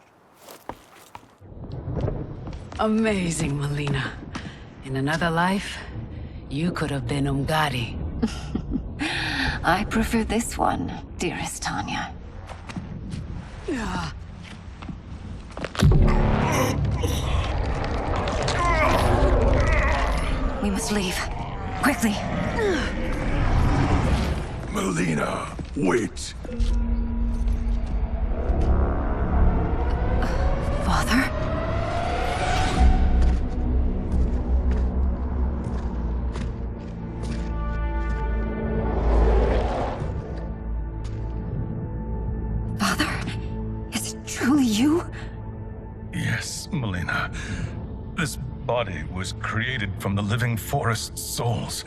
Amazing, Melina. In another life, you could have been Umgadi. I prefer this one, dearest Tanya. We must leave. Quickly. Melina, wait. Father? Father? Is it truly you? Yes, Melina. This body was created from the living forest's souls.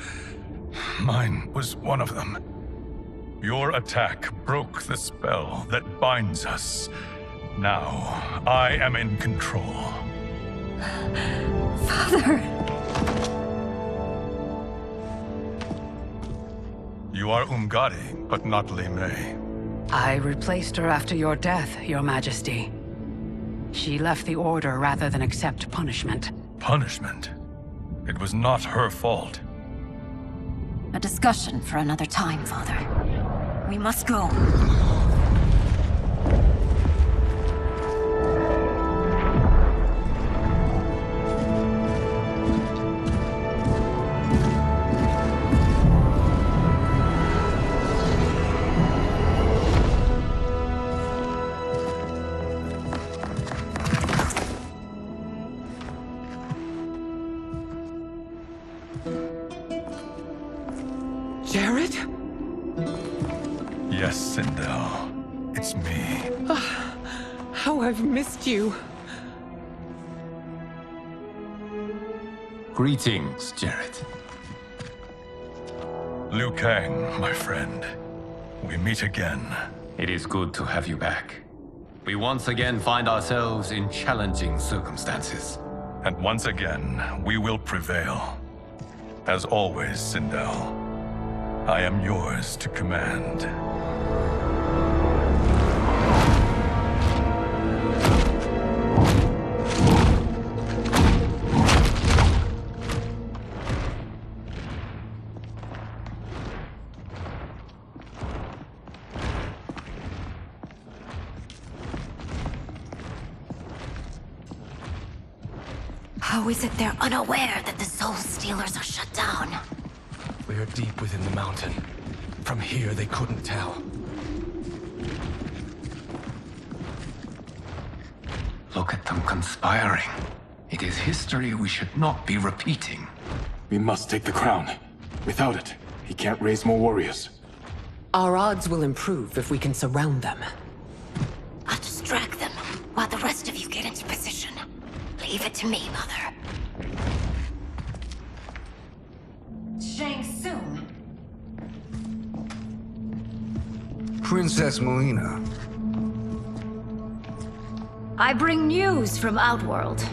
Mine was one of them. Your attack broke the spell that binds us. Now, I am in control. Father! You are Umgadi, but not Li Mei. I replaced her after your death, Your Majesty. She left the Order rather than accept punishment. Punishment? It was not her fault. A discussion for another time, Father. We must go. Sindel, it's me. How I've missed you. Greetings, Jared. Liu Kang, my friend. We meet again. It is good to have you back. We once again find ourselves in challenging circumstances. And once again, we will prevail. As always, Sindel, I am yours to command. How is it they're unaware that the Soul Stealers are shut down? We are deep within the mountain. From here, they couldn't tell. Look at them conspiring. It is history we should not be repeating. We must take the crown. Without it, he can't raise more warriors. Our odds will improve if we can surround them. I'll distract them while the rest of you get into position. Leave it to me, Mother. Shang Tsung. Princess Melina. I bring news from Outworld.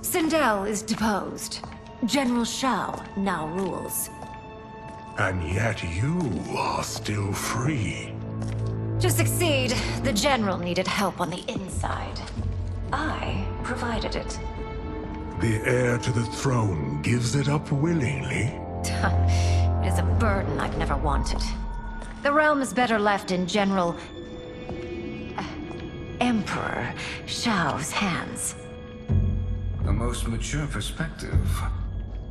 Sindel is deposed. General Shao now rules. And yet you are still free. To succeed, the General needed help on the inside. I provided it. The heir to the throne gives it up willingly. It is a burden I've never wanted. The realm is better left in General... Emperor Shao's hands. A most mature perspective.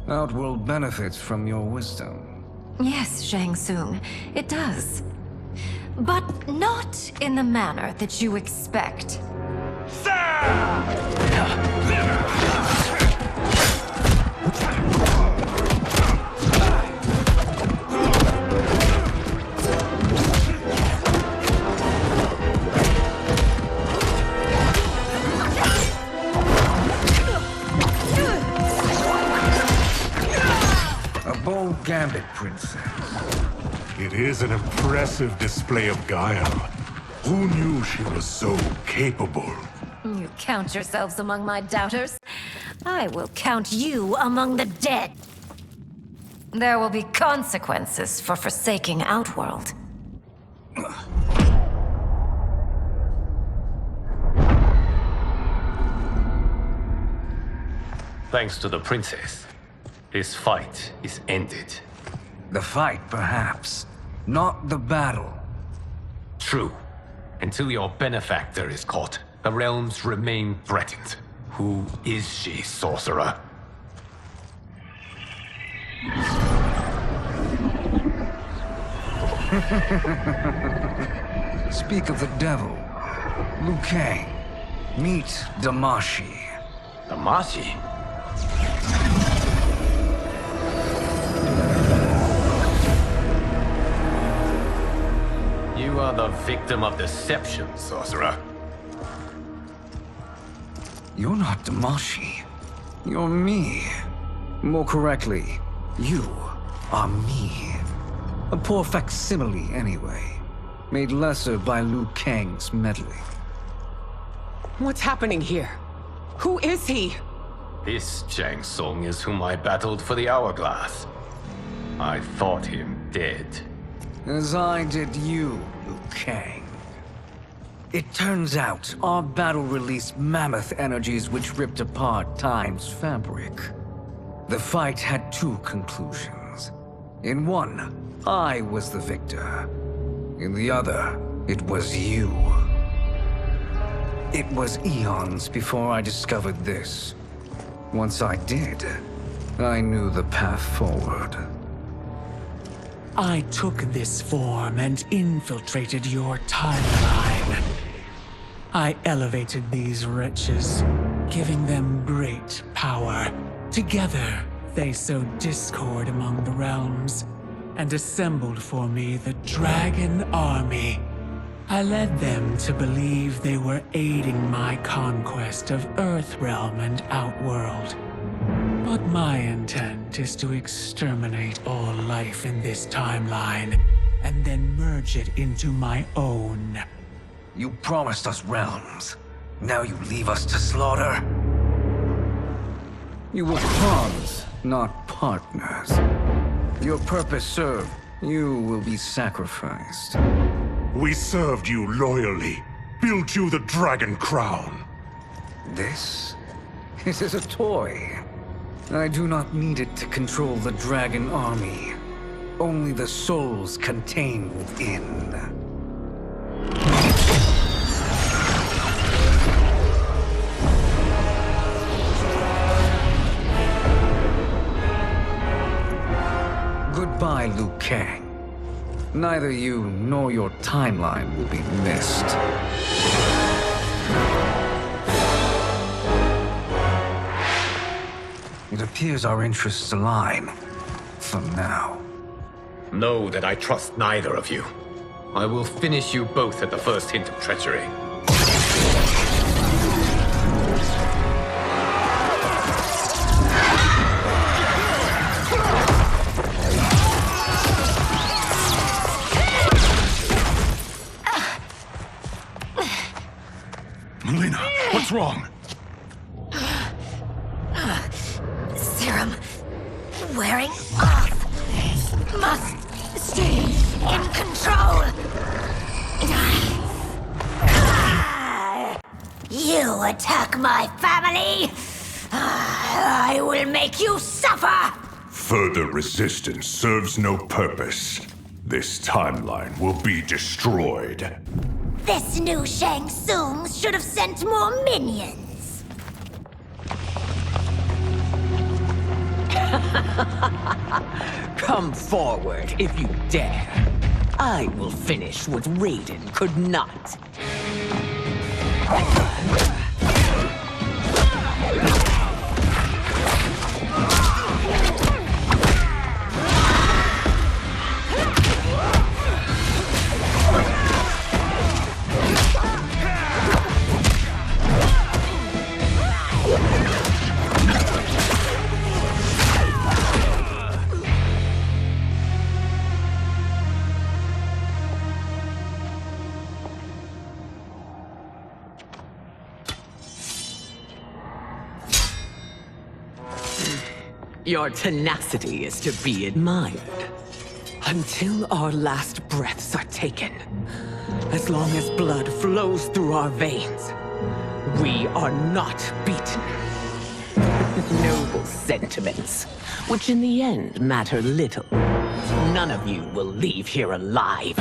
Outworld benefits from your wisdom. Yes, Shang Tsung, it does. But not in the manner that you expect. A bold gambit, Princess. It is an impressive display of guile. Who knew she was so capable? You count yourselves among my doubters. I will count you among the dead. There will be consequences for forsaking Outworld. Thanks to the princess, this fight is ended. The fight, perhaps. Not the battle. True. Until your benefactor is caught, the realms remain threatened. Who is she, sorcerer? Speak of the devil. Liu Kang. Meet Damashi. Damashi? You are the victim of deception, sorcerer. You're not Damashi. You're me. More correctly, you are me. A poor facsimile, anyway. Made lesser by Liu Kang's meddling. What's happening here? Who is he? This Shang Tsung is whom I battled for the Hourglass. I thought him dead. As I did you, Liu Kang. It turns out our battle released mammoth energies which ripped apart time's fabric. The fight had two conclusions. In one, I was the victor. In the other, it was you. It was eons before I discovered this. Once I did, I knew the path forward. I took this form and infiltrated your timeline. I elevated these wretches, giving them great power. Together, they sowed discord among the realms, and assembled for me the Dragon Army. I led them to believe they were aiding my conquest of Earthrealm and Outworld. But my intent is to exterminate all life in this timeline, and then merge it into my own. You promised us realms. Now you leave us to slaughter? You were pawns, not partners. Your purpose served. You will be sacrificed. We served you loyally, built you the Dragon Crown. This is a toy. I do not need it to control the Dragon Army. Only the souls contained within. Goodbye, Liu Kang. Neither you nor your timeline will be missed. It appears our interests align. For now. Know that I trust neither of you. I will finish you both at the first hint of treachery. Melina, what's wrong? Serum wearing off. Must stay in control. You attack my family. I will make you suffer. Further resistance serves no purpose. This timeline will be destroyed. This new Shang Tsung should have sent more minions. Come forward if you dare. I will finish what Raiden could not. Your tenacity is to be admired. Until our last breaths are taken, as long as blood flows through our veins, we are not beaten. Noble sentiments, which in the end matter little. None of you will leave here alive.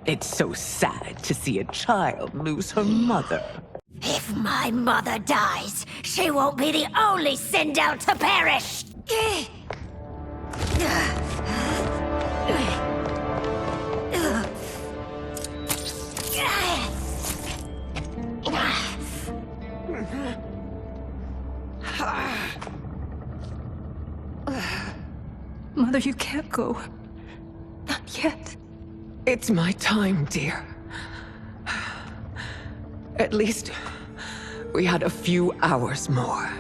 It's so sad to see a child lose her mother. If my mother dies, she won't be the only sinned out to perish. Mother, you can't go. Not yet. It's my time, dear. At least, we had a few hours more.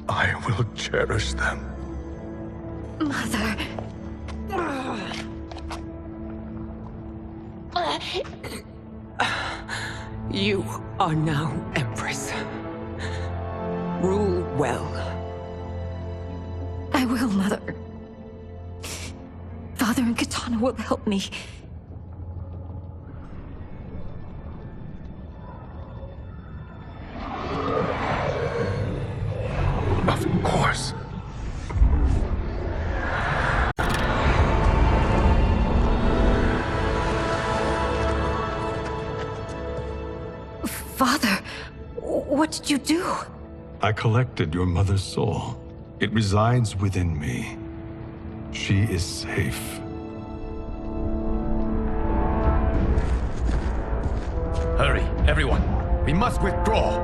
I will cherish them. Mother. You are now Empress. Rule well. I will, Mother. Father and Katana will help me. Of course. Father, what did you do? I collected your mother's soul. It resides within me. She is safe. Hurry, everyone. We must withdraw.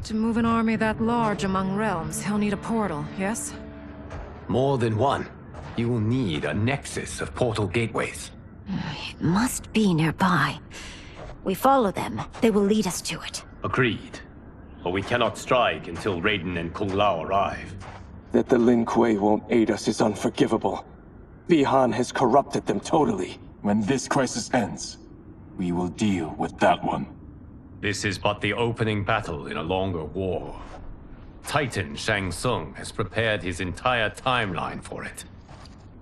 To move an army that large among realms, he'll need a portal, yes? More than one. You will need a nexus of portal gateways. It must be nearby. We follow them. They will lead us to it. Agreed. But we cannot strike until Raiden and Kung Lao arrive. That the Lin Kuei won't aid us is unforgivable. Bihan has corrupted them totally. When this crisis ends, we will deal with that one. This is but the opening battle in a longer war. Titan Shang Tsung has prepared his entire timeline for it.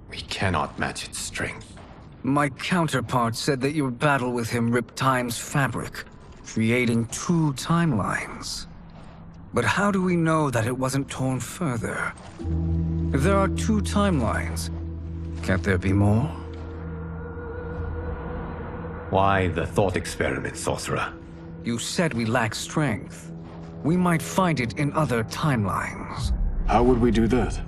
We cannot match its strength. My counterpart said that your battle with him ripped time's fabric, creating two timelines. But how do we know that it wasn't torn further? If there are two timelines, can't there be more? Why the thought experiment, sorcerer? You said we lack strength. We might find it in other timelines. How would we do that?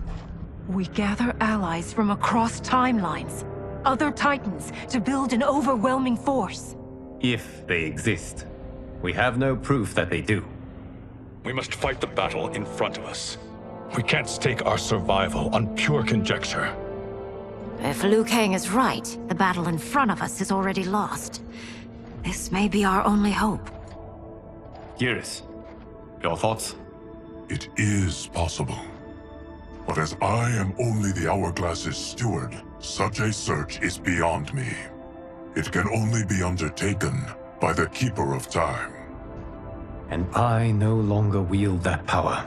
We gather allies from across timelines, other titans, to build an overwhelming force. If they exist. We have no proof that they do. We must fight the battle in front of us. We can't stake our survival on pure conjecture. If Liu Kang is right, the battle in front of us is already lost. This may be our only hope. Geras, your thoughts? It is possible. But as I am only the Hourglass's steward, such a search is beyond me. It can only be undertaken by the Keeper of Time. And I no longer wield that power.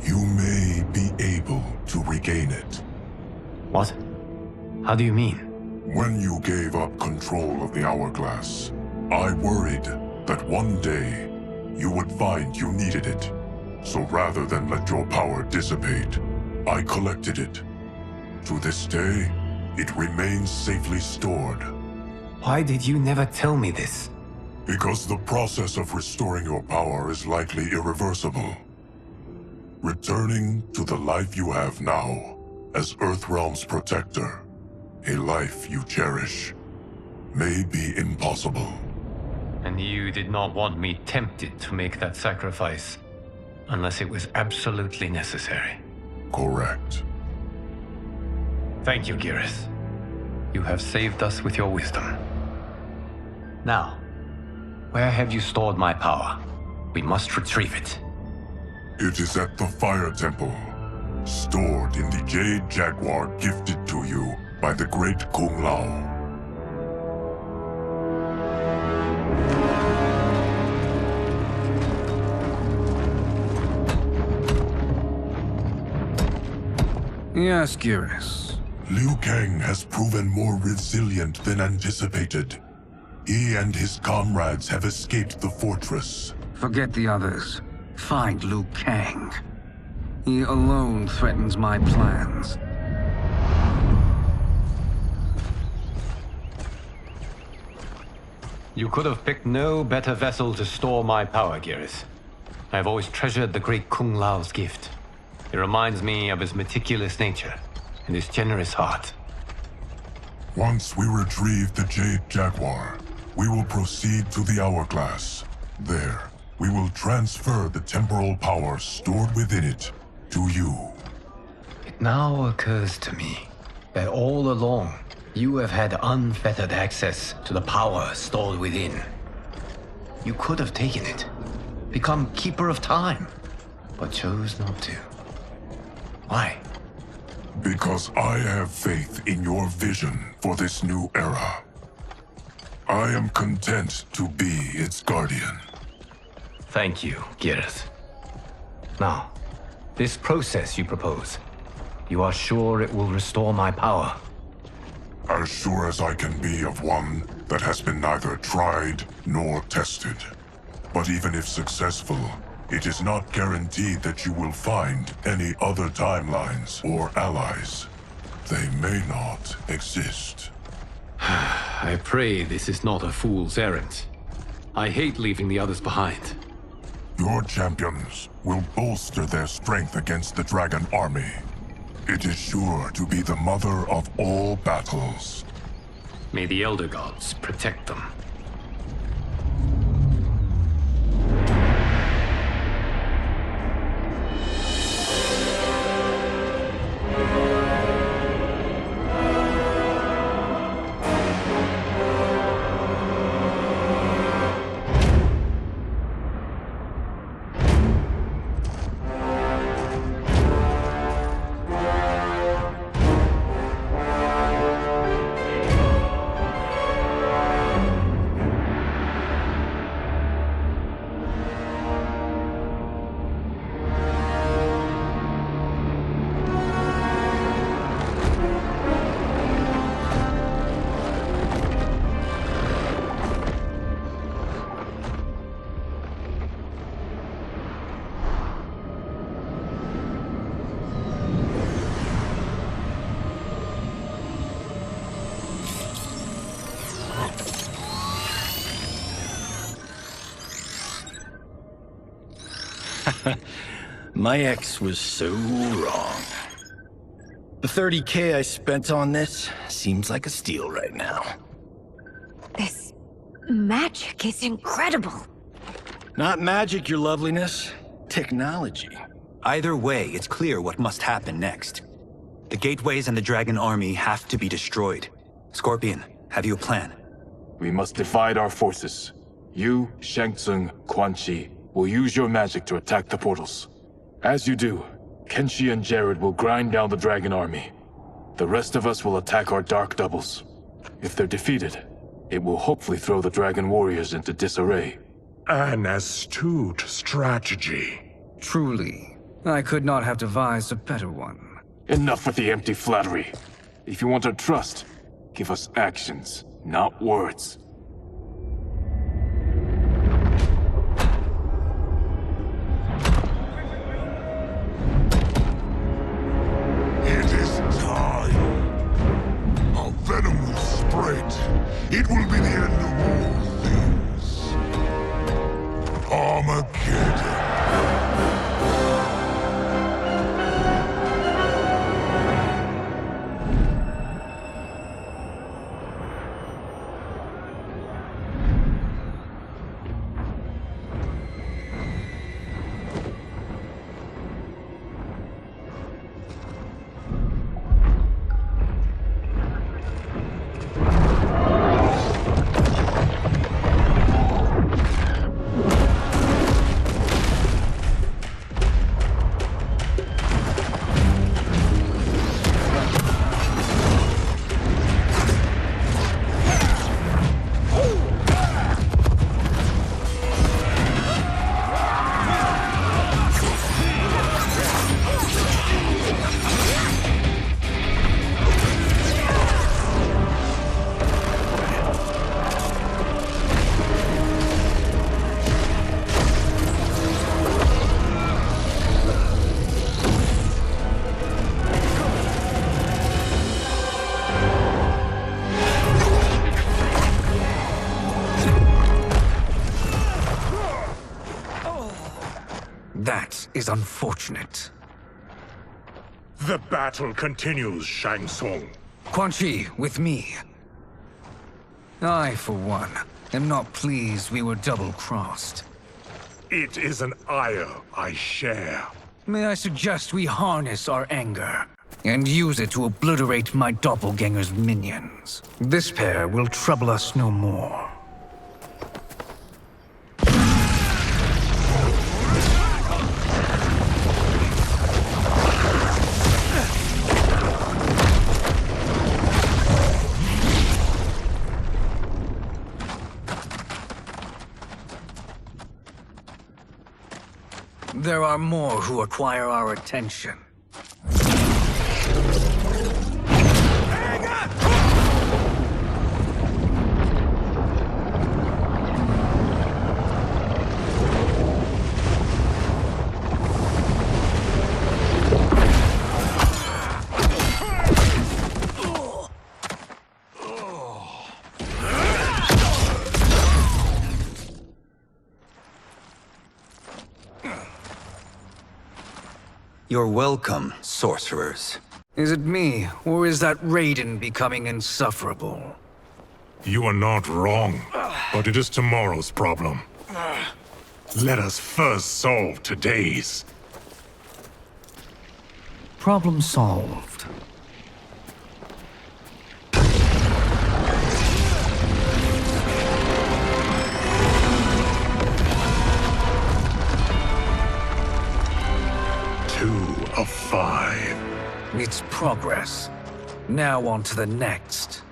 You may be able to regain it. What? How do you mean? When you gave up control of the Hourglass, I worried that one day you would find you needed it. So rather than let your power dissipate, I collected it. To this day, it remains safely stored. Why did you never tell me this? Because the process of restoring your power is likely irreversible. Returning to the life you have now, as Earthrealm's protector, a life you cherish, may be impossible. And you did not want me tempted to make that sacrifice, unless it was absolutely necessary. Correct. Thank you, Geras. You have saved us with your wisdom. Now, where have you stored my power? We must retrieve it. It is at the Fire Temple, stored in the Jade Jaguar gifted to you by the great Kung Lao. Yes, Geras. Liu Kang has proven more resilient than anticipated. He and his comrades have escaped the fortress. Forget the others. Find Liu Kang. He alone threatens my plans. You could have picked no better vessel to store my power, Geras. I have always treasured the great Kung Lao's gift. It reminds me of his meticulous nature and his generous heart. Once we retrieve the Jade Jaguar, we will proceed to the Hourglass. There, we will transfer the temporal power stored within it to you. It now occurs to me that all along, you have had unfettered access to the power stored within. You could have taken it, become Keeper of Time, but chose not to. Why? Because I have faith in your vision for this new era. I am content to be its guardian. Thank you, Gareth. Now, this process you propose, you are sure it will restore my power? As sure as I can be of one that has been neither tried nor tested. But even if successful, it is not guaranteed that you will find any other timelines or allies. They may not exist. I pray this is not a fool's errand. I hate leaving the others behind. Your champions will bolster their strength against the Dragon Army. It is sure to be the mother of all battles. May the Elder Gods protect them. My ex was so wrong. The 30K I spent on this seems like a steal right now. This magic is incredible. Not magic, your loveliness. Technology. Either way, it's clear what must happen next. The gateways and the Dragon Army have to be destroyed. Scorpion, have you a plan? We must divide our forces. You, Shang Tsung, Quan Chi will use your magic to attack the portals. As you do, Kenshi and Jared will grind down the Dragon Army. The rest of us will attack our dark doubles. If they're defeated, it will hopefully throw the Dragon Warriors into disarray. An astute strategy. Truly, I could not have devised a better one. Enough with the empty flattery. If you want our trust, give us actions, not words. Venom will spread. It will be the end of all things. Armageddon. That is unfortunate. The battle continues, Shang Tsung. Quan Chi, with me. I, for one, am not pleased we were double-crossed. It is an ire I share. May I suggest we harness our anger and use it to obliterate my doppelganger's minions. This pair will trouble us no more. There are more who require our attention. You're welcome, sorcerers. Is it me, or is that Raiden becoming insufferable? You are not wrong, but it is tomorrow's problem. Let us first solve today's. Problem solved. Of 5. It's progress. Now on to the next.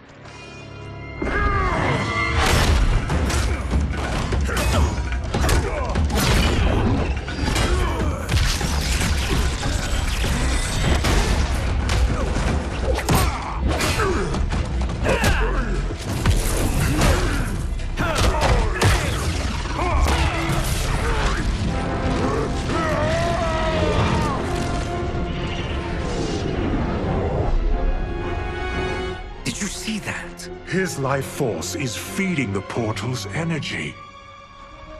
His life force is feeding the portal's energy.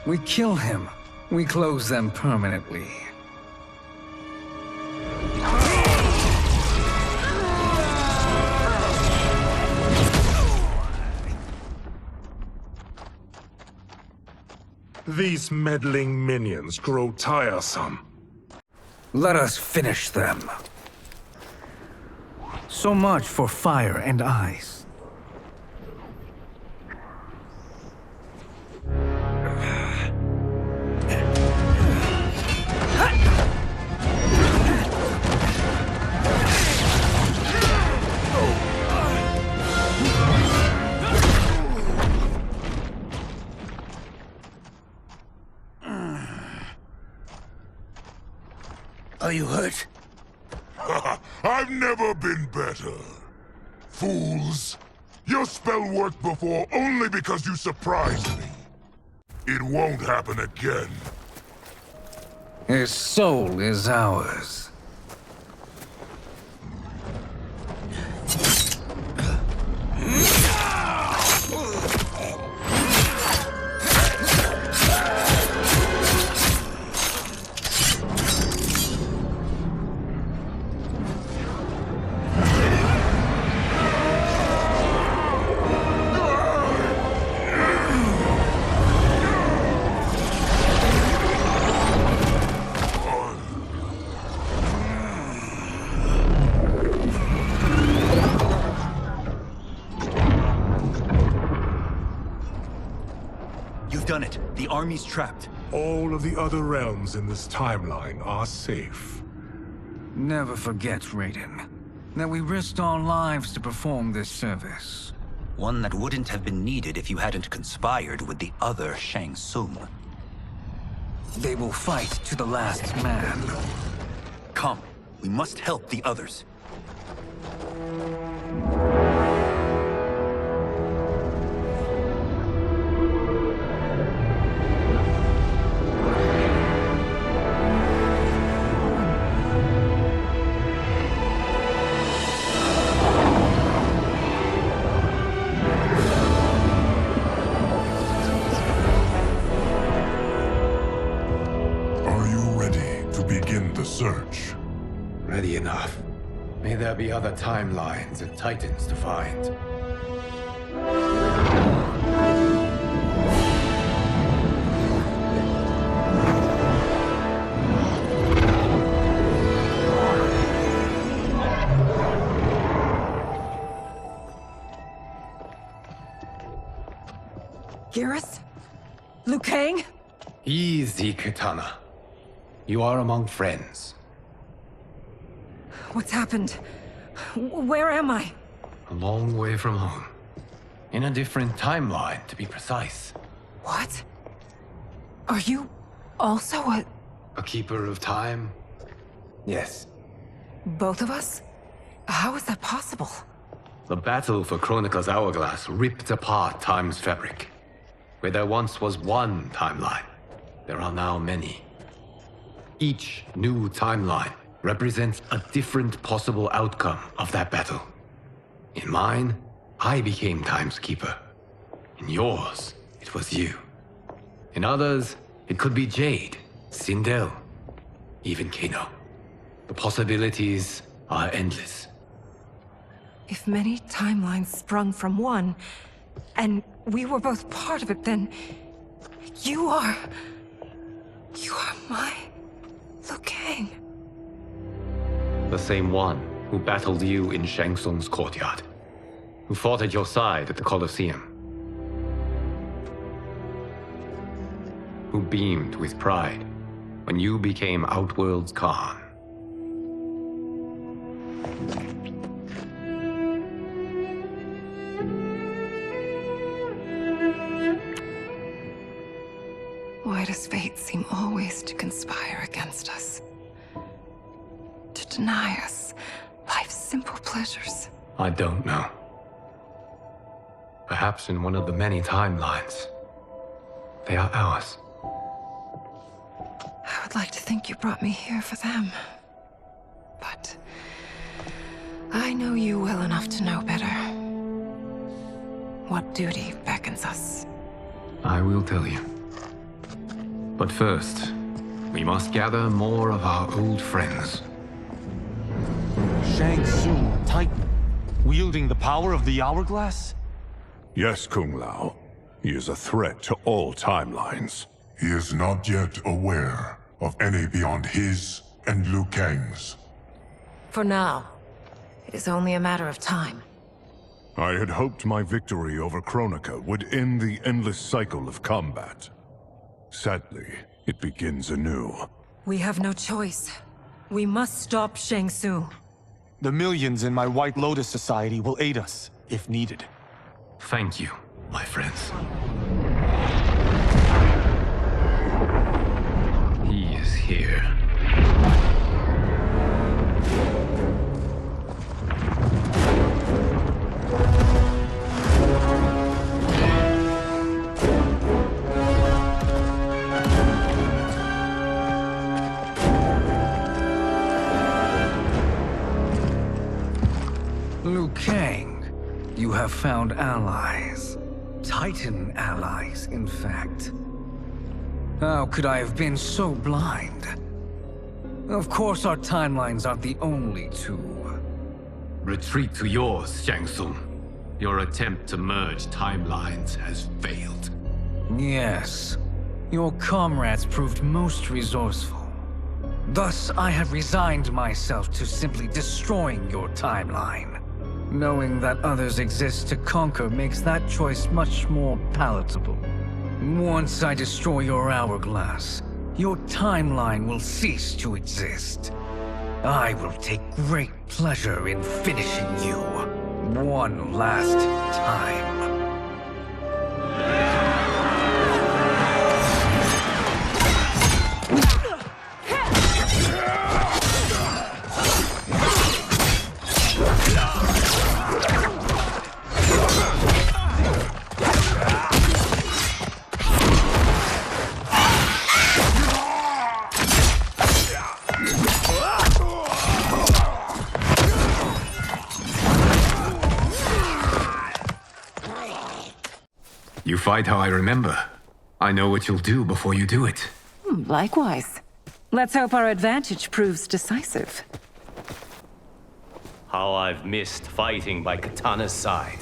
We kill him. We close them permanently. These meddling minions grow tiresome. Let us finish them. So much for fire and ice. Are you hurt? I've never been better. Fools! Your spell worked before only because you surprised me. It won't happen again. His soul is ours. Done it. The army's trapped. All of the other realms in this timeline are safe. Never forget, Raiden, that we risked our lives to perform this service. One that wouldn't have been needed if you hadn't conspired with the other Shang Tsung. They will fight to the last man. Come, we must help the others. Search. Ready enough. May there be other timelines and titans to find. Garrus? Liu Kang? Easy, Kitana. You are among friends. What's happened? Where am I? A long way from home. In a different timeline, to be precise. What? Are you also a... A keeper of time? Yes. Both of us? How is that possible? The battle for Chronica's hourglass ripped apart time's fabric. Where there once was one timeline, there are now many. Each new timeline represents a different possible outcome of that battle. In mine, I became Time's Keeper. In yours, it was you. In others, it could be Jade, Sindel, even Kano. The possibilities are endless. If many timelines sprung from one, and we were both part of it, then you are my Liu Kang. The same one who battled you in Shang Tsung's courtyard, who fought at your side at the Colosseum, who beamed with pride when you became Outworld's Khan. Why does fate seem always to conspire against us? To deny us life's simple pleasures? I don't know. Perhaps in one of the many timelines, they are ours. I would like to think you brought me here for them. But I know you well enough to know better. What duty beckons us? I will tell you. But first, we must gather more of our old friends. Shang Tsung, Titan, wielding the power of the hourglass? Yes, Kung Lao. He is a threat to all timelines. He is not yet aware of any beyond his and Liu Kang's. For now, it is only a matter of time. I had hoped my victory over Chronica would end the endless cycle of combat. Sadly, it begins anew. We have no choice. We must stop Shang Tsung. The millions in my White Lotus Society will aid us, if needed. Thank you, my friends. He is here. Liu Kang, you have found allies. Titan allies, in fact. How could I have been so blind? Of course our timelines aren't the only two. Retreat to yours, Shang Tsung. Your attempt to merge timelines has failed. Yes. Your comrades proved most resourceful. Thus, I have resigned myself to simply destroying your timeline. Knowing that others exist to conquer makes that choice much more palatable. Once I destroy your hourglass, your timeline will cease to exist. I will take great pleasure in finishing you one last time. You fight how I remember. I know what you'll do before you do it. Likewise. Let's hope our advantage proves decisive. How I've missed fighting by Katana's side.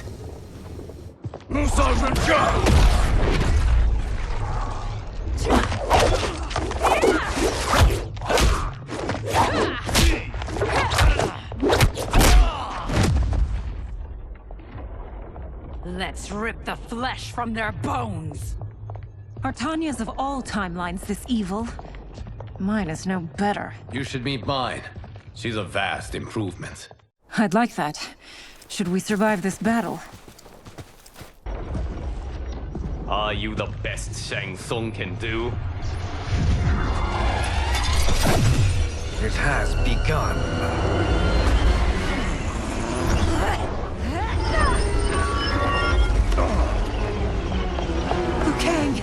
Let's rip the flesh from their bones! Are Tanya's of all timelines this evil? Mine is no better. You should meet mine. She's a vast improvement. I'd like that. Should we survive this battle? Are you the best Shang Tsung can do? It has begun. Liu Kang!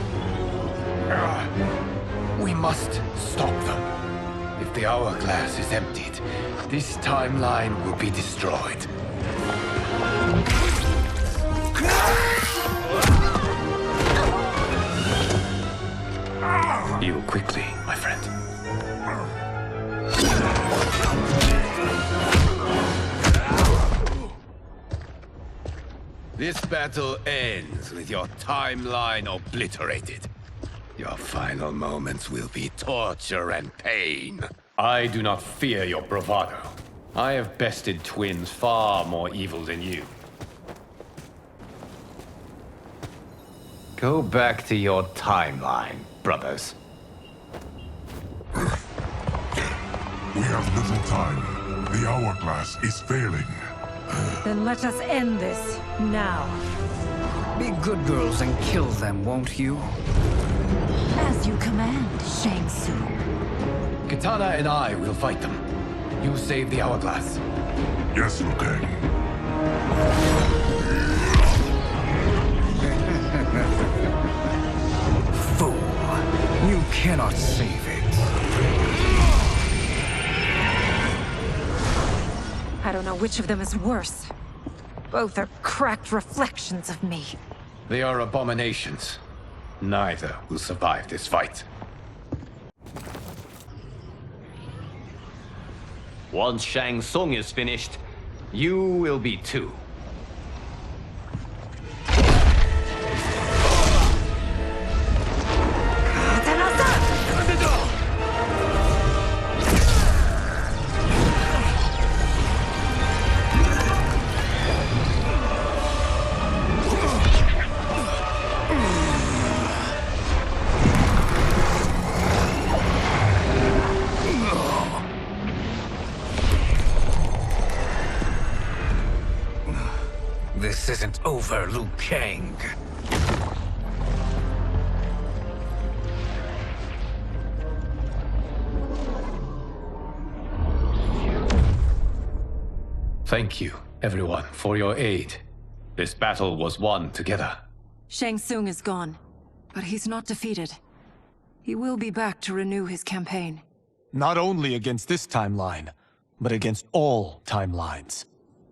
We must stop them. If the hourglass is emptied, this timeline will be destroyed. Heal quickly, my friend. This battle ends with your timeline obliterated. Your final moments will be torture and pain. I do not fear your bravado. I have bested twins far more evil than you. Go back to your timeline, brothers. We have little time. The hourglass is failing. Then let us end this, now. Be good girls and kill them, won't you? As you command, Shang Tsung. Katana and I will fight them. You save the hourglass. Yes, Liu Kang. Fool. You cannot save it. I don't know which of them is worse. Both are cracked reflections of me. They are abominations. Neither will survive this fight. Once Shang Tsung is finished, you will be too. This isn't over, Liu Kang. Thank you, everyone, for your aid. This battle was won together. Shang Tsung is gone, but he's not defeated. He will be back to renew his campaign. Not only against this timeline, but against all timelines.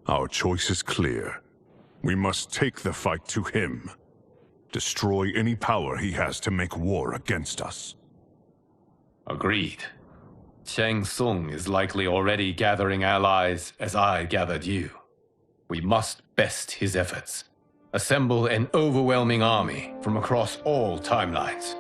Our choice is clear. We must take the fight to him. Destroy any power he has to make war against us. Agreed. Shang Tsung is likely already gathering allies as I gathered you. We must best his efforts. Assemble an overwhelming army from across all timelines.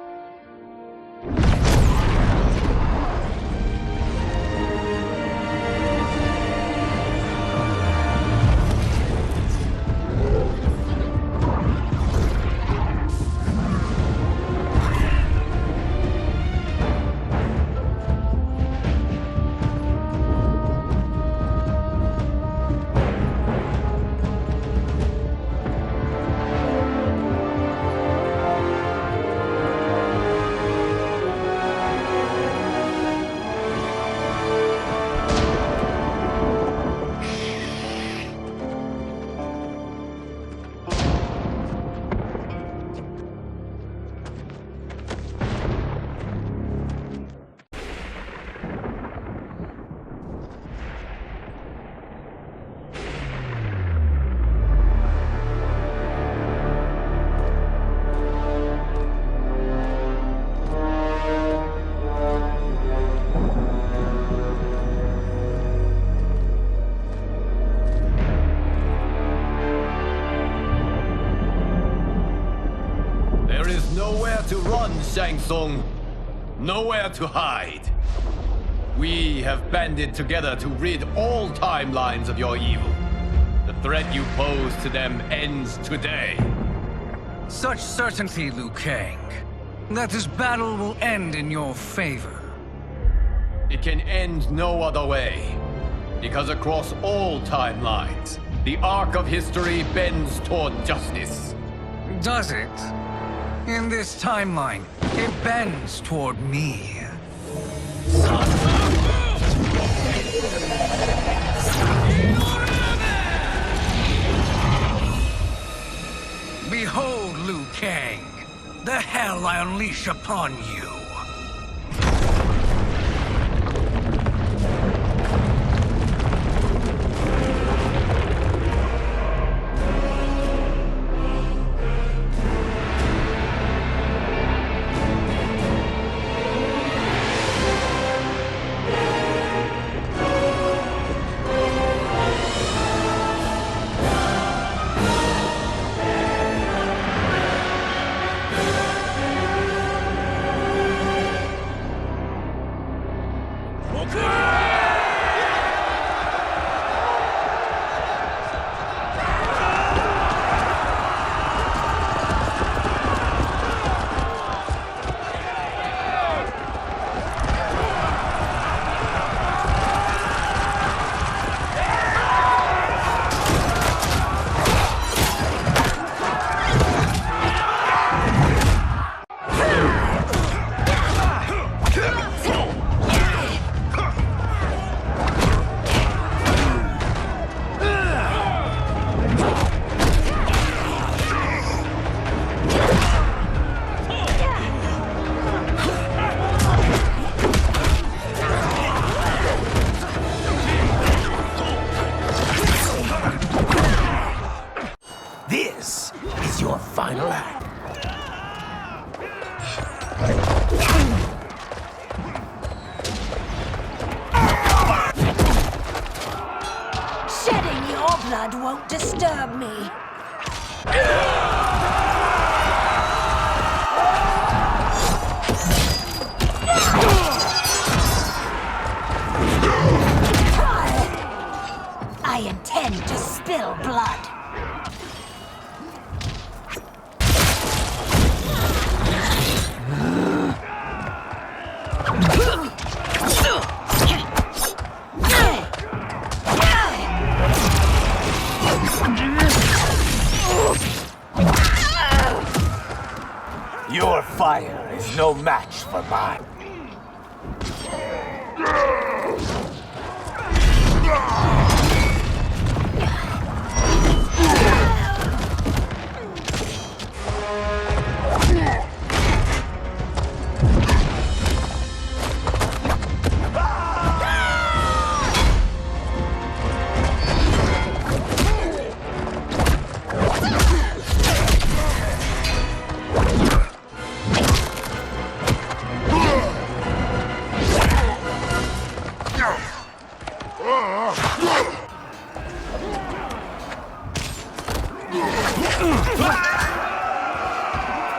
Nowhere to run, Shang Tsung. Nowhere to hide. We have banded together to rid all timelines of your evil. The threat you pose to them ends today. Such certainty, Liu Kang, that this battle will end in your favor. It can end no other way. Because across all timelines, the arc of history bends toward justice. Does it? In this timeline, it bends toward me. Behold, Liu Kang, the hell I unleash upon you. This is your final act. Shedding your blood won't disturb me. I intend to spill blood. Your fire is no match for mine.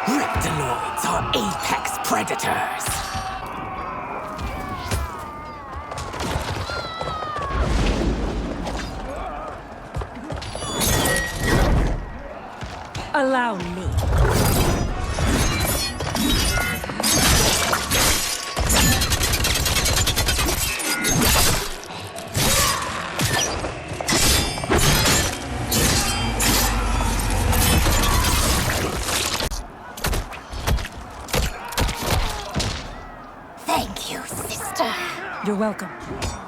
Reptiloids are apex predators. Allow me. Thank you, sister. You're welcome.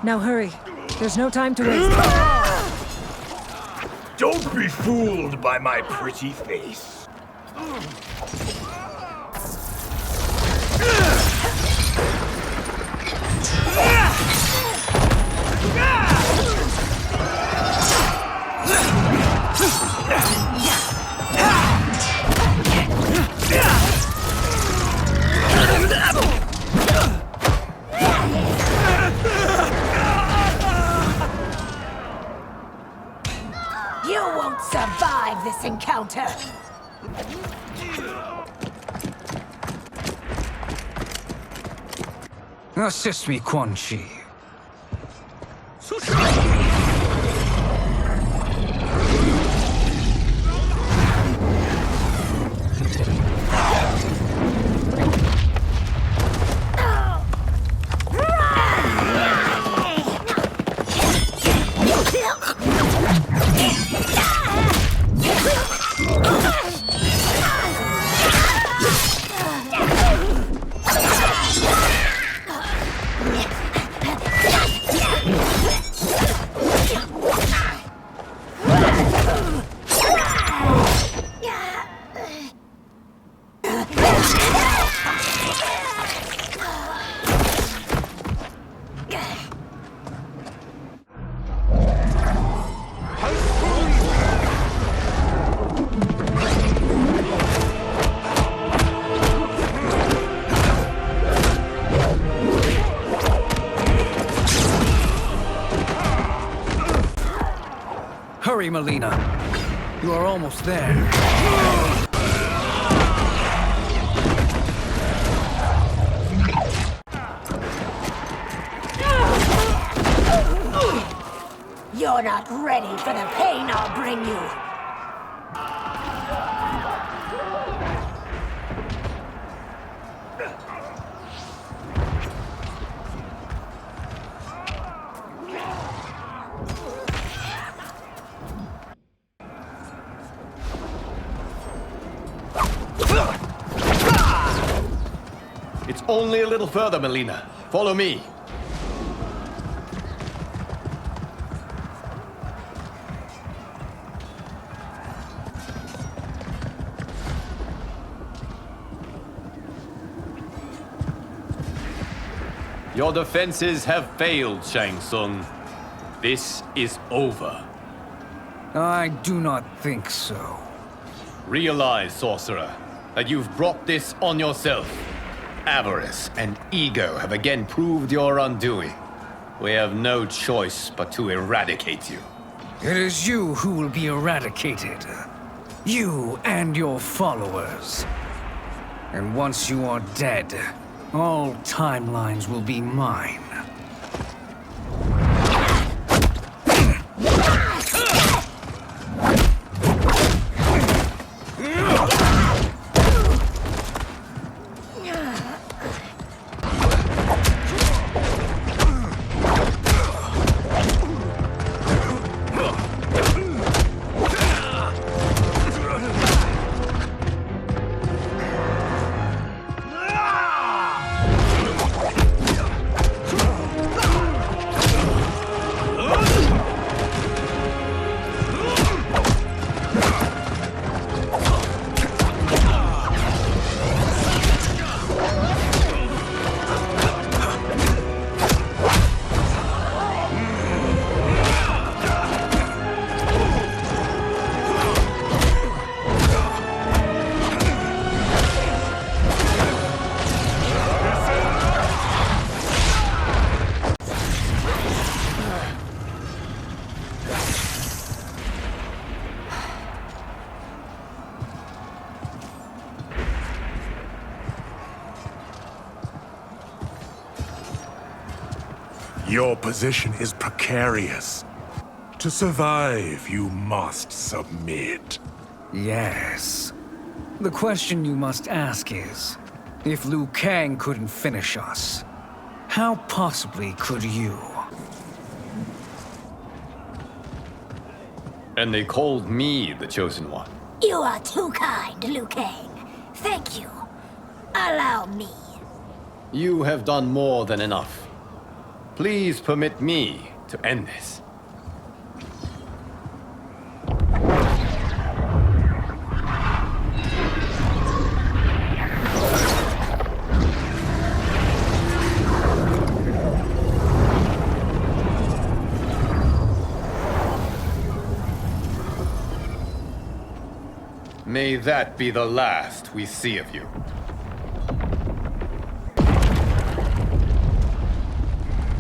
Now hurry. There's no time to waste. Don't be fooled by my pretty face. You won't survive this encounter. Assist me, Quan Chi. Hurry, Melina. You are almost there. You're not ready for the pain I'll bring you. It's only a little further, Melina. Follow me. Your defenses have failed, Shang Tsung. This is over. I do not think so. Realize, sorcerer, that you've brought this on yourself. Avarice and ego have again proved your undoing. We have no choice but to eradicate you. It is you who will be eradicated. You and your followers. And once you are dead, all timelines will be mine. Your position is precarious. To survive, you must submit. Yes. The question you must ask is, if Liu Kang couldn't finish us, how possibly could you? And they called me the Chosen One. You are too kind, Liu Kang. Thank you. Allow me. You have done more than enough. Please permit me to end this. May that be the last we see of you.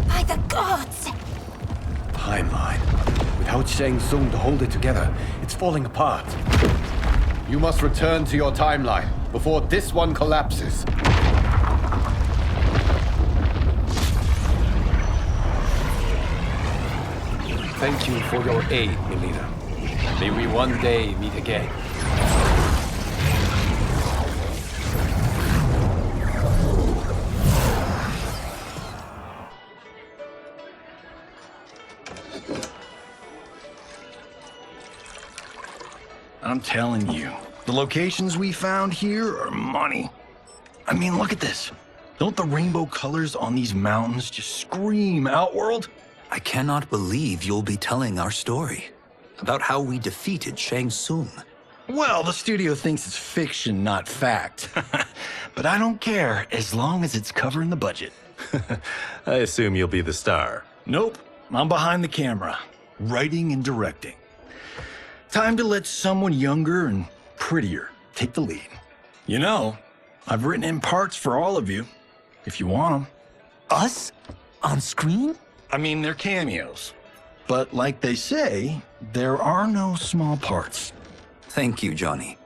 By the gods! Timeline. Without Shang Tsung to hold it together, it's falling apart. You must return to your timeline before this one collapses. Thank you for your aid, Melina. May we one day meet again. I'm telling you, the locations we found here are money. I mean, look at this. Don't the rainbow colors on these mountains just scream Outworld? I cannot believe you'll be telling our story about how we defeated Shang Tsung. Well, the studio thinks it's fiction, not fact. But I don't care, as long as it's covering the budget. I assume you'll be the star. Nope, I'm behind the camera, writing and directing. Time to let someone younger and prettier take the lead. You know, I've written in parts for all of you, if you want them. Us? On screen? I mean, they're cameos. But like they say, there are no small parts. Thank you, Johnny.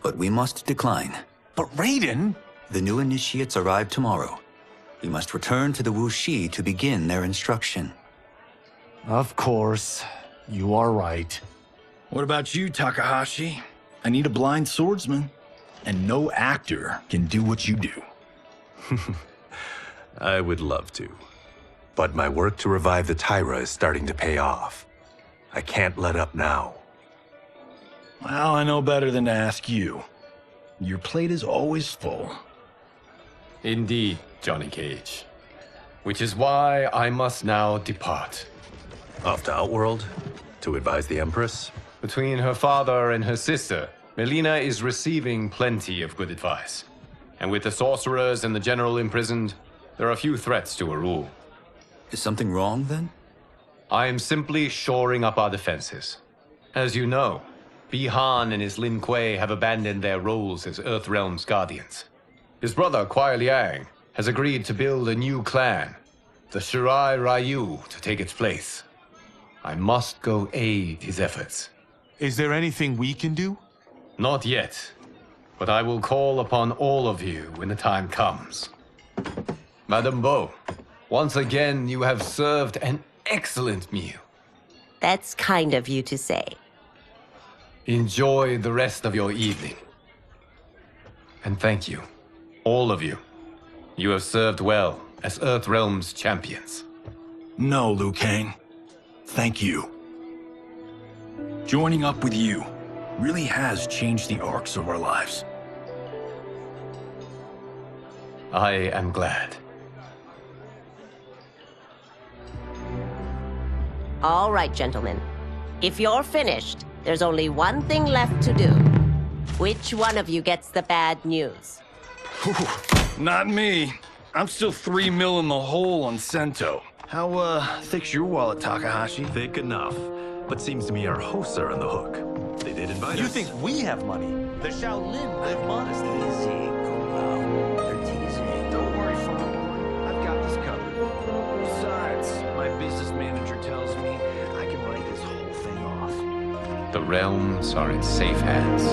But we must decline. But Raiden! The new initiates arrive tomorrow. We must return to the Wuxi to begin their instruction. Of course. You are right. What about you, Takahashi? I need a blind swordsman. And no actor can do what you do. I would love to. But my work to revive the Tyra is starting to pay off. I can't let up now. Well, I know better than to ask you. Your plate is always full. Indeed, Johnny Cage. Which is why I must now depart. Off to Outworld? To advise the Empress? Between her father and her sister, Melina is receiving plenty of good advice. And with the sorcerers and the general imprisoned, there are few threats to her rule. Is something wrong, then? I am simply shoring up our defenses. As you know, Bi-Han and his Lin Kuei have abandoned their roles as Earthrealm's guardians. His brother, Kuai Liang, has agreed to build a new clan, the Shirai Ryu, to take its place. I must go aid his efforts. Is there anything we can do? Not yet, but I will call upon all of you when the time comes. Madame Bo, once again you have served an excellent meal. That's kind of you to say. Enjoy the rest of your evening. And thank you, all of you. You have served well as Earthrealm's champions. No, Liu Kang. Thank you. Joining up with you really has changed the arcs of our lives. I am glad. All right, gentlemen. If you're finished, there's only one thing left to do. Which one of you gets the bad news? Not me. I'm still 3 mil in the hole on Sento. How, thick's your wallet, Takahashi? Thick enough. But seems to me our hosts are on the hook. They did invite us. You think we have money? The Shaolin live modestly. Easy, Kumbao. They're teasing. Don't worry, Farm. I've got this covered. Besides, my business manager tells me I can write this whole thing off. The realms are in safe hands.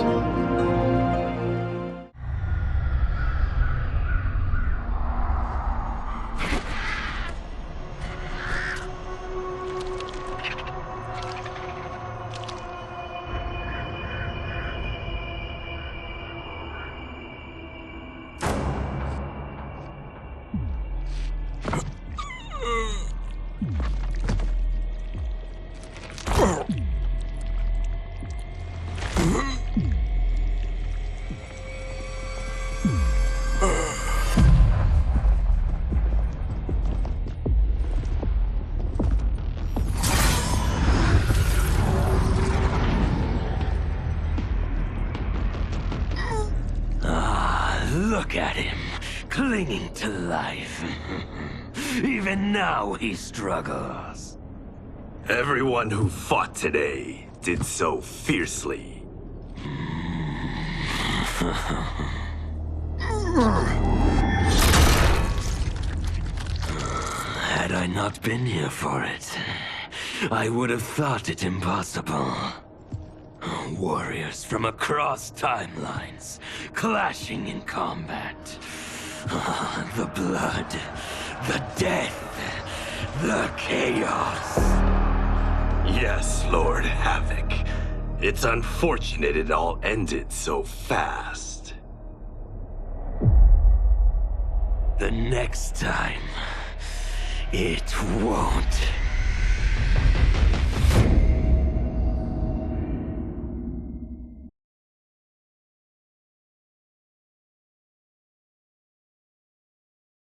Look at him, clinging to life. Even now he struggles. Everyone who fought today did so fiercely. Had I not been here for it, I would have thought it impossible. Warriors from across timelines, clashing in combat. The blood, the death, the chaos. Yes, Lord Havoc. It's unfortunate it all ended so fast. The next time, it won't.